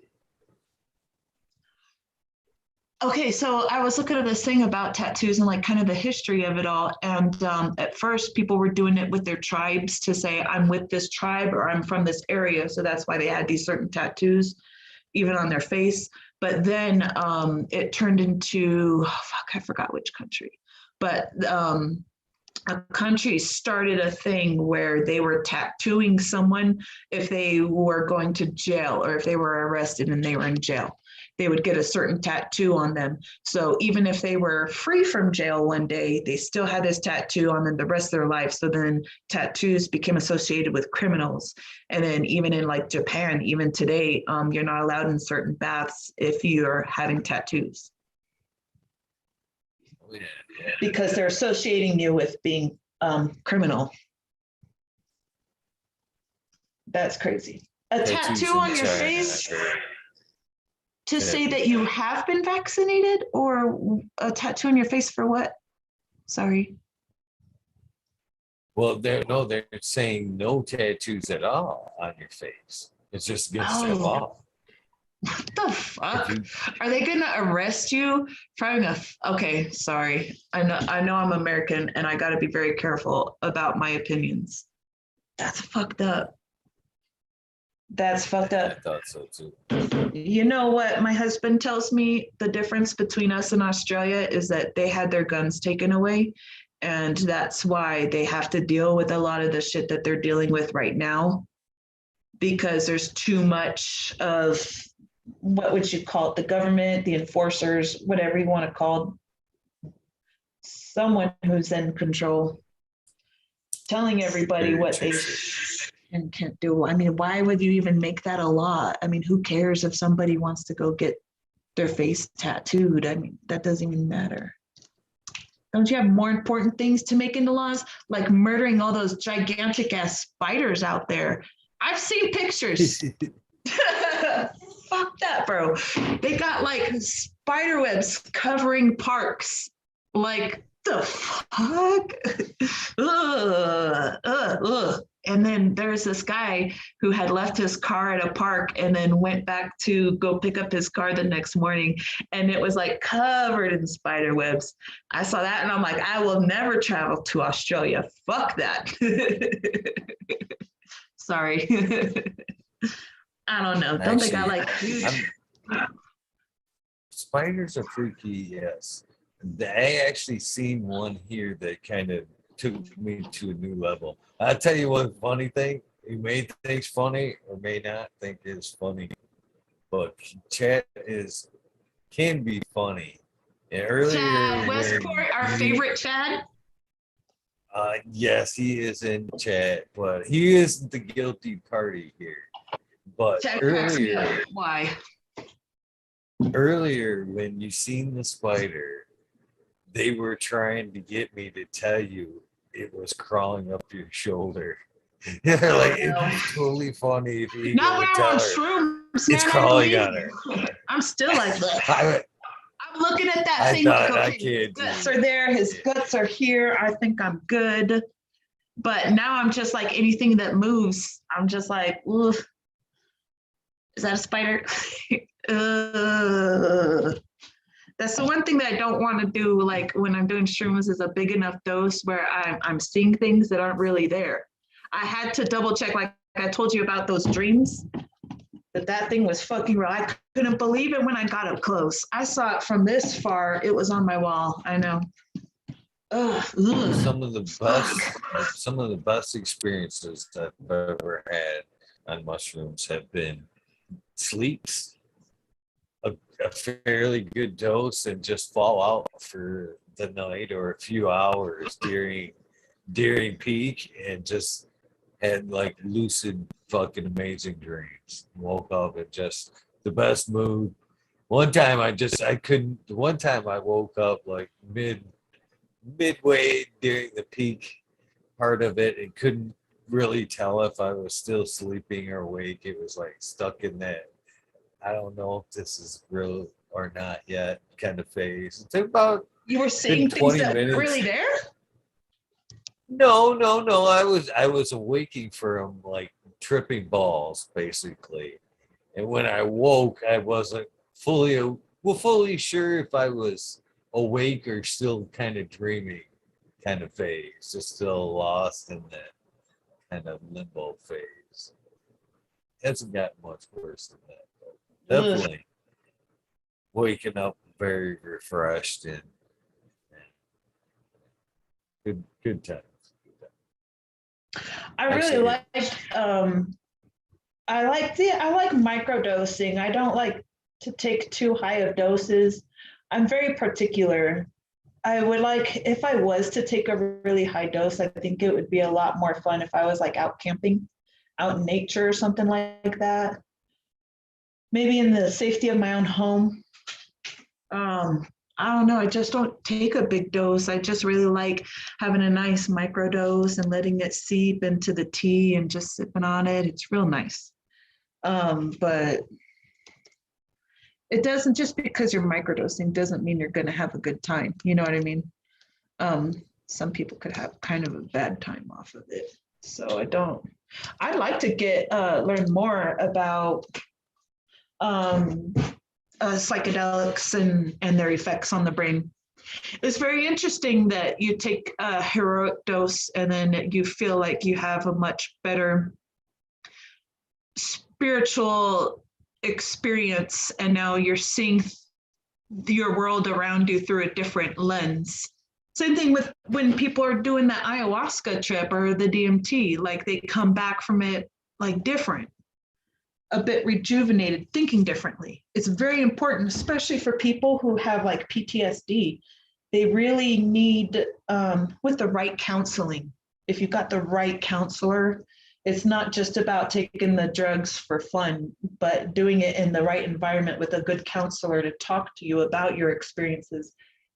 Okay, so I was looking at this thing about tattoos and like kind of the history of it all. And at first, people were doing it with their tribes to say, I'm with this tribe or I'm from this area. So that's why they had these certain tattoos, even on their face. But then it turned into, I forgot which country. But a country started a thing where they were tattooing someone if they were going to jail or if they were arrested and they were in jail. They would get a certain tattoo on them. So even if they were free from jail one day, they still had this tattoo on them the rest of their life. So then tattoos became associated with criminals. And then even in like Japan, even today, you're not allowed in certain baths if you're having tattoos. Oh, yeah. Because they're associating you with being criminal. That's crazy. A tattoo on your face to say that you have been vaccinated, or a tattoo on your face for what? Sorry. Well, they're saying no tattoos at all on your face. It's just against the law. What the fuck? Are they gonna arrest you for having okay, sorry. I know I'm American and I gotta be very careful about my opinions. That's fucked up. That's fucked I up. thought so too. You know what my husband tells me the difference between us and Australia is that they had their guns taken away. And that's why they have to deal with a lot of the shit that they're dealing with right now. Because there's too much of, what would you call it? The government, the enforcers, whatever you want to call it. Someone who's in control, telling everybody what they and can't do. I mean, why would you even make that a law? I mean, who cares if somebody wants to go get their face tattooed? I mean, that doesn't even matter. Don't you have more important things to make into laws? Like murdering all those gigantic ass spiders out there. I've seen pictures. Fuck that, bro. They got like spider webs covering parks. Like the fuck? Ugh. And then there's this guy who had left his car at a park and then went back to go pick up his car the next morning. And it was like covered in spider webs. I saw that and I'm like, I will never travel to Australia. Fuck that. Sorry. I don't know. Don't they got like huge? Spiders are freaky, yes. I actually seen one here that kind of took me to a new level. I'll tell you one funny thing. You may think it's funny or may not think it's funny, but chat can be funny. And earlier, Chad Westport, our favorite Chad. Yes, he is in chat, but he isn't the guilty party here. But Chad earlier, why? Earlier when you seen the spider, they were trying to get me to tell you it was crawling up your shoulder. They're like, it'd be totally funny if you Not go when and I'm on tell her shrooms, it's man, crawling on her. I'm still like, I I'm looking at that thing. thought Like, I okay, his can't guts do are there. His guts are here. I think I'm good. But now I'm just like anything that moves. I'm just like, ugh. Is that a spider? That's the one thing that I don't want to do. Like when I'm doing shrooms, is a big enough dose where I'm seeing things that aren't really there. I had to double check, like I told you about those dreams, that thing was fucking real. I couldn't believe it when I got up close. I saw it from this far. It was on my wall. I know. Ugh. some of the best experiences that I've ever had on mushrooms have been sleeps, a fairly good dose, and just fall out for the night or a few hours during peak, and just had like lucid fucking amazing dreams. Woke up in just the best mood. One time I woke up like midway during the peak part of it and couldn't really tell if I was still sleeping or awake. It was like stuck in that, I don't know if this is real or not yet kind of phase. It took about You were seeing things 20 that minutes. weren't really there? No. I was awaking from like tripping balls basically. And when I woke, I wasn't fully sure if I was awake or still kind of dreaming kind of phase, just still lost in that kind of limbo phase. Hasn't gotten much worse than that, but definitely waking up very refreshed and good times. I really like I like microdosing. I don't like to take too high of doses. I'm very particular. I would like, if I was to take a really high dose, I think it would be a lot more fun if I was like out camping, out in nature or something like that. Maybe in the safety of my own home. I don't know. I just don't take a big dose. I just really like having a nice microdose and letting it seep into the tea and just sipping on it. It's real nice. But it doesn't, just because you're microdosing doesn't mean you're going to have a good time. You know what I mean? Some people could have kind of a bad time off of it. So I'd like to learn more about psychedelics and their effects on the brain. It's very interesting that you take a heroic dose and then you feel like you have a much better spiritual experience, and now you're seeing your world around you through a different lens. Same thing with when people are doing the ayahuasca trip or the DMT, like they come back from it like different, a bit rejuvenated, thinking differently. It's very important, especially for people who have like PTSD. They really need, with the right counseling, if you got the right counselor, it's not just about taking the drugs for fun, but doing it in the right environment with a good counselor to talk to you about your experiences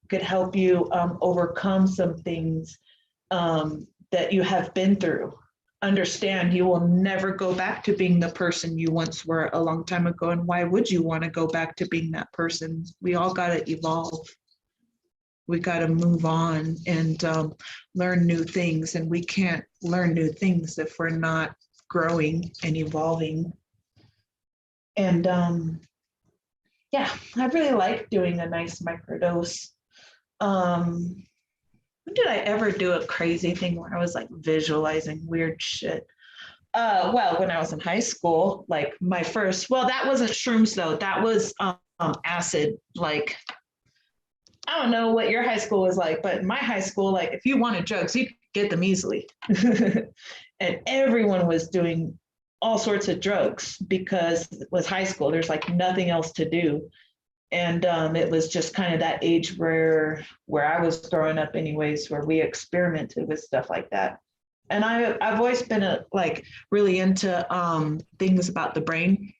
could help you overcome some things that you have been through. Understand you will never go back to being the person you once were a long time ago. And why would you want to go back to being that person? We all got to evolve. We got to move on and learn new things. And we can't learn new things if we're not growing and evolving. And yeah, I really like doing a nice microdose. When did I ever do a crazy thing where I was like visualizing weird shit? Well, when I was in high school, like my first, well, that wasn't shrooms though. That was acid. Like, I don't know what your high school was like, but in my high school, like if you wanted drugs, you could get them easily. And everyone was doing all sorts of drugs because it was high school. There's like nothing else to do. And it was just kind of that age where I was growing up anyways, where we experimented with stuff like that. And I've always been like really into things about the brain.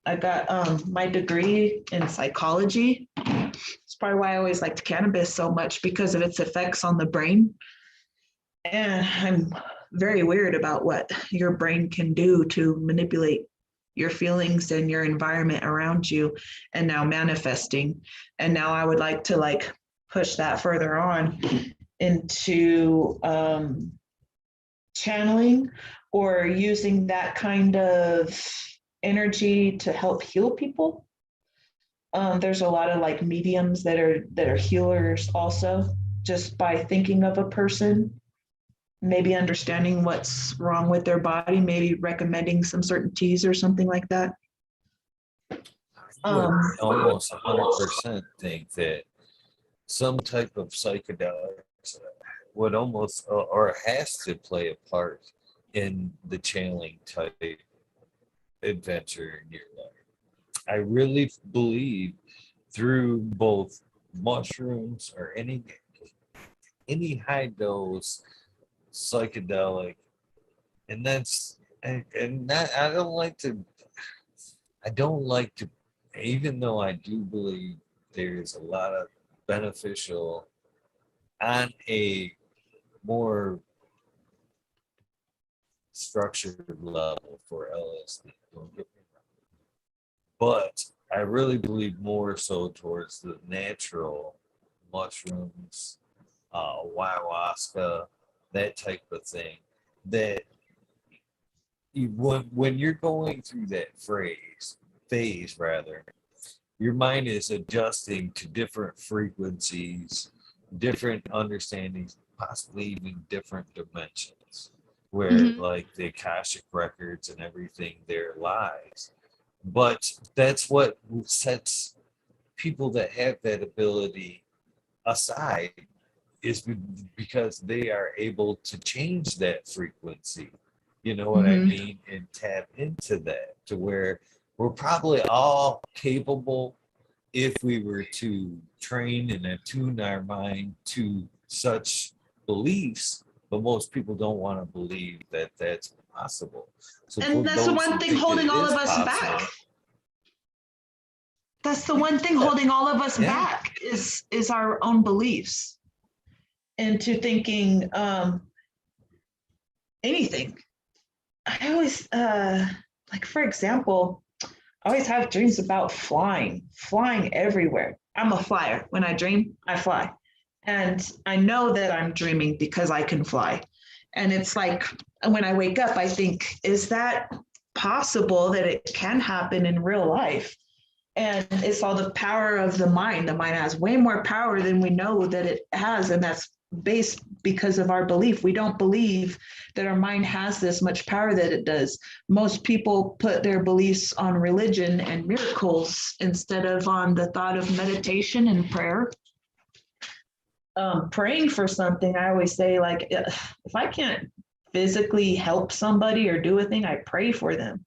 I got my degree in psychology. It's probably why I always liked cannabis so much, because of its effects on the brain. And I'm very weird about what your brain can do to manipulate your feelings and your environment around you, and now manifesting. And now I would like to like push that further on into channeling or using that kind of energy to help heal people. There's a lot of like mediums that are healers also, just by thinking of a person, maybe understanding what's wrong with their body, maybe recommending some certain teas or something like that. I would almost 100% think that some type of psychedelics would almost or has to play a part in the channeling type adventure in your life. I really believe through both mushrooms or any high dose psychedelic, and that's and that I don't like to, even though I do believe there's a lot of beneficial on a more structured level for LSD, don't get me wrong, but I really believe more so towards the natural mushrooms, ayahuasca, that type of thing, that when you're going through that phase rather, your mind is adjusting to different frequencies, different understandings, possibly even different dimensions, where like the Akashic records and everything there lies. But that's what sets people that have that ability aside, is because they are able to change that frequency. You know what I mean? And tap into that to where we're probably all capable, if we were to train and attune our mind to such beliefs, but most people don't want to believe that that's possible. So and that's the one thing holding all of us back. That's the one thing holding all of us back is our own beliefs into thinking anything. I always, like, for example, I always have dreams about flying everywhere. I'm a flyer. When I dream, I fly. And I know that I'm dreaming because I can fly. And it's like, when I wake up, I think, is that possible that it can happen in real life? And it's all the power of the mind. The mind has way more power than we know that it has. And that's based because of our belief. We don't believe that our mind has this much power that it does. Most people put their beliefs on religion and miracles instead of on the thought of meditation and prayer. Praying for something, I always say, like, if I can't physically help somebody or do a thing, I pray for them.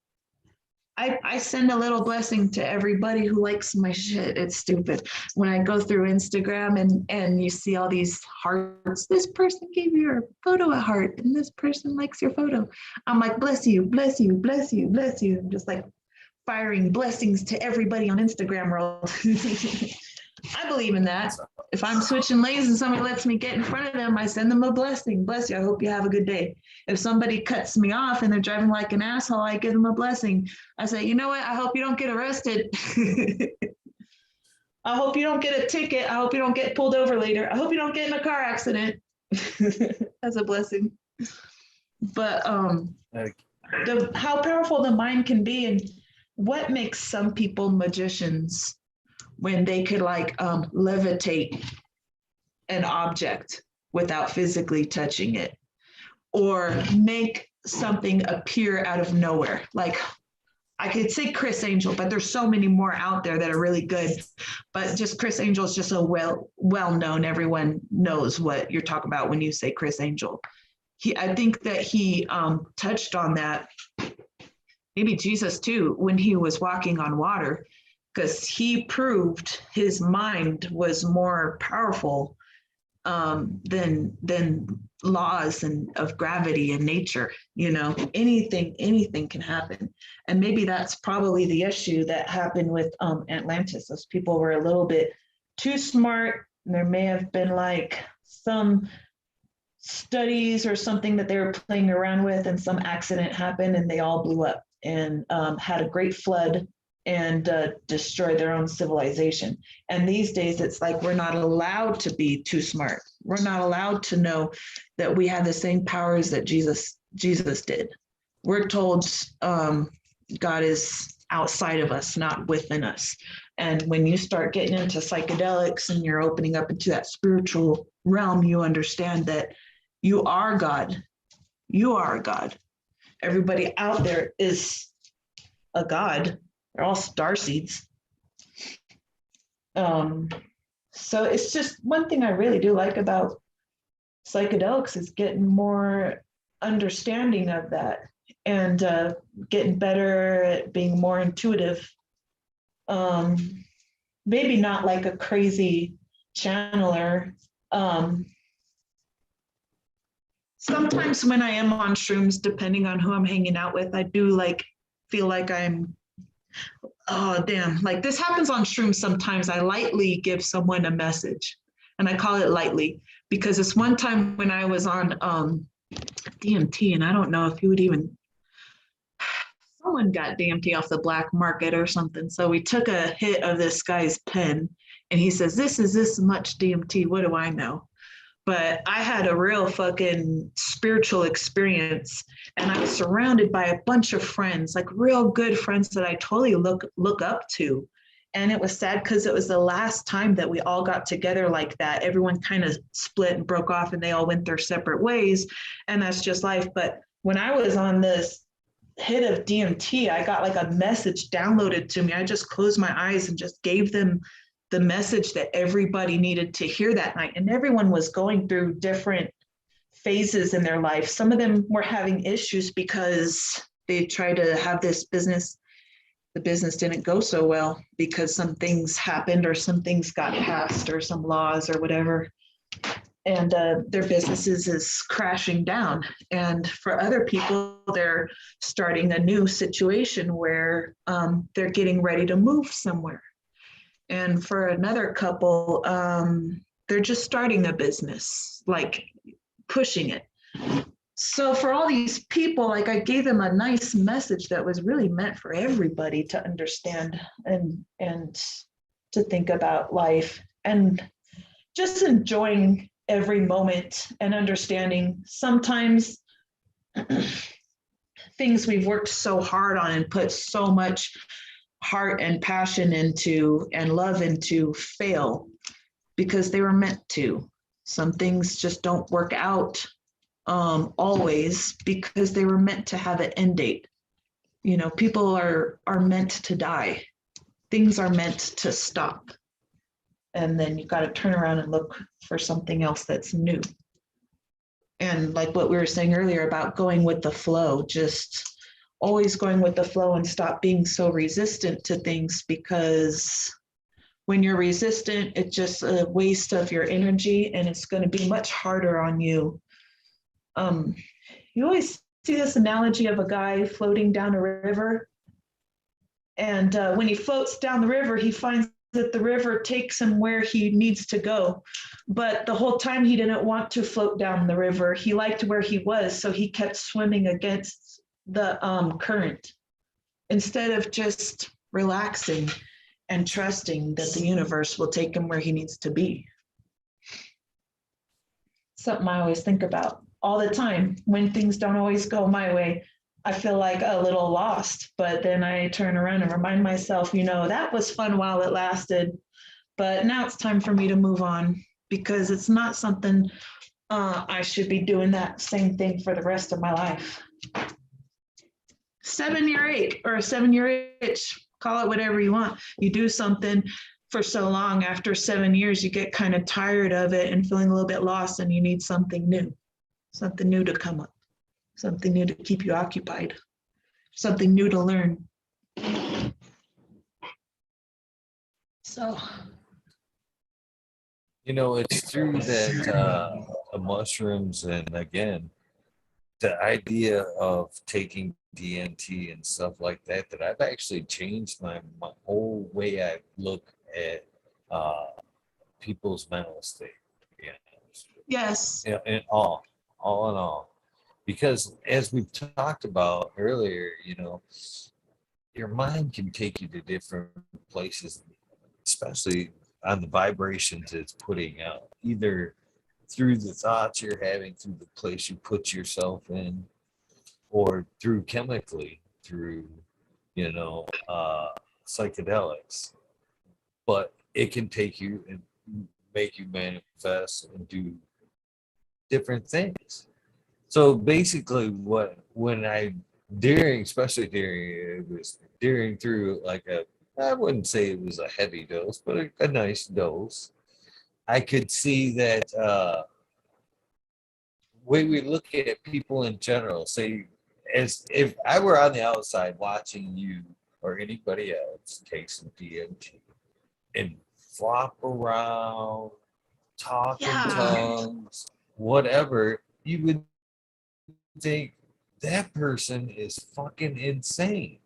I send a little blessing to everybody who likes my shit. It's stupid. When I go through Instagram and you see all these hearts, this person gave your photo a heart and this person likes your photo. I'm like, bless you, bless you, bless you, bless you. I'm just like firing blessings to everybody on Instagram world. I believe in that. If I'm switching lanes and somebody lets me get in front of them, I send them a blessing. Bless you. I hope you have a good day. If somebody cuts me off and they're driving like an asshole, I give them a blessing. I say, you know what? I hope you don't get arrested. I hope you don't get a ticket. I hope you don't get pulled over later. I hope you don't get in a car accident. That's a blessing. But how powerful the mind can be, and what makes some people magicians when they could like levitate an object without physically touching it, or make something appear out of nowhere. Like I could say Chris Angel, but there's so many more out there that are really good. But just Chris Angel is just a well-known. Everyone knows what you're talking about when you say Chris Angel. I think that he touched on that. Maybe Jesus too, when he was walking on water, because he proved his mind was more powerful than laws and of gravity and nature. You know, anything can happen. And maybe that's probably the issue that happened with Atlantis. Those people were a little bit too smart. There may have been like some studies or something that they were playing around with, and some accident happened and they all blew up and had a great flood and destroyed their own civilization. And these days it's like we're not allowed to be too smart. We're not allowed to know that we have the same powers that Jesus did. We're told God is outside of us, not within us. And when you start getting into psychedelics and you're opening up into that spiritual realm, you understand that you are God. You are a God. Everybody out there is a God. They're all star seeds. So it's just one thing I really do like about psychedelics is getting more understanding of that and getting better at being more intuitive. Maybe not like a crazy channeler. Sometimes when I am on shrooms, depending on who I'm hanging out with, I do like feel like I'm, oh damn, like this happens on shrooms sometimes. I lightly give someone a message, and I call it lightly because it's one time when I was on DMT, and I don't know if you would even, someone got DMT off the black market or something. So we took a hit of this guy's pen and he says, this is this much DMT. What do I know? But I had a real fucking spiritual experience, and I was surrounded by a bunch of friends, like real good friends that I totally look up to. And it was sad because it was the last time that we all got together like that. Everyone kind of split and broke off and they all went their separate ways. And that's just life. But when I was on this hit of DMT, I got like a message downloaded to me. I just closed my eyes and just gave them the message that everybody needed to hear that night. And everyone was going through different phases in their life. Some of them were having issues because they tried to have this business. The business didn't go so well because some things happened or some things got passed or some laws or whatever. And their businesses is crashing down. And for other people, they're starting a new situation where they're getting ready to move somewhere. And for another couple, they're just starting a business, like pushing it. So for all these people, like I gave them a nice message that was really meant for everybody to understand and to think about life and just enjoying every moment and understanding sometimes things we've worked so hard on and put so much heart and passion into and love into fail because they were meant to. Some things just don't work out always because they were meant to have an end date. You know, people are meant to die. Things are meant to stop. And then you got to turn around and look for something else that's new. And like what we were saying earlier about going with the flow, just always going with the flow and stop being so resistant to things, because when you're resistant, it's just a waste of your energy and it's going to be much harder on you. You always see this analogy of a guy floating down a river. And when he floats down the river, he finds that the river takes him where he needs to go. But the whole time he didn't want to float down the river. He liked where he was, so he kept swimming against the current instead of just relaxing and trusting that the universe will take him where he needs to be. Something I always think about all the time. When things don't always go my way, I feel like a little lost, but then I turn around and remind myself, you know, that was fun while it lasted, but now it's time for me to move on, because it's not something I should be doing that same thing for the rest of my life. 7-year ache or a 7-year itch, call it whatever you want. You do something for so long, after 7 years, you get kind of tired of it and feeling a little bit lost, and you need something new to come up. Something new to keep you occupied, something new to learn. So, You know, it's through that the mushrooms, and again, the idea of taking DNT and stuff like that, that I've actually changed my whole way I look at people's mental state. Yeah. yes. In all in all. Because as we've talked about earlier, you know, your mind can take you to different places, especially on the vibrations it's putting out, either through the thoughts you're having, through the place you put yourself in, or through chemically, through, you know, psychedelics. But it can take you and make you manifest and do different things. So basically, especially during through like I wouldn't say it was a heavy dose, but a nice dose. I could see that way we look at people in general, say, as if I were on the outside watching you or anybody else take some DMT and flop around, talk in tongues, whatever, you would think that person is fucking insane.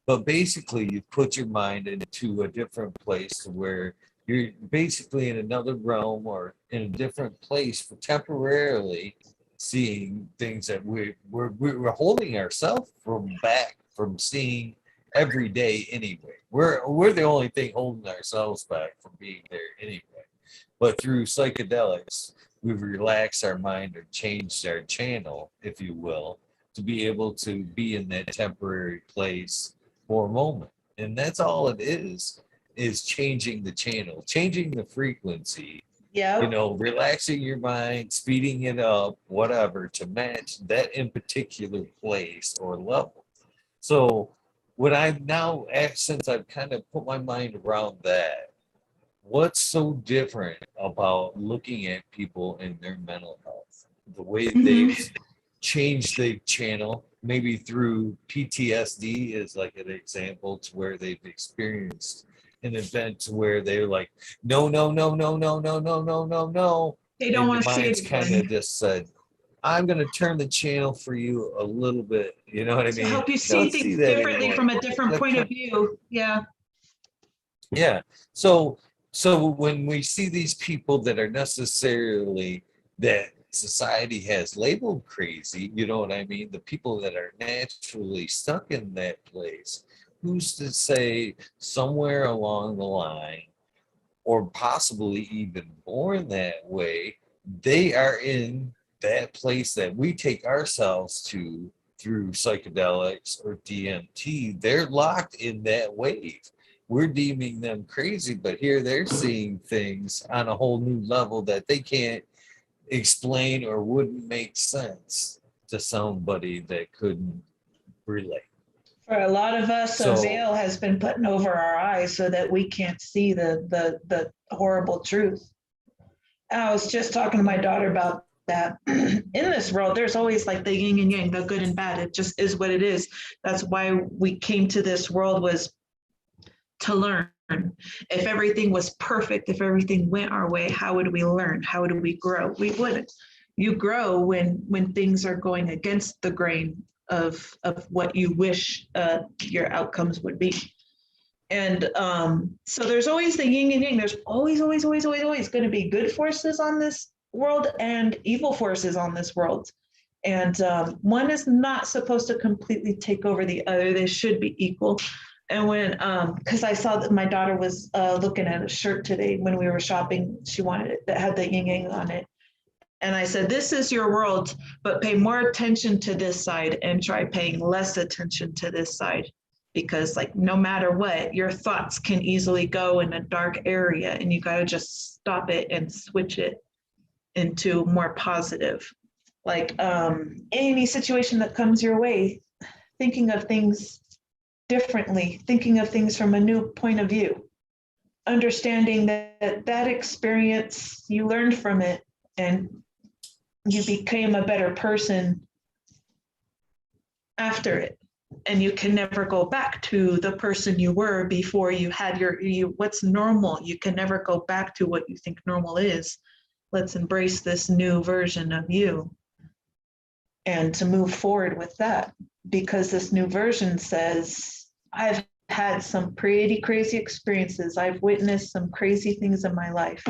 But basically, you put your mind into a different place to where you're basically in another realm or in a different place for temporarily seeing things that we're holding ourselves from seeing every day anyway. We're the only thing holding ourselves back from being there anyway. But through psychedelics, we've relaxed our mind or changed our channel, if you will, to be able to be in that temporary place for a moment. And that's all it is changing the channel, changing the frequency, Yeah. you know, relaxing your mind, speeding it up, whatever, to match that in particular place or level. So when I've now, since I've kind of put my mind around that, what's so different about looking at people and their mental health, the way they've changed the channel, maybe through PTSD is like an example, to where they've experienced an event where they're like, no, no, no, no, no, no, no, no, no, no. They don't And want the to see mind's it kind again. of just said, I'm going to turn the channel for you a little bit. You know what I To mean? help you You see don't see things that differently anymore. from a different That point kind of view. Yeah. Yeah. So when we see these people that are necessarily that society has labeled crazy, you know what I mean? The people that are naturally stuck in that place, who's to say somewhere along the line, or possibly even born that way, they are in that place that we take ourselves to through psychedelics or DMT, they're locked in that wave. We're deeming them crazy, but here they're seeing things on a whole new level that they can't explain or wouldn't make sense to somebody that couldn't relate. For a lot of us, a So- veil has been put over our eyes so that we can't see the horrible truth. I was just talking to my daughter about that. In this world, there's always like the yin and yang, the good and bad. It just is what it is. That's why we came to this world, was to learn. If everything was perfect, if everything went our way, how would we learn? How would we grow? We wouldn't. You grow when things are going against the grain of what you wish your outcomes would be. And so there's always the yin and yang. There's always going to be good forces on this world and evil forces on this world. And one is not supposed to completely take over the other. They should be equal. And when, because I saw that my daughter was looking at a shirt today when we were shopping, she wanted it that had the yin yang on it. And I said, this is your world, but pay more attention to this side and try paying less attention to this side. Because like, no matter what, your thoughts can easily go in a dark area, and you got to just stop it and switch it into more positive. Like any situation that comes your way, thinking of things differently, thinking of things from a new point of view, understanding that experience, you learned from it and you became a better person after it. And you can never go back to the person you were before you had what's normal. You can never go back to what you think normal is. Let's embrace this new version of you and to move forward with that, because this new version says, I've had some pretty crazy experiences. I've witnessed some crazy things in my life.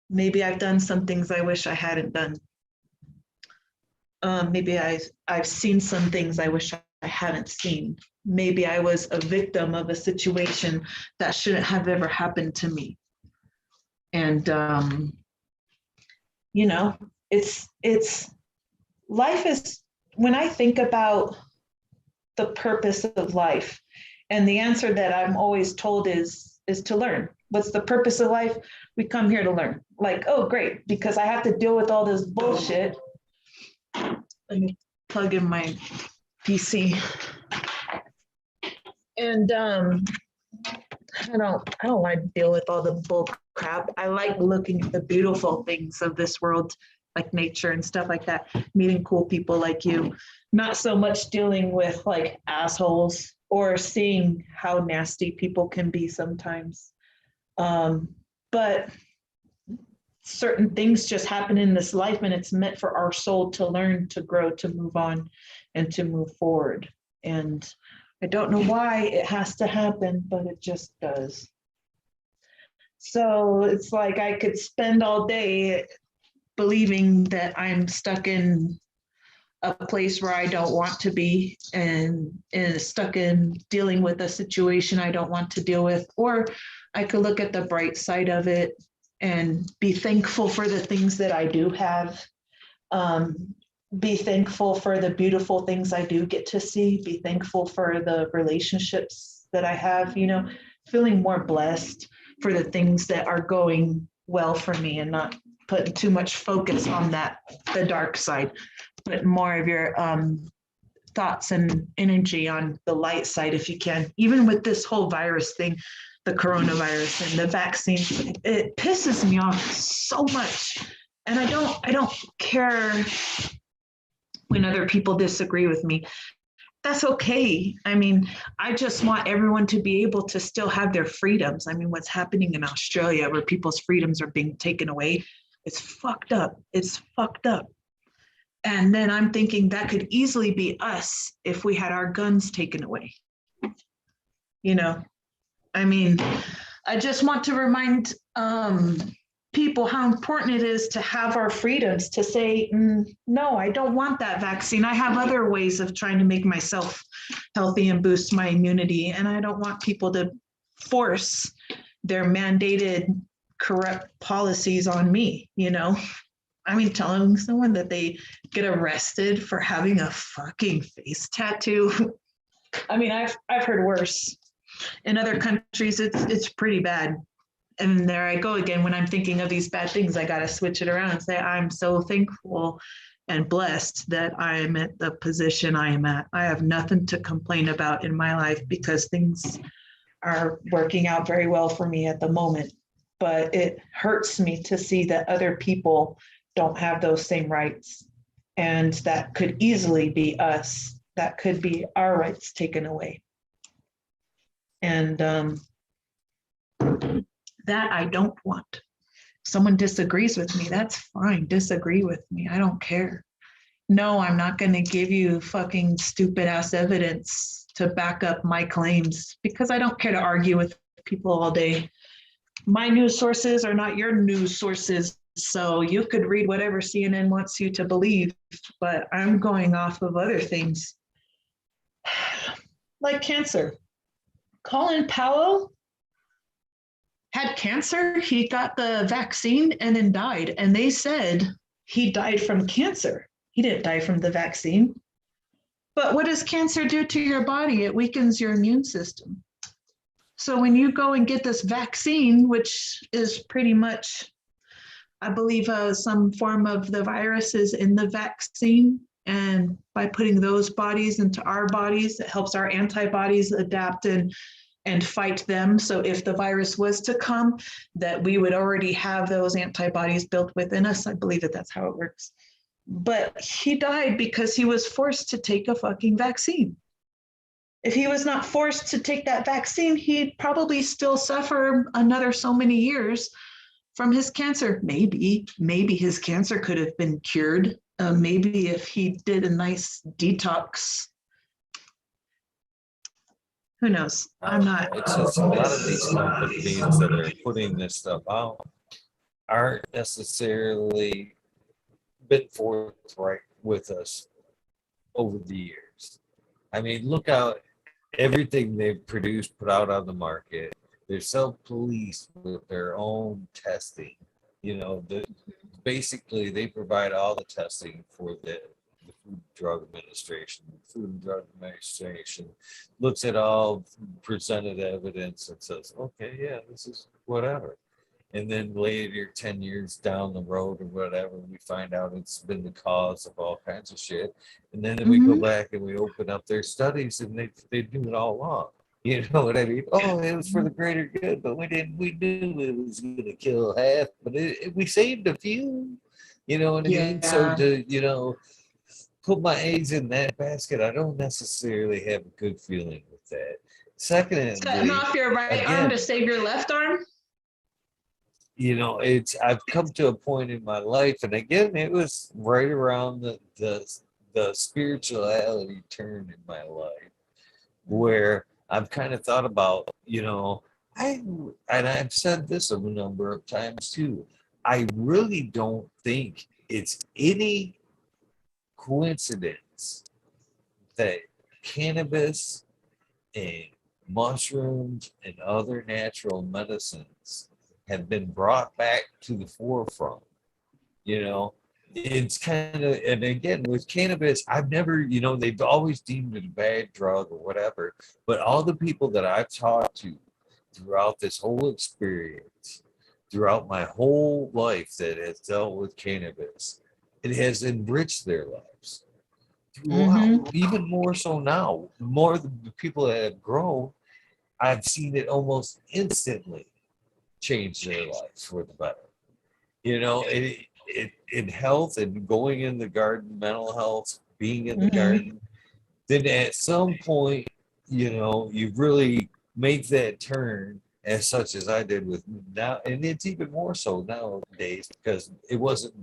Maybe I've done some things I wish I hadn't done. Maybe I've seen some things I wish I haven't seen. Maybe I was a victim of a situation that shouldn't have ever happened to me. And, you know, life is, when I think about the purpose of life, and the answer that I'm always told is to learn. What's the purpose of life? We come here to learn. Like, oh, great, because I have to deal with all this bullshit. Let me plug in my PC. And I don't want to deal with all the bull crap. I like looking at the beautiful things of this world, like nature and stuff like that, meeting cool people like you, not so much dealing with like assholes or seeing how nasty people can be sometimes. But certain things just happen in this life, and it's meant for our soul to learn, to grow, to move on, and to move forward. And I don't know why it has to happen, but it just does. So it's like I could spend all day believing that I'm stuck in a place where I don't want to be, and stuck in dealing with a situation I don't want to deal with. Or I could look at the bright side of it and be thankful for the things that I do have. Be thankful for the beautiful things I do get to see. Be thankful for the relationships that I have, you know, feeling more blessed for the things that are going well for me, and not putting too much focus on the dark side, but more of your thoughts and energy on the light side if you can. Even with this whole virus thing, the coronavirus and the vaccine, it pisses me off so much. And I don't care when other people disagree with me. That's okay. I mean, I just want everyone to be able to still have their freedoms. I mean, what's happening in Australia where people's freedoms are being taken away, it's fucked up. It's fucked up. And then I'm thinking that could easily be us if we had our guns taken away. You know, I mean, I just want to remind people how important it is to have our freedoms, to say, no, I don't want that vaccine. I have other ways of trying to make myself healthy and boost my immunity. And I don't want people to force their mandated corrupt policies on me, you know? I mean, telling someone that they get arrested for having a fucking face tattoo. I mean, I've heard worse. In other countries, it's pretty bad. And there I go again. When I'm thinking of these bad things, I got to switch it around and say, I'm so thankful and blessed that I am at the position I am at. I have nothing to complain about in my life because things are working out very well for me at the moment. But it hurts me to see that other people don't have those same rights. And that could easily be us. That could be our rights taken away. And that I don't want. If someone disagrees with me, that's fine. Disagree with me. I don't care. No, I'm not going to give you fucking stupid ass evidence to back up my claims because I don't care to argue with people all day. My news sources are not your news sources. So you could read whatever CNN wants you to believe, but I'm going off of other things. Like cancer. Colin Powell had cancer. He got the vaccine and then died. And they said he died from cancer. He didn't die from the vaccine. But what does cancer do to your body? It weakens your immune system. So when you go and get this vaccine, which is pretty much, I believe, some form of the virus is in the vaccine. And by putting those bodies into our bodies, it helps our antibodies adapt and fight them. So if the virus was to come, that we would already have those antibodies built within us. I believe that that's how it works. But he died because he was forced to take a fucking vaccine. If he was not forced to take that vaccine, he'd probably still suffer another so many years from his cancer. Maybe his cancer could have been cured. Maybe if he did a nice detox. Who knows? I'm not. It's just a lot of these companies that are putting this stuff out aren't necessarily been forthright with us over the years. I mean, look out everything they've produced, put out on the market. They're self-policed with their own testing. You know, basically they provide all the testing for the Food and Drug Administration. The Food and Drug Administration looks at all presented evidence and says, okay, yeah, this is whatever. And then later, 10 years down the road or whatever, we find out it's been the cause of all kinds of shit. And then we go back and we open up their studies and they do it all wrong. You know what I mean? Oh, it was for the greater good, but we knew it was going to kill half, but we saved a few. You know what I mean? So to, put my eggs in that basket, I don't necessarily have a good feeling with that. Secondly, cutting off your right arm to save your left arm. I've come to a point in my life, and again, it was right around the spirituality turn in my life, where I've kind of thought about, and I've said this a number of times too. I really don't think it's any coincidence that cannabis and mushrooms and other natural medicines have been brought back to the forefront. It's kind of, and again, with cannabis, I've never, they've always deemed it a bad drug or whatever, but all the people that I've talked to throughout this whole experience, throughout my whole life that has dealt with cannabis, it has enriched their lives. Even more so now, more the people that have grown, I've seen it almost instantly change their lives for the better. In health and going in the garden, mental health, being in the garden, then at some point, you really make that turn as such as I did with now. And it's even more so nowadays because it wasn't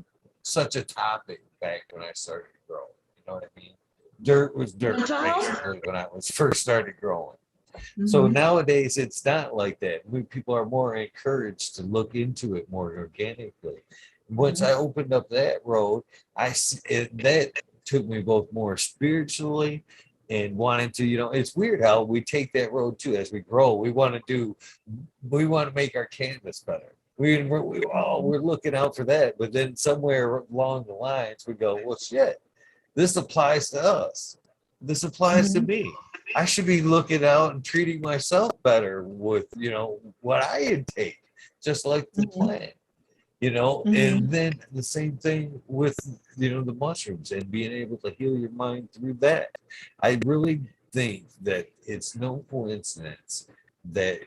such a topic back when I started growing. You know what I mean? Dirt was dirt basically when I was first started growing. So nowadays it's not like that. People are more encouraged to look into it more organically. Once I opened up that road, that took me both more spiritually and wanting to, it's weird how we take that road too as we grow. We want to make our cannabis better. We're looking out for that, but then somewhere along the lines we go, well, shit, this applies to us. This applies to me. I should be looking out and treating myself better with, what I intake, just like the plant, and then the same thing with, the mushrooms and being able to heal your mind through that. I really think that it's no coincidence that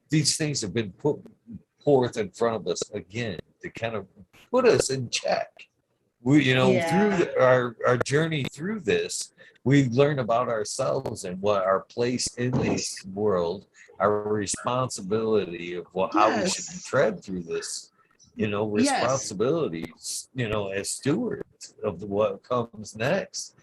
these things have been put forth in front of us again to kind of put us in check. We, through our journey through this, we learn about ourselves and what our place in this world, our responsibility of how we should tread through this, responsibilities, as stewards of what comes next.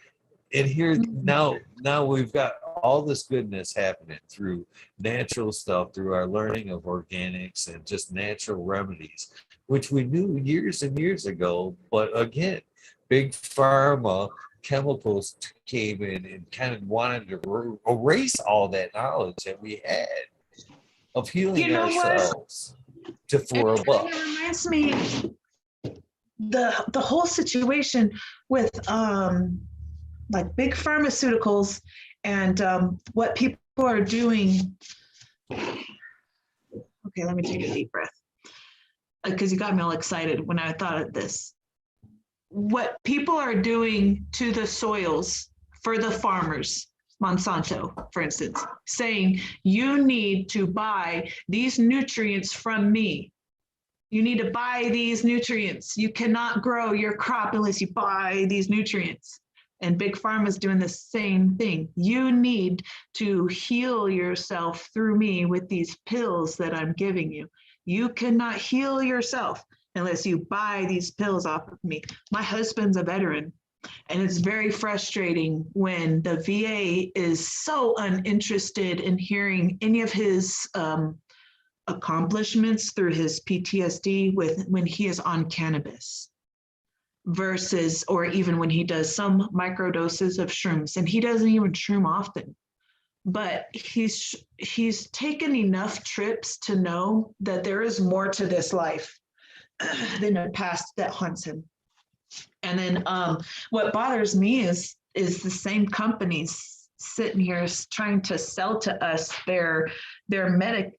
And here now we've got all this goodness happening through natural stuff, through our learning of organics and just natural remedies, which we knew years and years ago. But again, big pharma chemicals came in and kind of wanted to erase all that knowledge that we had of healing ourselves for a buck. It reminds me the whole situation with like big pharmaceuticals and what people are doing. Okay, let me take a deep breath, because you got me all excited when I thought of this. What people are doing to the soils for the farmers, Monsanto, for instance, saying you need to buy these nutrients from me. You need to buy these nutrients. You cannot grow your crop unless you buy these nutrients. And Big Pharma is doing the same thing. You need to heal yourself through me with these pills that I'm giving you. You cannot heal yourself unless you buy these pills off of me. My husband's a veteran, and it's very frustrating when the VA is so uninterested in hearing any of his accomplishments through his PTSD when he is on cannabis versus, or even when he does some microdoses of shrooms, and he doesn't even shroom often, but he's taken enough trips to know that there is more to this life than the past that haunts him. And then what bothers me is the same companies sitting here trying to sell to us their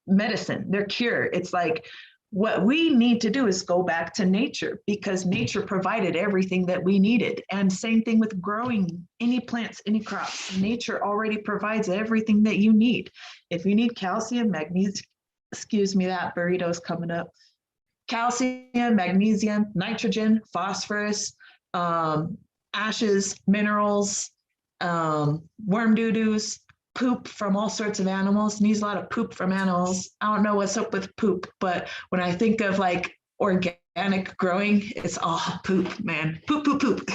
medicine, their cure. It's like, what we need to do is go back to nature, because nature provided everything that we needed. And same thing with growing any plants, any crops. Nature already provides everything that you need. If you need calcium, magnesium, excuse me, that burrito's coming up. Calcium, magnesium, nitrogen, phosphorus, ashes, minerals, worm doo-doos, poop from all sorts of animals. Needs a lot of poop from animals. I don't know what's up with poop, but when I think of like organic growing, it's all poop, man. Poop, poop, poop.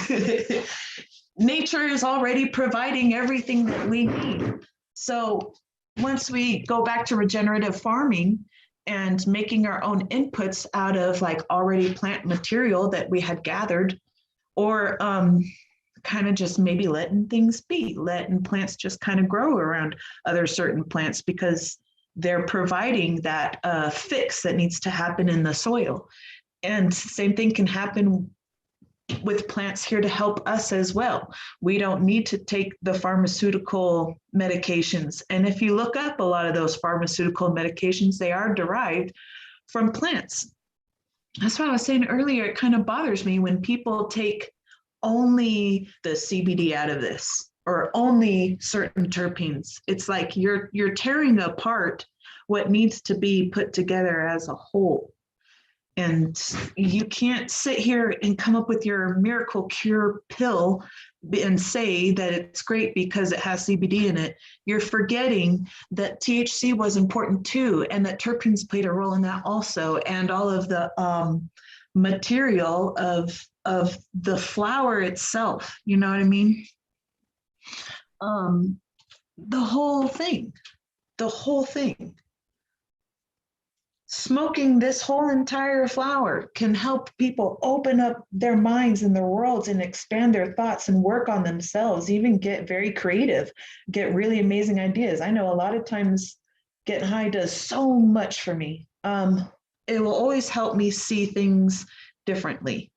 Nature is already providing everything that we need. So once we go back to regenerative farming and making our own inputs out of like already plant material that we had gathered, or kind of just maybe letting things be, letting plants just kind of grow around other certain plants because they're providing that fix that needs to happen in the soil. And same thing can happen with plants here to help us as well. We don't need to take the pharmaceutical medications. And if you look up a lot of those pharmaceutical medications, they are derived from plants. That's what I was saying earlier. It kind of bothers me when people take only the CBD out of this, or only certain terpenes. It's like you're tearing apart what needs to be put together as a whole. And you can't sit here and come up with your miracle cure pill and say that it's great because it has CBD in it. You're forgetting that THC was important too, and that terpenes played a role in that also, and all of the material of the flower itself. You know what I mean? The whole thing. Smoking this whole entire flower can help people open up their minds and their worlds and expand their thoughts and work on themselves, even get very creative, get really amazing ideas. I know a lot of times getting high does so much for me. it will always help me see things differently.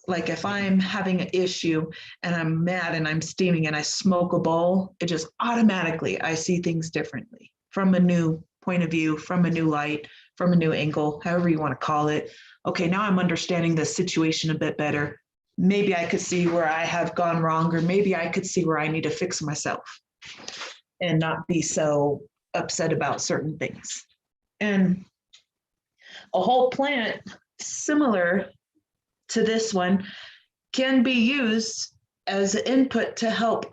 Like if I'm having an issue and I'm mad and I'm steaming and I smoke a bowl, it just automatically, I see things differently from a new point of view, from a new light, from a new angle, however you want to call it. Okay, now I'm understanding the situation a bit better. Maybe I could see where I have gone wrong, or maybe I could see where I need to fix myself and not be so upset about certain things. And a whole plant similar to this one can be used as an input to help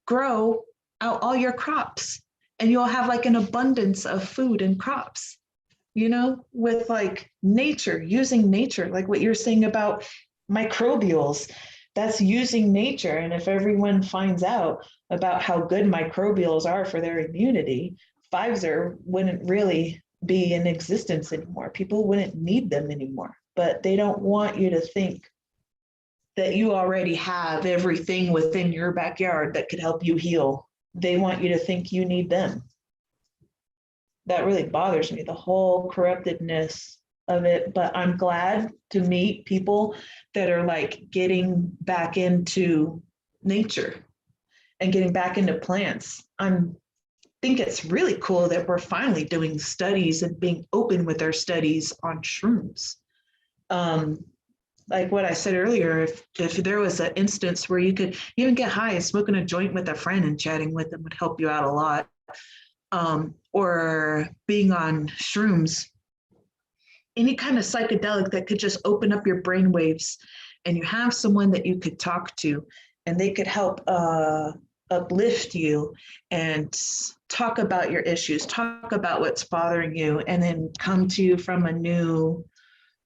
grow out all your crops. And you'll have like an abundance of food and crops, you know, with like nature, using nature, like what you're saying about microbials, that's using nature. And if everyone finds out about how good microbials are for their immunity, Pfizer wouldn't really be in existence anymore. People wouldn't need them anymore, but they don't want you to think that you already have everything within your backyard that could help you heal. They want you to think you need them. That really bothers me, the whole corruptedness of it. But I'm glad to meet people that are like getting back into nature and getting back into plants. I think it's really cool that we're finally doing studies and being open with our studies on shrooms. Like what I said earlier, if there was an instance where you could even get high and smoking a joint with a friend and chatting with them would help you out a lot. Or being on shrooms, any kind of psychedelic that could just open up your brain waves, and you have someone that you could talk to and they could help uplift you and talk about your issues, talk about what's bothering you, and then come to you from a new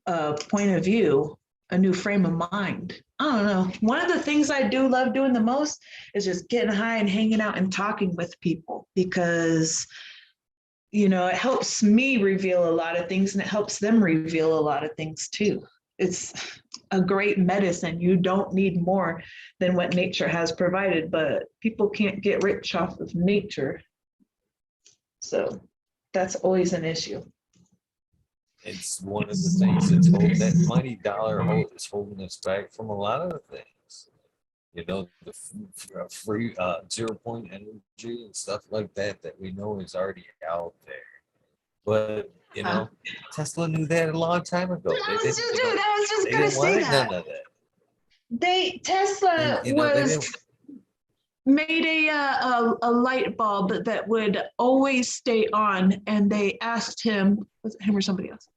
point of view, a new frame of mind. I don't know. One of the things I do love doing the most is just getting high and hanging out and talking with people, because, you know, it helps me reveal a lot of things and it helps them reveal a lot of things too. It's a great medicine. You don't need more than what nature has provided, but people can't get rich off of nature. So that's always an issue. It's one of the things that's holding that mighty dollar is holding us back from a lot of the things. You know, the free 0 point energy and stuff like that we know is already out there. But you know, Tesla knew that a long time ago. I was just gonna say that. None of that. Tesla And, you know, made a light bulb that would always stay on, and they asked him, was it him or somebody else?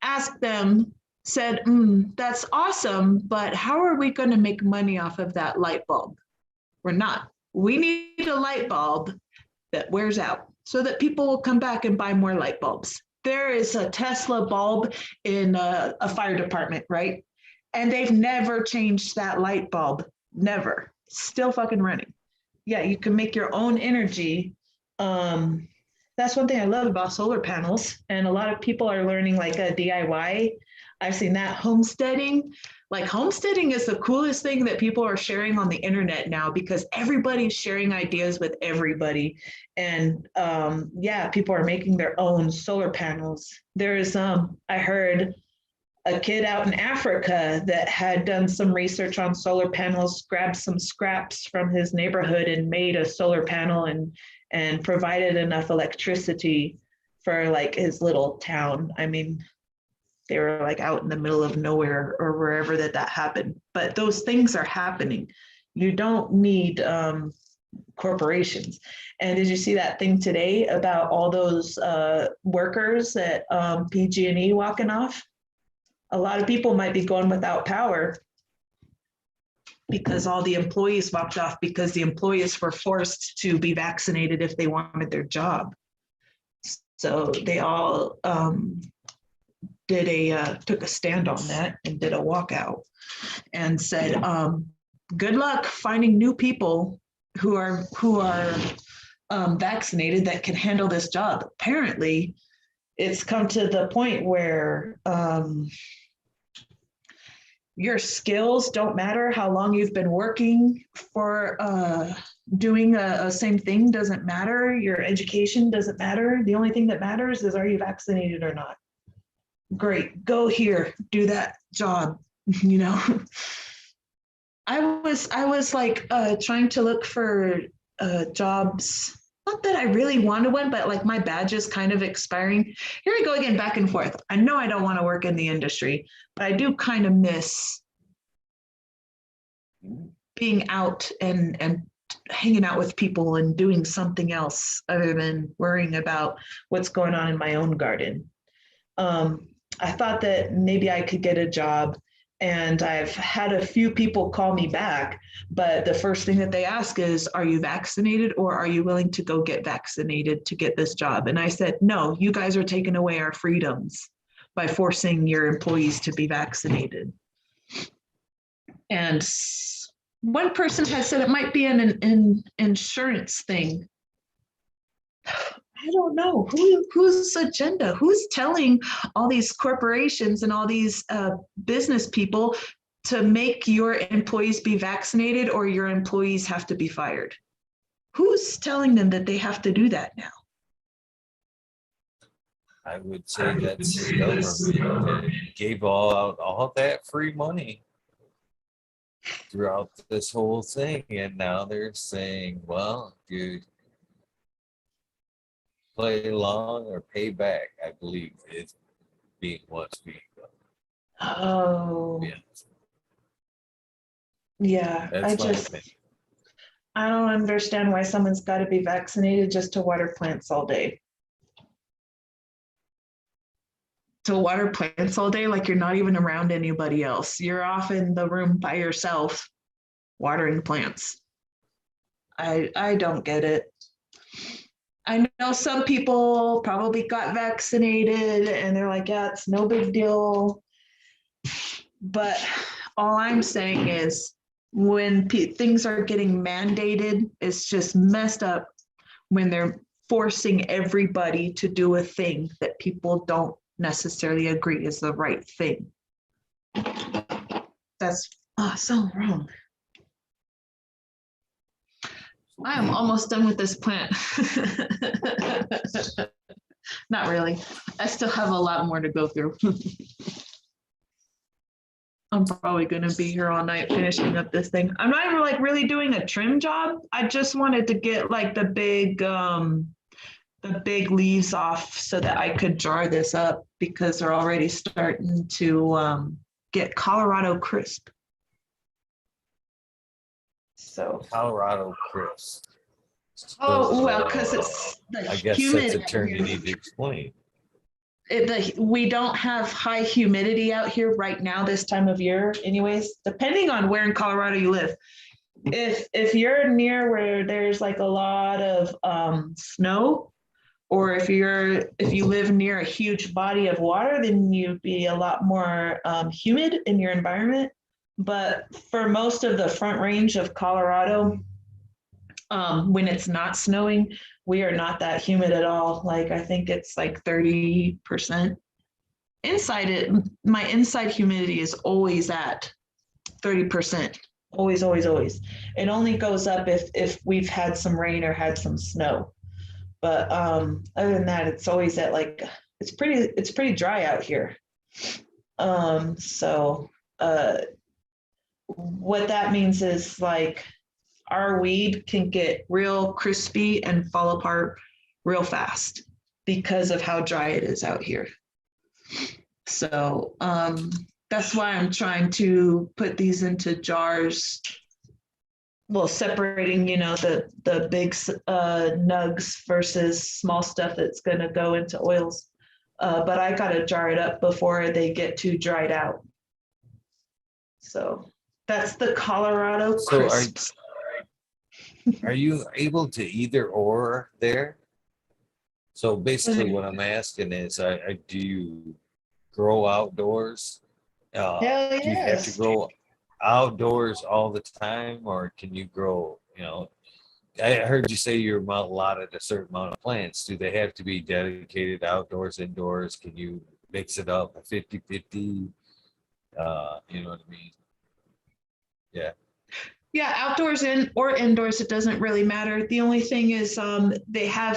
Asked them, said, that's awesome, but how are we going to make money off of that light bulb? We're not. We need a light bulb that wears out so that people will come back and buy more light bulbs. There is a Tesla bulb in a fire department, right? And they've never changed that light bulb. Never. Still fucking running. Yeah, you can make your own energy. That's one thing I love about solar panels. And a lot of people are learning like a DIY. I've seen that. Homesteading. Like homesteading is the coolest thing that people are sharing on the internet now, because everybody's sharing ideas with everybody. And yeah, people are making their own solar panels. There's, I heard a kid out in Africa that had done some research on solar panels, grabbed some scraps from his neighborhood and made a solar panel and provided enough electricity for like his little town. I mean, they were like out in the middle of nowhere or wherever that happened. But those things are happening. You don't need corporations. And did you see that thing today about all those workers at PG&E walking off? A lot of people might be going without power because all the employees walked off because the employees were forced to be vaccinated if they wanted their job. So they all took a stand on that and did a walkout and said, good luck finding new people who are vaccinated that can handle this job. Apparently, it's come to the point where your skills don't matter. How long you've been working for doing a same thing doesn't matter. Your education doesn't matter. The only thing that matters is, are you vaccinated or not? great, go here, do that job, you know. I was like trying to look for jobs. Not that I really wanted one, but like my badge is kind of expiring. Here we go again, back and forth. I know I don't want to work in the industry, but I do kind of miss being out and hanging out with people and doing something else other than worrying about what's going on in my own garden. I thought that maybe I could get a job, and I've had a few people call me back, but the first thing that they ask is, are you vaccinated, or are you willing to go get vaccinated to get this job? And I said, no, you guys are taking away our freedoms by forcing your employees to be vaccinated. And one person has said it might be an insurance thing. I don't know whose agenda, who's telling all these corporations and all these business people to make your employees be vaccinated, or your employees have to be fired. Who's telling them that they have to do that now? I would say that's the government that gave all that free money throughout this whole thing, and now they're saying, well, dude, play along or pay back, I believe is being what's being done. Oh, yeah. That's my opinion. I don't understand why someone's got to be vaccinated just to water plants all day. To water plants all day, like you're not even around anybody else. You're off in the room by yourself watering plants. I don't get it. I know some people probably got vaccinated and they're like, yeah, it's no big deal. But all I'm saying is when things are getting mandated, it's just messed up when they're forcing everybody to do a thing that people don't necessarily agree is the right thing. That's so wrong. I am almost done with this plant. Not really. I still have a lot more to go through. I'm probably going to be here all night finishing up this thing. I'm not even like really doing a trim job. I just wanted to get like the big leaves off so that I could jar this up, because they're already starting to get Colorado crisp. So Colorado crisp. oh well, because it's I guess humid. that's a term you need to explain. We don't have high humidity out here right now this time of year anyways, depending on where in Colorado you live. If you're near where there's like a lot of snow, or if you live near a huge body of water, then you'd be a lot more humid in your environment. But for most of the Front Range of Colorado, when it's not snowing, we are not that humid at all. Like I think it's like 30%. My inside humidity is always at 30%. Always, always, always. It only goes up if we've had some rain or had some snow. But other than that, it's always at like, it's pretty dry out here. So what that means is like our weed can get real crispy and fall apart real fast because of how dry it is out here. So that's why I'm trying to put these into jars. Well, separating, the big nugs versus small stuff that's going to go into oils. But I got to jar it up before they get too dried out. So that's the Colorado crisps. Are you able to either or there? So basically what I'm asking is, do you grow outdoors? Hell Do you have yes. to grow outdoors all the time, or can you grow, I heard you say you're allotted a certain amount of plants. Do they have to be dedicated outdoors, indoors? Can you mix it up 50-50? You know what I mean? Yeah. Yeah, outdoors or indoors, it doesn't really matter. The only thing is they have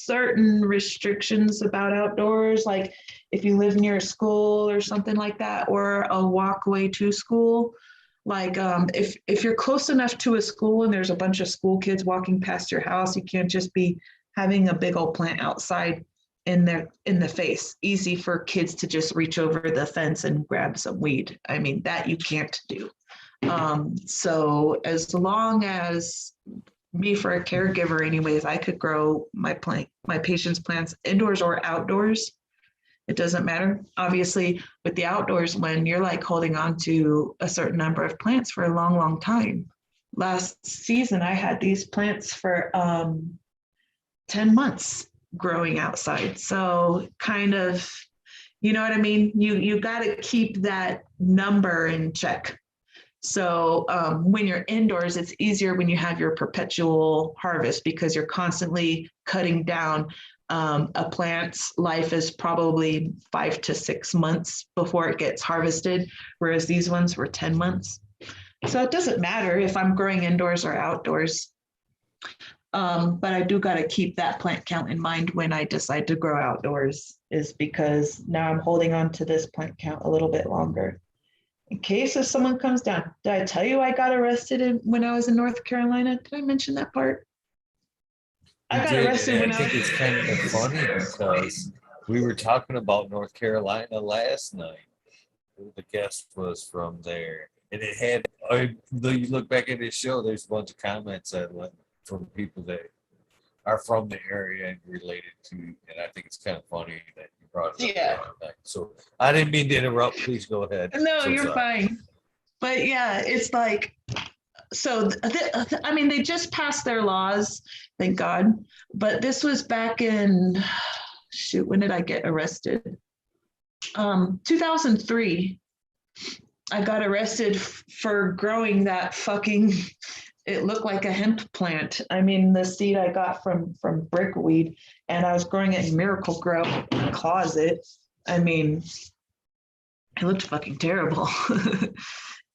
certain restrictions about outdoors, like if you live near a school or something like that, or a walkway to school. Like if you're close enough to a school and there's a bunch of school kids walking past your house, you can't just be having a big old plant outside in the face. Easy for kids to just reach over the fence and grab some weed. I mean, that you can't do. So as long as me for a caregiver anyways, I could grow my patient's plants indoors or outdoors. It doesn't matter. Obviously, with the outdoors, when you're like holding on to a certain number of plants for a long, long time. Last season, I had these plants for 10 months growing outside. So kind of, you know what I mean? You got to keep that number in check. So when you're indoors, it's easier when you have your perpetual harvest because you're constantly cutting down. A plant's life is probably 5 to 6 months before it gets harvested, whereas these ones were 10 months. So it doesn't matter if I'm growing indoors or outdoors. But I do got to keep that plant count in mind when I decide to grow outdoors, is because now I'm holding on to this plant count a little bit longer. In case if someone comes down, did I tell you I got arrested when I was in North Carolina? Did I mention that part? I got arrested when I think it's kind of funny because we were talking about North Carolina last night. The guest was from there, and it had. You look back at this show. There's a bunch of comments that went from people that are from the area and related to, and I think it's kind of funny that you brought it up. Yeah. So I didn't mean to interrupt. Please go ahead. No, you're fine. But yeah, it's like. So, I mean, they just passed their laws, thank God. But this was back in, shoot, when did I get arrested? 2003. I got arrested for growing that fucking, it looked like a hemp plant. I mean, the seed I got from brickweed, and I was growing it in Miracle Grow in a closet. I mean, it looked fucking terrible.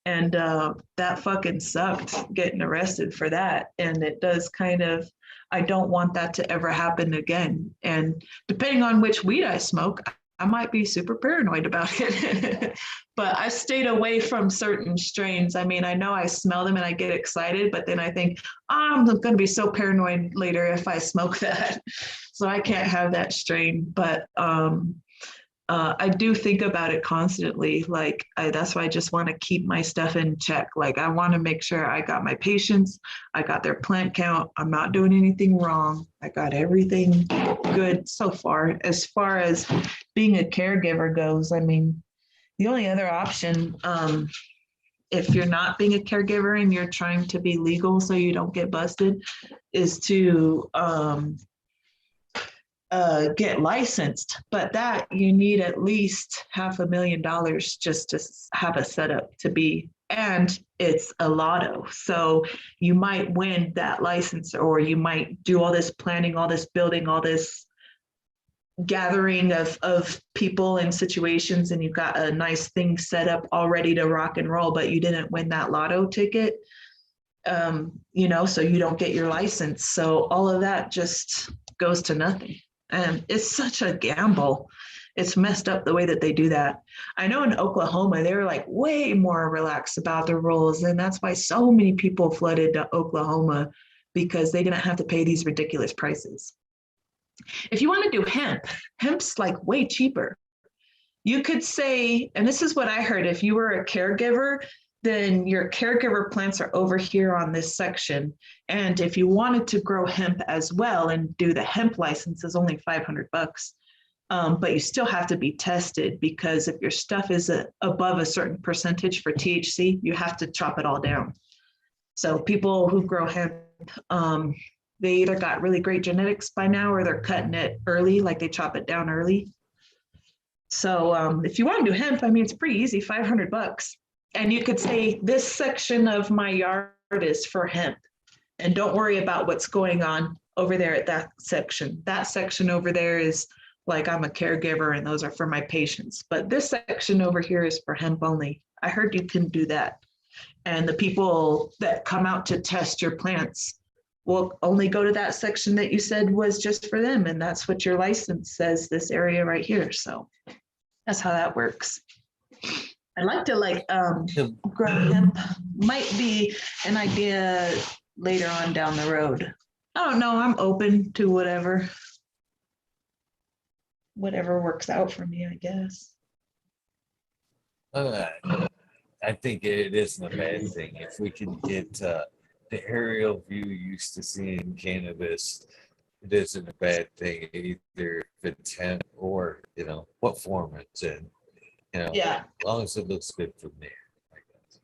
And that fucking sucked, getting arrested for that. And it does kind of, I don't want that to ever happen again. And depending on which weed I smoke, I might be super paranoid about it. But I stayed away from certain strains. I mean, I know I smell them and I get excited, but then I think, I'm going to be so paranoid later if I smoke that. So I can't have that strain. But I do think about it constantly. Like, that's why I just want to keep my stuff in check. Like, I want to make sure I got my patients, I got their plant count, I'm not doing anything wrong, I got everything good so far. As far as being a caregiver goes, I mean, the only other option, if you're not being a caregiver and you're trying to be legal so you don't get busted, is to get licensed, but that you need at least $500,000 just to have a setup to be, and it's a lotto. So you might win that license, or you might do all this planning, all this building, all this gathering of people and situations, and you've got a nice thing set up all ready to rock and roll, but you didn't win that lotto ticket, you know, so you don't get your license. So all of that just goes to nothing. And it's such a gamble. It's messed up the way that they do that. I know in Oklahoma, they were like way more relaxed about the rules. And that's why so many people flooded to Oklahoma, because they didn't have to pay these ridiculous prices. If you want to do hemp's like way cheaper. You could say, and this is what I heard, if you were a caregiver, then your caregiver plants are over here on this section. And if you wanted to grow hemp as well and do the hemp license, is only $500. But you still have to be tested, because if your stuff is above a certain percentage for THC, you have to chop it all down. So people who grow hemp, they either got really great genetics by now, or they're cutting it early, like they chop it down early. So if you want to do hemp, I mean, it's pretty easy, $500. And you could say, this section of my yard is for hemp, and don't worry about what's going on over there at that section. That section over there is like, I'm a caregiver and those are for my patients. But this section over here is for hemp only. I heard you can do that. And the people that come out to test your plants will only go to that section that you said was just for them. And that's what your license says, this area right here. So that's how that works. I'd like to grow hemp. Might be an idea later on down the road. I don't know. I'm open to whatever works out for me, I guess. I think it isn't a bad thing if we can get the aerial view used to seeing cannabis. It isn't a bad thing either if it's hemp or what form it's in. Yeah. As long as it looks good from there. I guess.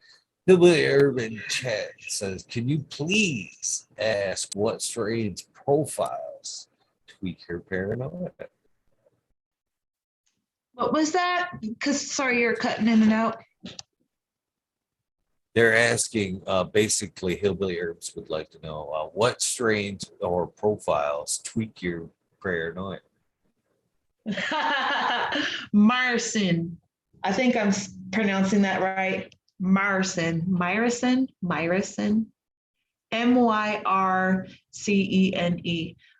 The Urban Chat says, "Can you please ask what strains profiles tweak your paranoia?" What was that? Because sorry, you're cutting in and out. They're asking, basically, Hillbilly Herbs would like to know what strains or profiles tweak your paranoia. Myrcin. I think I'm pronouncing that right. Myrcin. Myrcene.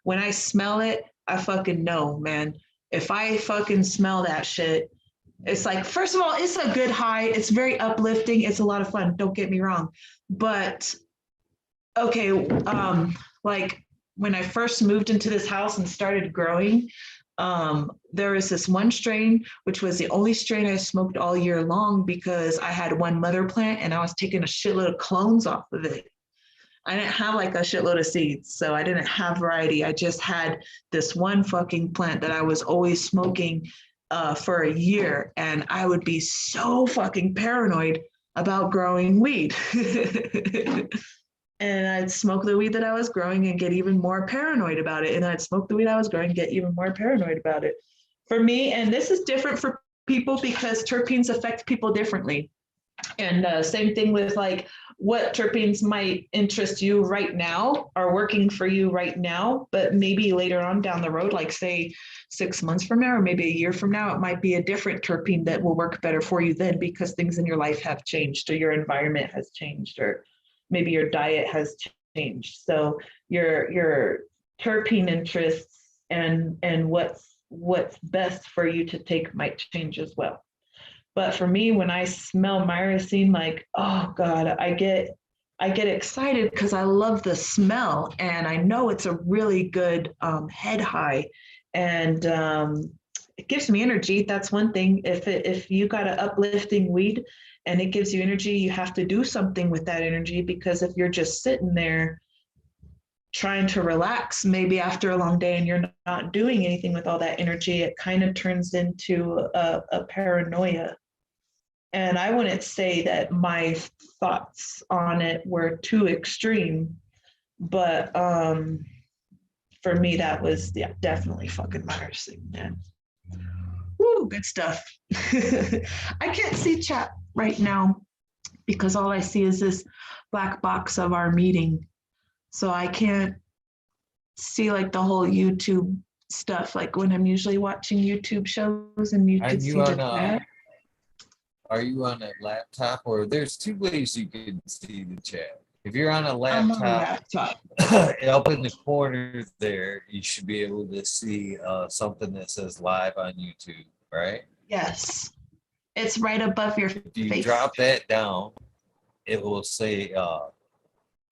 When I smell it, I fucking know, man. If I fucking smell that shit, it's like, first of all, it's a good high. It's very uplifting. It's a lot of fun. Don't get me wrong. But okay, like when I first moved into this house and started growing, there was this one strain, which was the only strain I smoked all year long because I had one mother plant and I was taking a shitload of clones off of it. I didn't have like a shitload of seeds, so I didn't have variety. I just had this one fucking plant that I was always smoking for a year, and I would be so fucking paranoid about growing weed. And I'd smoke the weed that I was growing and get even more paranoid about it. And I'd smoke the weed I was growing and get even more paranoid about it. For me, and this is different for people because terpenes affect people differently. And same thing with like what terpenes might interest you right now are working for you right now, but maybe later on down the road, like say 6 months from now, or maybe a year from now, it might be a different terpene that will work better for you then because things in your life have changed or your environment has changed or maybe your diet has changed. So your terpene interests and what's best for you to take might change as well. But for me, when I smell myrcene, like, oh God, I get excited because I love the smell and I know it's a really good head high, and it gives me energy. That's one thing. If you got an uplifting weed and it gives you energy, you have to do something with that energy, because if you're just sitting there trying to relax, maybe after a long day and you're not doing anything with all that energy, it kind of turns into a paranoia. And I wouldn't say that my thoughts on it were too extreme, but for me, that was definitely fucking embarrassing, man. Woo, good stuff. I can't see chat right now because all I see is this black box of our meeting. So I can't see like the whole YouTube stuff, like when I'm usually watching YouTube shows and you can see the chat. Are you on a laptop, or there's two ways you can see the chat? If you're on a I'm on a laptop, laptop. up in the corner there, you should be able to see something that says live on YouTube, right? Yes. It's right above your If you face. drop that down, it will say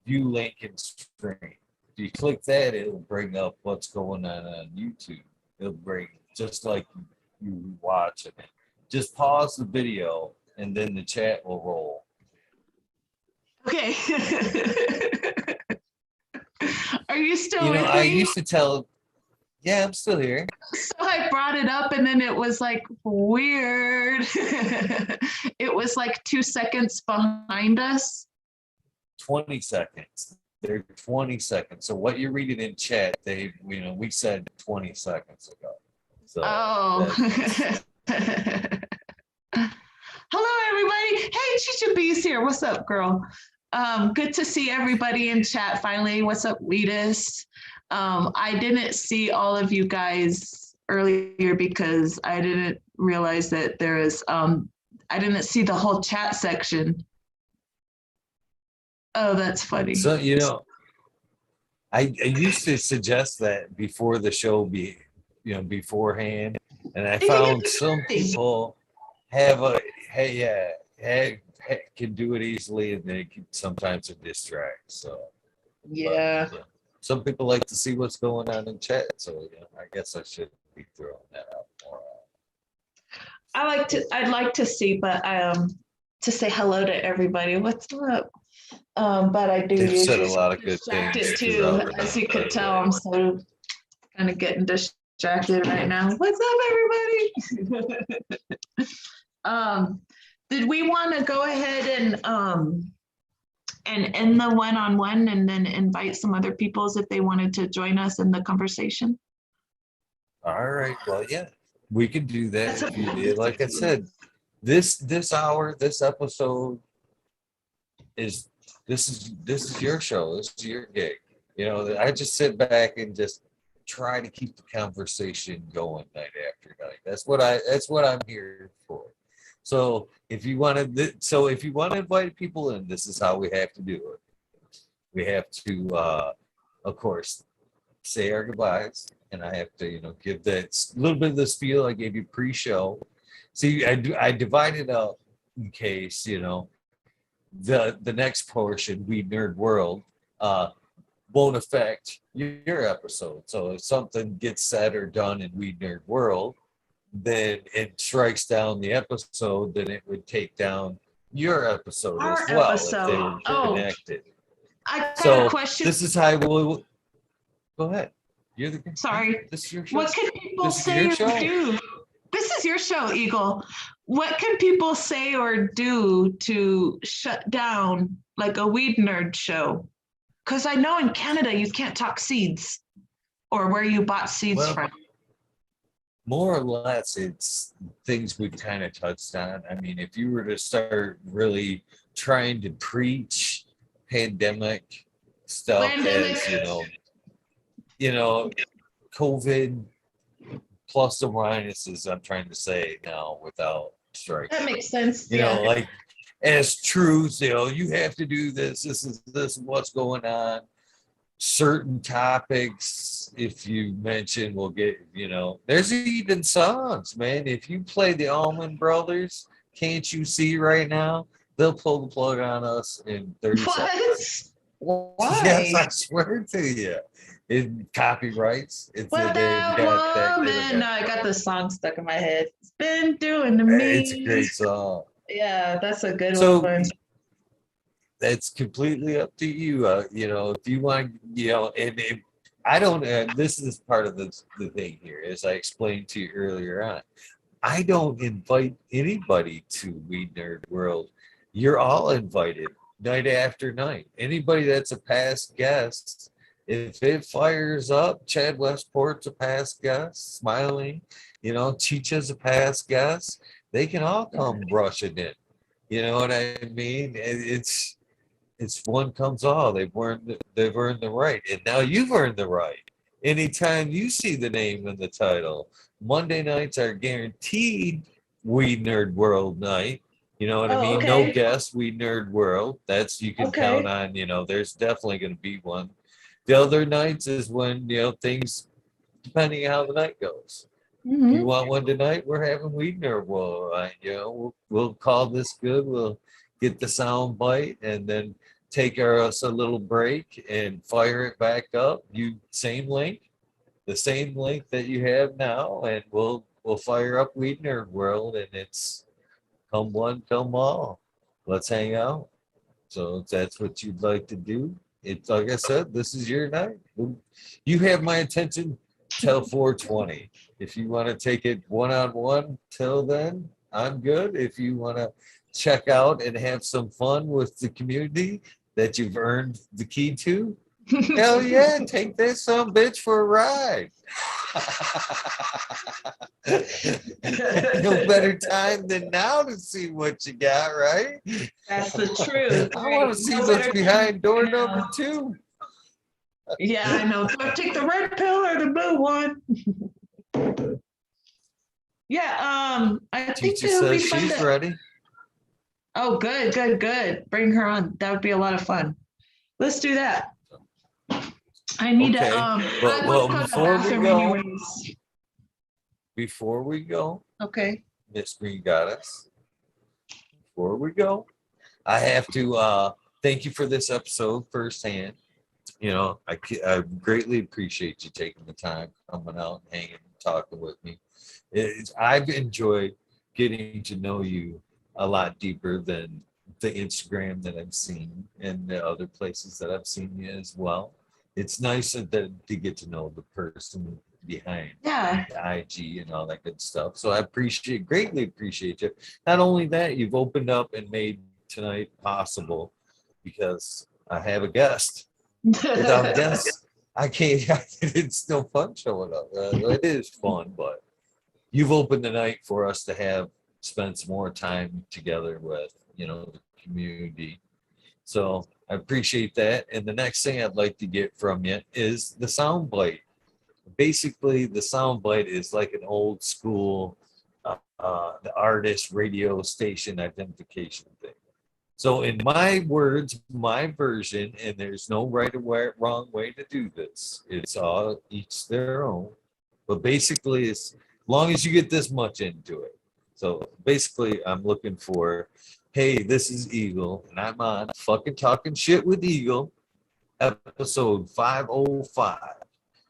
view link and stream. If you click that, it'll bring up what's going on YouTube. It'll bring just like you watching it. Just pause the video and then the chat will roll. Okay. Are you still with I me? used to tell, yeah, I'm still here. So I brought it up and then it was like weird. It was like 2 seconds behind us. 20 seconds. They're 20 seconds. So what you're reading in chat, we said 20 seconds ago. So Hello, everybody. Hey, Chicha B's here. What's up, girl? Good to see everybody in chat finally. What's up, Weedus? I didn't see all of you guys earlier because I didn't realize that there is, I didn't see the whole chat section. Oh, that's funny. So, I used to suggest that before the show beforehand, and I You can found get some the people have a hey yeah can do it easily, and they can, sometimes it distracts. So, but Yeah. yeah, some people like to see what's going on in chat. So I guess I should be throwing that out more. I'd like to see, but to say hello to everybody. What's up? But I do They've said a usually lot of get good distracted things too. throughout the As night, you by could the tell, way. I'm so kind of getting distracted right now. What's up, everybody? Did we want to go ahead and end the one-on-one and then invite some other peoples if they wanted to join us in the conversation? All right. Well, yeah, we can do that That's if you a- did. Like I said, this hour, this episode is this is your show. This is your gig. You know, I just sit back and just try to keep the conversation going night after night. That's what I'm here for. So if you want to invite people in, this is how we have to do it. We have to of course say our goodbyes, and I have to, give that little bit of the spiel I gave you pre-show. See, I divided up in case, the next portion, We Nerd World, won't affect your episode. So if something gets said or done in We Nerd World, then it strikes down the episode, then it would take down your episode Our as well if they episode. were Oh, connected. I got a So question. this is how we'll go ahead. You're the Sorry. This is your show. What can people This is say your or show. do? This is your show, Eagle. What can people say or do to shut down like a weed nerd show? Because I know in Canada you can't talk seeds or where you bought seeds Well, from. more or less, it's things we've kind of touched on. I mean, if you were to start really trying to preach pandemic stuff as, Pandemic. COVID plus or minuses, I'm trying to say now without striking. That makes sense. Like as truths, you have to do this. This is what's going on. Certain topics, if you mention, will get, there's even songs, man. If you play the Allman Brothers, Can't You See Right Now, they'll pull the plug on us in 30 seconds. Why? Yes, I swear to you. It copyrights. It's What that woman? No, I got the song stuck in my head. It's been doing to me. It's a great song. Yeah, that's a good So one. that's completely up to you. If you want, and I don't. This is part of the thing here, as I explained to you earlier on. I don't invite anybody to We Nerd World. You're all invited night after night. Anybody that's a past guest, if it fires up, Chad Westport's a past guest, Smiling, Chicha's a past guest. They can all come rushing in. You know what I mean? It's one comes all. They've earned the right, and now you've earned the right. Anytime you see the name in the title, Monday nights are guaranteed We Nerd World night. You know what I mean? Okay. No guess, We Nerd World. That's you can count Okay. on. There's definitely going to be one. The other nights is when things, depending on how the night goes. Mm-hmm. You want one tonight? We're having Weed Nerd World. We'll call this good. We'll get the sound bite and then take us a little break and fire it back up. The same link that you have now, and we'll fire up Weed Nerd World, and it's come one, come all. Let's hang out. So if that's what you'd like to do, it's like I said, this is your night. You have my attention till 4:20. If you want to take it one-on-one till then, I'm good. If you want to check out and have some fun with the community that you've earned the key to, hell yeah, take this some bitch for a ride. No better time than now to see what you got, right? That's the truth. I want to see No what's better behind door time now. number 2. Yeah, I know. Do I take the red pill or the blue one? Yeah, I think Teacher it'll be says fun she's to- ready. Oh, good. Bring her on. That would be a lot of fun. Let's do that. I need Okay. to Well, I well, would go to the before we bathroom go- anyways. Before we go, Okay. Miss Green Goddess, before we go, I have to thank you for this episode firsthand. You know, I greatly appreciate you taking the time, coming out and hanging and talking with me. I've enjoyed getting to know you a lot deeper than the Instagram that I've seen and the other places that I've seen you as well. It's nice to get to know the person behind Yeah. the IG and all that good stuff. So I greatly appreciate you. Not only that, you've opened up and made tonight possible because I have a guest. Without guests, I can't. It's still fun showing up. It is fun, but you've opened the night for us to spend some more time together with, the community. So I appreciate that. And the next thing I'd like to get from you is the sound bite. Basically, the sound bite is like an old school, the artist radio station identification thing. So in my words, my version, and there's no right or wrong way to do this. It's all each their own. But basically, it's long as you get this much into it. So basically, I'm looking for, hey, this is Eagle, and I'm on fucking talking shit with Eagle, episode 505.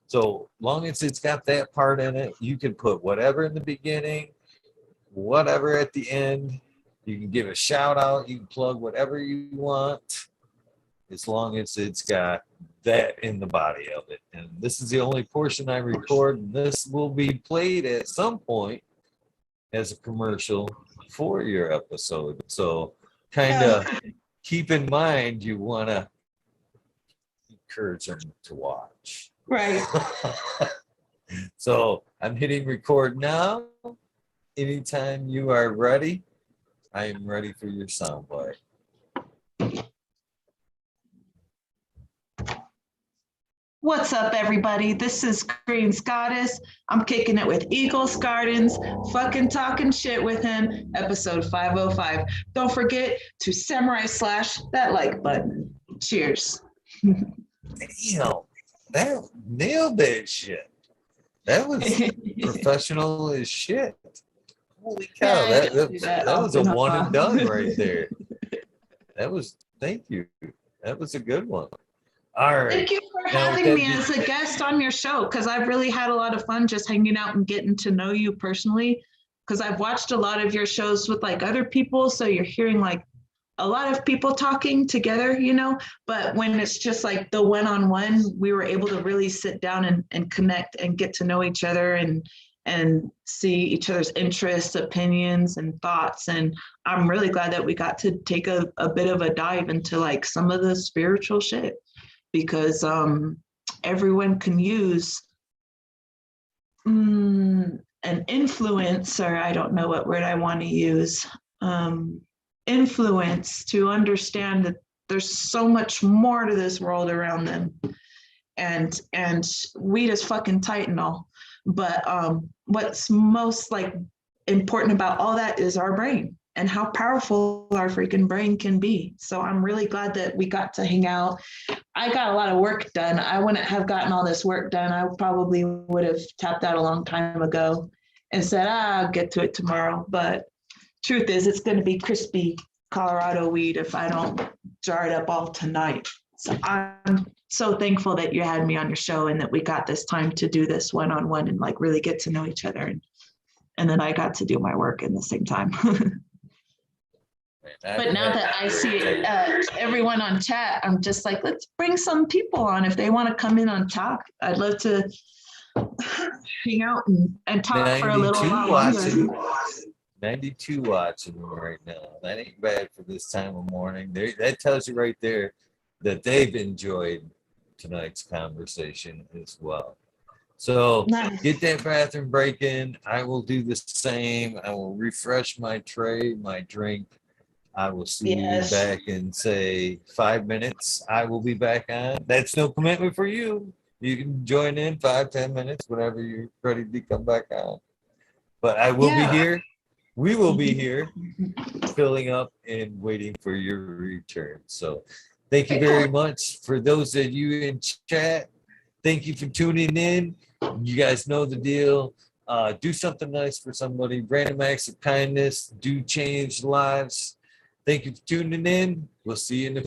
So long as it's got that part in it, you can put whatever in the beginning, whatever at the end. You can give a shout out. You can plug whatever you want, as long as it's got that in the body of it. And this is the only portion I record, and this will be played at some point as a commercial for your episode. So kind of keep in mind you want to encourage them to watch. Right. So I'm hitting record now. Anytime you are ready, I am ready for your soundbite. What's up, everybody? This is Green's Goddess. I'm kicking it with Eagles Gardens, fucking talking shit with him, episode 505. Don't forget to samurai slash that like button. Cheers. Damn, that nailed that shit. That was professional as shit. Holy cow, Yeah, I just do that that was a often, one huh? and done right there. Thank you. That was a good one. All right. Thank you for Now, having me as a guest on your show, because I've really had a lot of fun just hanging out and getting to know you personally, because I've watched a lot of your shows with like other people. So you're hearing like a lot of people talking together, but when it's just like the one-on-one, we were able to really sit down and connect and get to know each other and see each other's interests, opinions, and thoughts. And I'm really glad that we got to take a bit of a dive into like some of the spiritual shit, because everyone can use an influence, or I don't know what word I want to use, influence to understand that there's so much more to this world around them. And weed is fucking Titanol. But what's most like important about all that is our brain and how powerful our freaking brain can be. So I'm really glad that we got to hang out. I got a lot of work done. I wouldn't have gotten all this work done. I probably would have tapped out a long time ago and said, I'll get to it tomorrow. But truth is, it's going to be crispy Colorado weed if I don't jar it up all tonight. So I'm so thankful that you had me on your show and that we got this time to do this one-on-one and like really get to know each other. And then I got to do my work in the same time. But now that I see everyone on chat, I'm just like, let's bring some people on if they want to come in on talk. I'd love to hang out and talk for a little while longer. 92 watching right now. That ain't bad for this time of morning. That tells you right there that they've enjoyed tonight's conversation as well. So Nice. Get that bathroom break in. I will do the same. I will refresh my tray, my drink. I will see you back in, say, 5 minutes. I will be back on. That's no commitment for you. You can join in 5-10 minutes, whenever you're ready to come back on. But I will be here. We will be here, filling up and waiting for your return. So thank you very much. For those of you in chat, Thank you for tuning in. You guys know the deal. Do something nice for somebody. Random acts of kindness do change lives. Thank you for tuning in. We'll see you in the